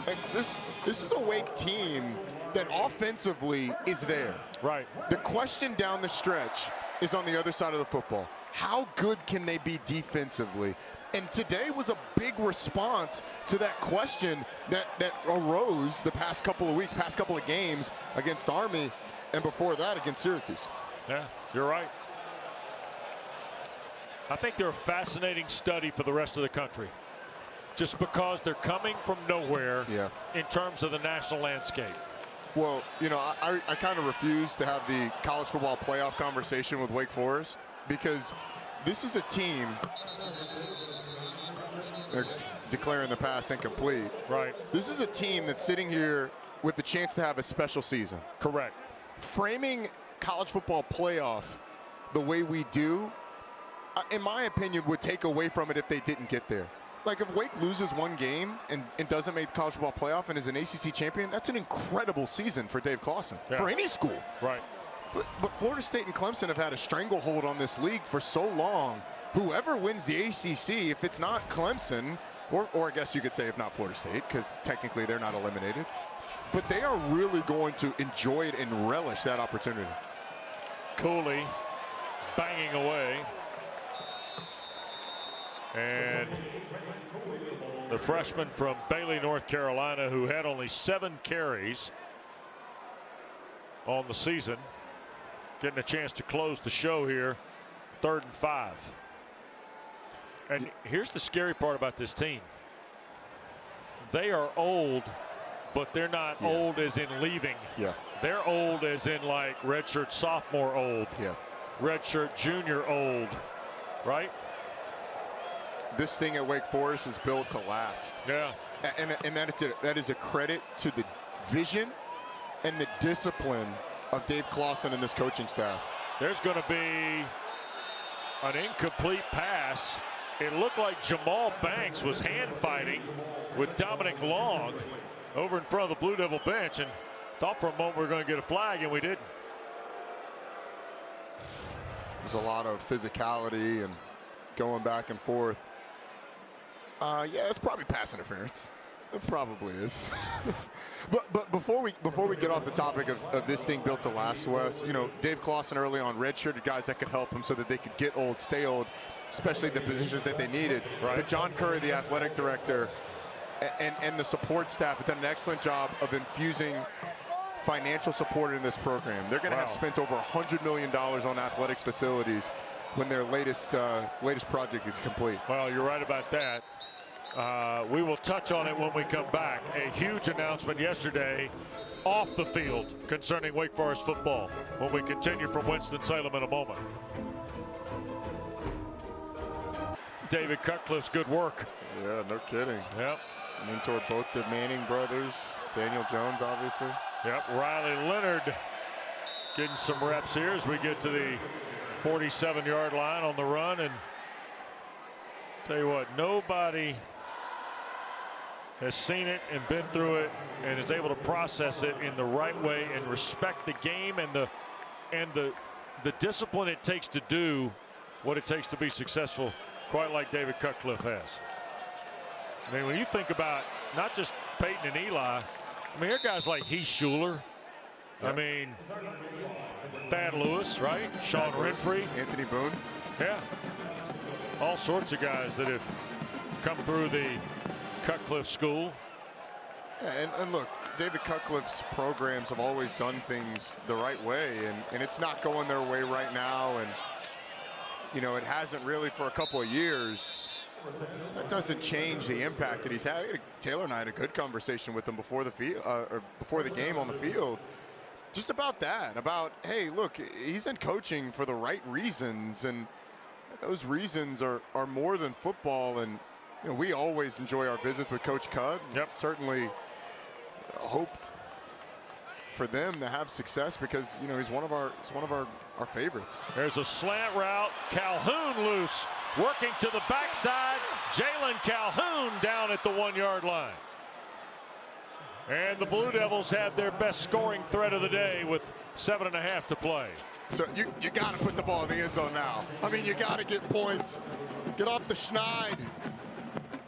And this is a Wake team that offensively is there.
Right.
The question down the stretch is on the other side of the football. How good can they be defensively? And today was a big response to that question that arose the past couple of weeks, past couple of games against Army, and before that against Syracuse.
Yeah, you're right. I think they're a fascinating study for the rest of the country. just because they're coming from nowhere in terms of the national landscape.
Well, you know, I kind of refuse to have the college football playoff conversation with Wake Forest because this is a team. They're declaring the pass incomplete.
Right.
This is a team that's sitting here with the chance to have a special season.
Correct.
Framing college football playoff the way we do, in my opinion, would take away from it if they didn't get there. Like if Wake loses one game and doesn't make the college football playoff and is an ACC champion, that's an incredible season for Dave Clawson, for any school.
Right.
But Florida State and Clemson have had a stranglehold on this league for so long. Whoever wins the ACC, if it's not Clemson, or I guess you could say if not Florida State, because technically they're not eliminated, but they are really going to enjoy it and relish that opportunity.
Cooley banging away. And the freshman from Bailey, North Carolina, who had only 7 carries on the season, getting a chance to close the show here. 3rd and 5. And here's the scary part about this team. They are old, but they're not old as in leaving. They're old as in like redshirt sophomore old. Redshirt junior old, right?
This thing at Wake Forest is built to last. And that is a credit to the vision and the discipline of Dave Clawson and this coaching staff.
There's going to be an incomplete pass. It looked like Jamal Banks was hand fighting with Dominic Long over in front of the Blue Devil bench, and thought for a moment we were going to get a flag, and we didn't.
There's a lot of physicality and going back and forth. Yeah, it's probably pass interference. It probably is. but before we get off the topic of this thing built to last, Wes, you know, Dave Clawson early on redshirted guys that could help him so that they could get old, stay old, especially the positions that they needed. But John Curry, the athletic director, and the support staff have done an excellent job of infusing financial support in this program. They're going to have spent over $100 million on athletics facilities when their latest project is complete.
Well, you're right about that. We will touch on it when we come back. A huge announcement yesterday off the field concerning Wake Forest football when we continue from Winston-Salem in a moment. David Cutcliffe's good work.
Yeah, no kidding. Mentored both the Manning brothers, Daniel Jones, obviously.
Riley Leonard getting some reps here as we get to the 47-yard line on the run. And tell you what, nobody has seen it and been through it and is able to process it in the right way and respect the game and the discipline it takes to do what it takes to be successful, quite like David Cutcliffe has. I mean, when you think about not just Peyton and Eli, I mean, there are guys like Heath Schuler. I mean, Thad Lewis, right? Sean Renfrey.
Anthony Boone.
All sorts of guys that have come through the Cutcliffe school.
And look, David Cutcliffe's programs have always done things the right way, and it's not going their way right now. And, you know, it hasn't really for a couple of years. That doesn't change the impact that he's had. Taylor and I had a good conversation with him before the field, or before the game on the field, just about that. About, hey, look, he's in coaching for the right reasons, and those reasons are more than football. And you know, we always enjoy our visits with Coach Cudd. Certainly hoped for them to have success because you know he's one of our favorites.
There's a slant route. Calhoun loose, working to the backside. Jalen Calhoun down at the 1-yard line. And the Blue Devils had their best scoring threat of the day with 7.5 to play.
So you got to put the ball in the end zone now. I mean, you got to get points. Get off the schneid.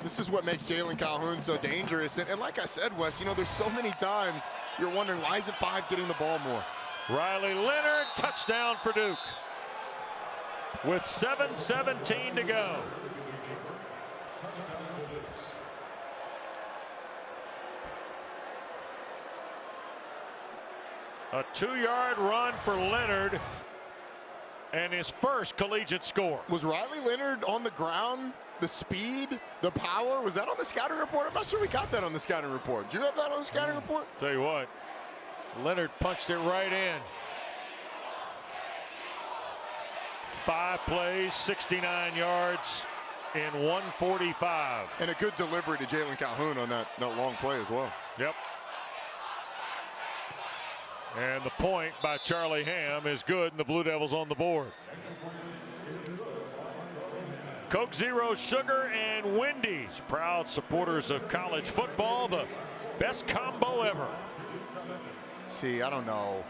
This is what makes Jalen Calhoun so dangerous. And like I said, Wes, you know, there's so many times you're wondering, why isn't 5 getting the ball more?
Riley Leonard, touchdown for Duke. With 7:17 to go. A 2-yard run for Leonard. and his first collegiate score.
Was Riley Leonard on the ground? The speed, the power, was that on the scouting report? I'm not sure we got that on the scouting report. Do you have that on the scouting report?
Tell you what, Leonard punched it right in. 5 plays, 69 yards in 145.
And a good delivery to Jalen Calhoun on that long play as well.
Yep. And the point by Charlie Ham is good, and the Blue Devils on the board. Coke Zero Sugar and Wendy's, proud supporters of college football, the best combo ever.
See, I don't know.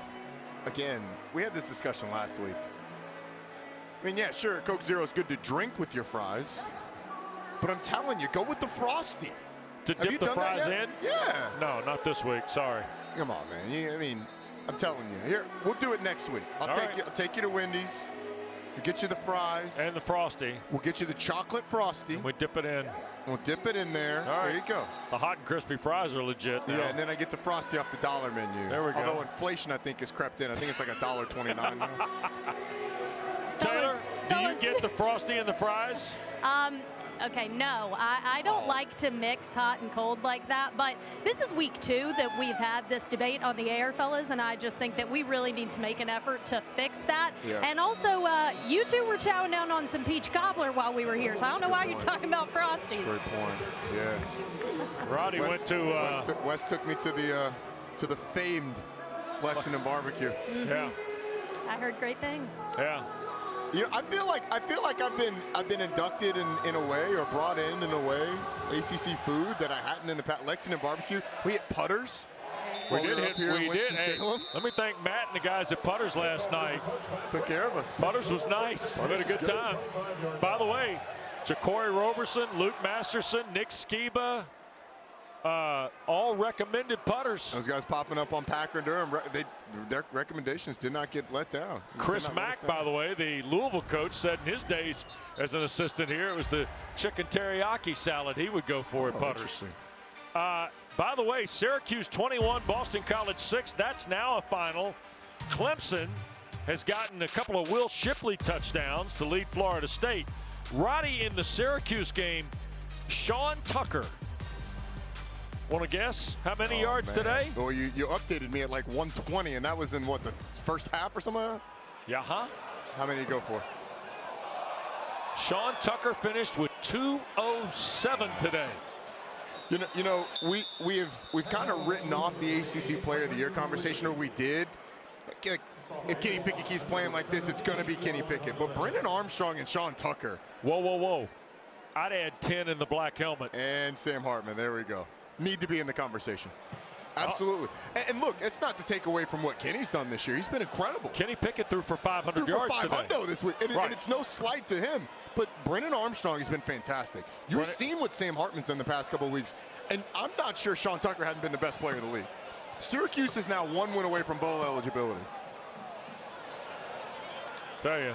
Again, we had this discussion last week. I mean, yeah, sure, Coke Zero is good to drink with your fries, but I'm telling you, go with the Frosty.
To dip the fries in?
Yeah.
No, not this week. Sorry.
Come on, man. I mean, I'm telling you. Here, we'll do it next week. I'll take you to Wendy's. We'll get you the fries.
And the Frosty.
We'll get you the chocolate Frosty.
And we dip it in.
We'll dip it in there.
All right.
There you go.
The hot and crispy fries are legit now.
Yeah, and then I get the Frosty off the dollar menu.
There we go.
Although inflation, I think, has crept in. I think it's like $1.29 now.
Taylor, do you get the Frosty and the fries?
Okay, no, I don't like to mix hot and cold like that, but this is week 2 that we've had this debate on the air, fellas, and I just think that we really need to make an effort to fix that.
Yeah.
And also, you two were chowing down on some peach cobbler while we were here, so I don't know why you're talking about Frosties.
Great point. Yeah.
Roddy went to
Wes took me to the famed Lexington barbecue.
Mm-hmm.
Yeah.
I heard great things.
Yeah.
You know, I feel like I've been inducted in a way, or brought in a way, ACC food that I hadn't in the past. Lexington barbecue. We hit Putters.
We did. Hey,
Salem.
let me thank Matt and the guys at Putters last night.
Took care of us.
Putters was nice. We had a good time. By the way, Jaquarii Roberson, Luke Masterson, Nick Skiba, all recommended putters.
Those guys popping up on Packer and Durham, their recommendations did not get let down.
Chris Mack, by the way, the Louisville coach, said in his days as an assistant here, it was the chicken teriyaki salad he would go for at Putters. By the way, Syracuse 21, Boston College 6. That's now a final. Clemson has gotten a couple of Will Shipley touchdowns to lead Florida State. Roddy, in the Syracuse game, Sean Tucker. Want to guess how many yards today?
Well, you updated me at like 120, and that was in what, the first half or something?
Yeah, huh?
How many did he go for?
Sean Tucker finished with 207 today.
You know, we've kind of written off the ACC Player of the Year conversation, or we did. If Kenny Pickett keeps playing like this, it's going to be Kenny Pickett. But Brennan Armstrong and Sean Tucker.
Whoa, whoa, whoa. I'd add 10 in the black helmet.
And Sam Hartman, there we go. Need to be in the conversation. Absolutely. And look, it's not to take away from what Kenny's done this year. He's been incredible.
Kenny Pickett threw for 500 yards today.
This week. And it's no slight to him. But Brennan Armstrong has been fantastic. You've seen what Sam Hartman's done the past couple of weeks. And I'm not sure Sean Tucker hadn't been the best player in the league. Syracuse is now 1 win away from bowl eligibility.
Tell you.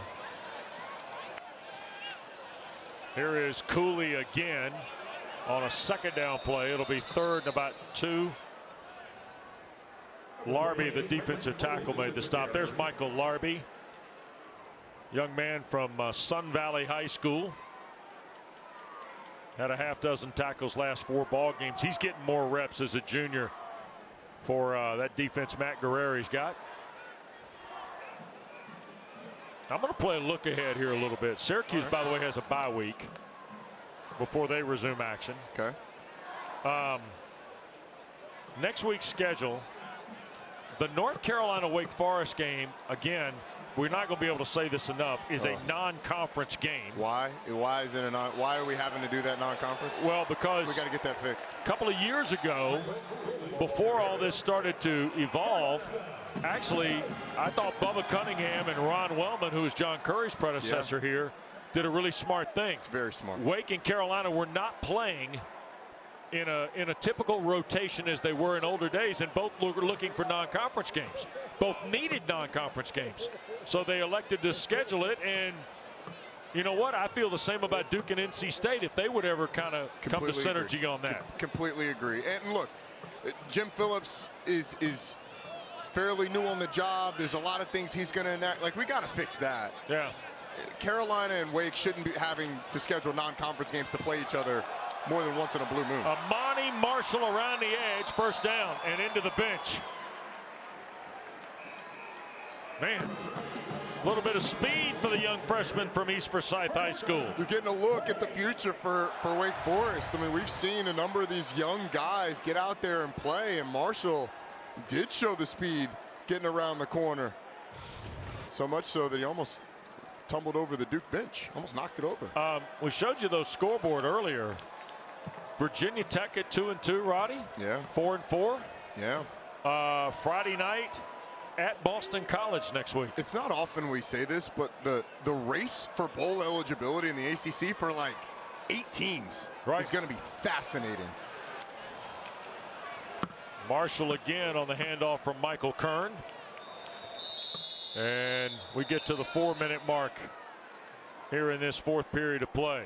Here is Cooley again on a second down play. It'll be third and about 2. Larby, the defensive tackle, made the stop. There's Michael Larby, young man from Sun Valley High School. Had a half dozen tackles last 4 ball games. He's getting more reps as a junior for that defense Matt Guerreri's got. I'm going to play a look ahead here a little bit. Syracuse, by the way, has a bye week before they resume action.
Okay.
Next week's schedule, the North Carolina Wake Forest game, again, we're not going to be able to say this enough, is a non-conference game.
Why? Why is it why are we having to do that non-conference?
Well, because
we got to get that fixed.
A couple of years ago, before all this started to evolve, actually, I thought Bubba Cunningham and Ron Wellman, who is John Curry's predecessor here, did a really smart thing.
It's very smart.
Wake and Carolina were not playing in a typical rotation as they were in older days, and both were looking for non-conference games. Both needed non-conference games. So they elected to schedule it, and you know what? I feel the same about Duke and NC State if they would ever kind of come to synergy on that.
Completely agree. And look, Jim Phillips is fairly new on the job. There's a lot of things he's going to enact. Like, we got to fix that.
Yeah.
Carolina and Wake shouldn't be having to schedule non-conference games to play each other more than once in a blue moon.
Amani Marshall around the edge, first down, and into the bench. Man, a little bit of speed for the young freshman from East Forsyth High School.
You're getting a look at the future for Wake Forest. I mean, we've seen a number of these young guys get out there and play, and Marshall did show the speed getting around the corner. So much so that he almost tumbled over the Duke bench, almost knocked it over.
We showed you those scoreboard earlier. Virginia Tech at 2-2, Roddy.
Yeah.
4-4.
Yeah.
Friday night at Boston College next week.
It's not often we say this, but the race for bowl eligibility in the ACC for like 8 teams is going to be fascinating.
Marshall again on the handoff from Michael Kern. And we get to the 4-minute mark here in this 4th period of play.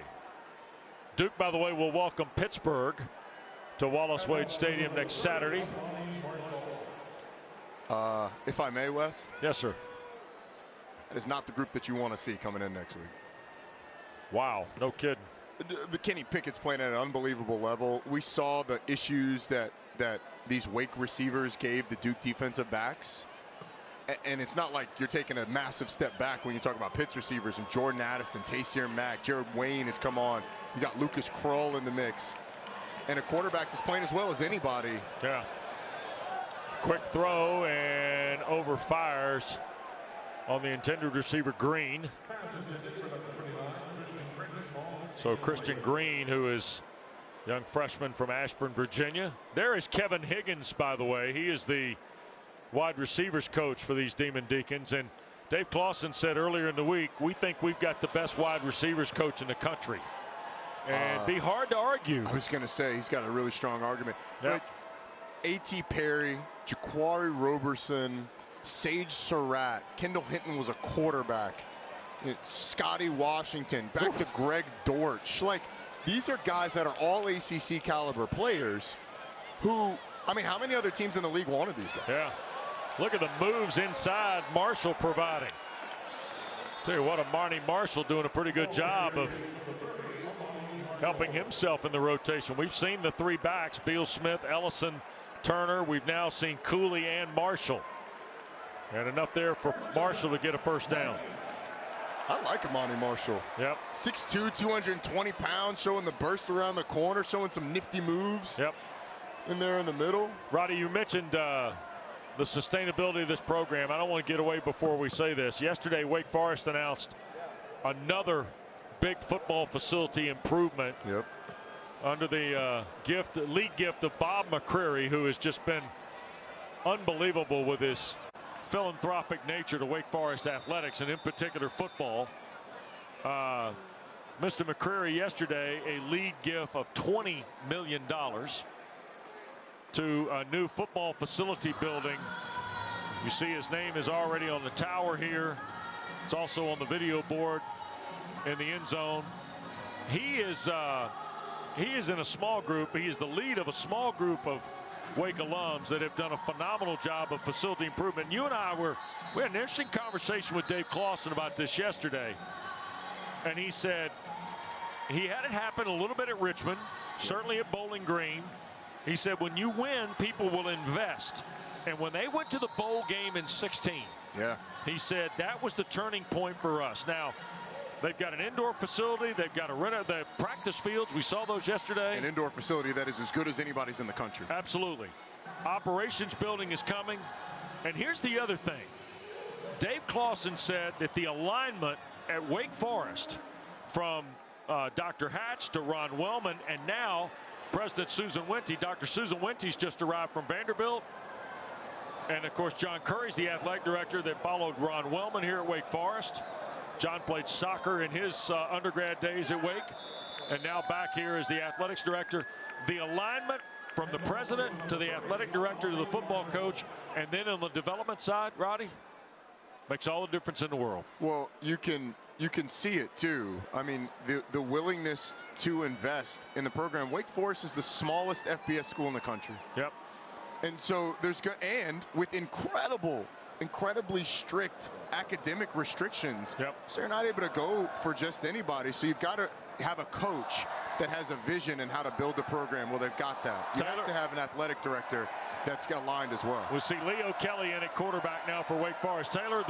Duke, by the way, will welcome Pittsburgh to Wallace Wade Stadium next Saturday.
If I may, Wes?
Yes, sir.
That is not the group that you want to see coming in next week.
Wow, no kidding.
The Kenny Pickett's playing at an unbelievable level. We saw the issues that these Wake receivers gave the Duke defensive backs. And it's not like you're taking a massive step back when you talk about Pitt's receivers and Jordan Addison, Taysir Mack, Jared Wayne has come on. You got Lucas Krull in the mix. And a quarterback that's playing as well as anybody.
Yeah. Quick throw and overfires on the intended receiver Green. So Christian Green, who is young freshman from Ashburn, Virginia. There is Kevin Higgins, by the way. He is the wide receivers coach for these Demon Deacons. And Dave Clawson said earlier in the week, we think we've got the best wide receivers coach in the country. And be hard to argue.
I was going to say, he's got a really strong argument.
Yep.
Like, A.T. Perry, Jaquarii Roberson, Sage Surratt, Kendall Hinton was a quarterback. Scotty Washington, back to Greg Dortch. Like, these are guys that are all ACC caliber players who, I mean, how many other teams in the league wanted these guys?
Yeah. Look at the moves inside Marshall providing. Tell you what, Amani Marshall doing a pretty good job of helping himself in the rotation. We've seen the 3 backs, Beal Smith, Ellison, Turner. We've now seen Cooley and Marshall. And enough there for Marshall to get a first down.
I like Amani Marshall.
Yep.
6'2", 220 pounds, showing the burst around the corner, showing some nifty moves.
Yep.
In there in the middle.
Roddy, you mentioned the sustainability of this program. I don't want to get away before we say this. Yesterday, Wake Forest announced another big football facility improvement.
Yep.
Under the league gift of Bob McCreary, who has just been unbelievable with his philanthropic nature to Wake Forest athletics, and in particular football. Mr. McCreary yesterday, a league gift of $20 million to a new football facility building. You see his name is already on the tower here. It's also on the video board in the end zone. He is in a small group. He is the lead of a small group of Wake alums that have done a phenomenal job of facility improvement. You and I we had an interesting conversation with Dave Clawson about this yesterday. And he said he had it happen a little bit at Richmond, certainly at Bowling Green. He said when you win, people will invest. And when they went to the bowl game in 16, he said that was the turning point for us. Now, they've got an indoor facility. They've got the practice fields. We saw those yesterday.
An indoor facility that is as good as anybody's in the country.
Absolutely. Operations building is coming. And here's the other thing. Dave Clawson said that the alignment at Wake Forest from Dr. Hatch to Ron Wellman and now President Susan Wente. Dr. Susan Wente's just arrived from Vanderbilt. And, of course, John Curry's the athletic director that followed Ron Wellman here at Wake Forest. John played soccer in his undergrad days at Wake, and now back here as the athletics director. The alignment from the president to the athletic director to the football coach, and then on the development side, Roddy, makes all the difference in the world.
Well, you can see it too. I mean, the willingness to invest in the program. Wake Forest is the smallest FBS school in the country.
Yep.
And so there's and with incredibly strict academic restrictions, so you're not able to go for just anybody. So you've got to have a coach that has a vision and how to build a program. Well, they've got that. You have to have an athletic director that's aligned as well.
We'll see Leo Kelly in at quarterback now for Wake Forest. Taylor,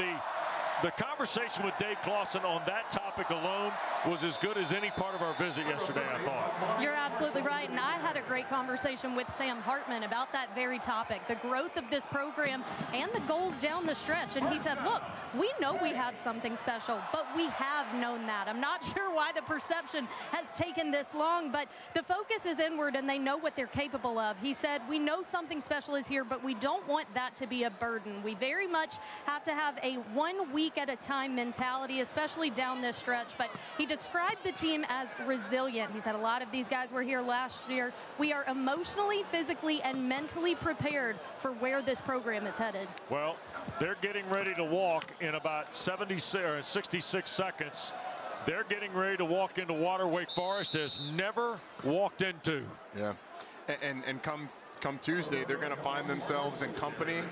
the conversation with Dave Clawson on that topic alone was as good as any part of our visit yesterday, I thought.
You're absolutely right, and I had a great conversation with Sam Hartman about that very topic, the growth of this program and the goals down the stretch. And he said, look, we know we have something special, but we have known that. I'm not sure why the perception has taken this long, but the focus is inward and they know what they're capable of. He said, we know something special is here, but we don't want that to be a burden. We very much have to have a 1 week at a time mentality, especially down this stretch. But he described the team as resilient. He said a lot of these guys were here last year. We are emotionally, physically, and mentally prepared for where this program is headed.
Well, they're getting ready to walk in about 66 seconds. They're getting ready to walk into water Wake Forest has never walked into.
Yeah, and come Tuesday, they're going to find themselves in company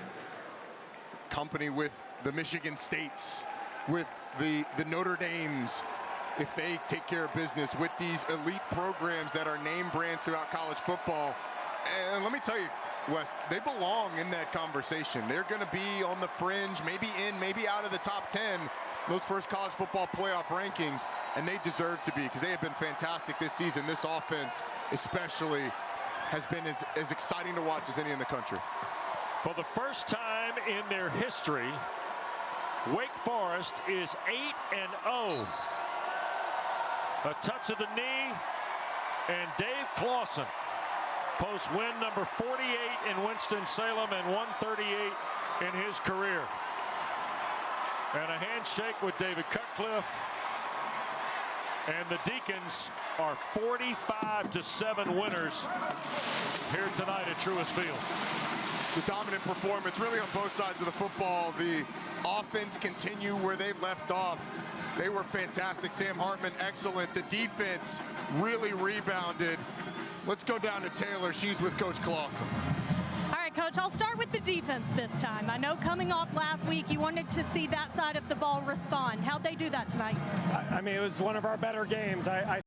with the Michigan States, with the Notre Dames, if they take care of business with these elite programs that are name brands throughout college football. And let me tell you, Wes, they belong in that conversation. They're going to be on the fringe, maybe in, maybe out of the top 10, those first college football playoff rankings, and they deserve to be because they have been fantastic this season. This offense especially has been as exciting to watch as any in the country.
For the first time in their history, Wake Forest is 8-0. A touch of the knee, and Dave Clawson posts win number 48 in Winston-Salem and 138 in his career. And a handshake with David Cutcliffe. And the Deacons are 45-7 winners here tonight at Truist Field.
It's a dominant performance, really, on both sides of the football. The offense continue where they left off. They were fantastic. Sam Hartman, excellent. The defense really rebounded. Let's go down to Taylor. She's with Coach Clawson.
All right, Coach, I'll start with the defense this time. I know coming off last week, you wanted to see that side of the ball respond. How'd they do that tonight?
I mean, it was one of our better games. I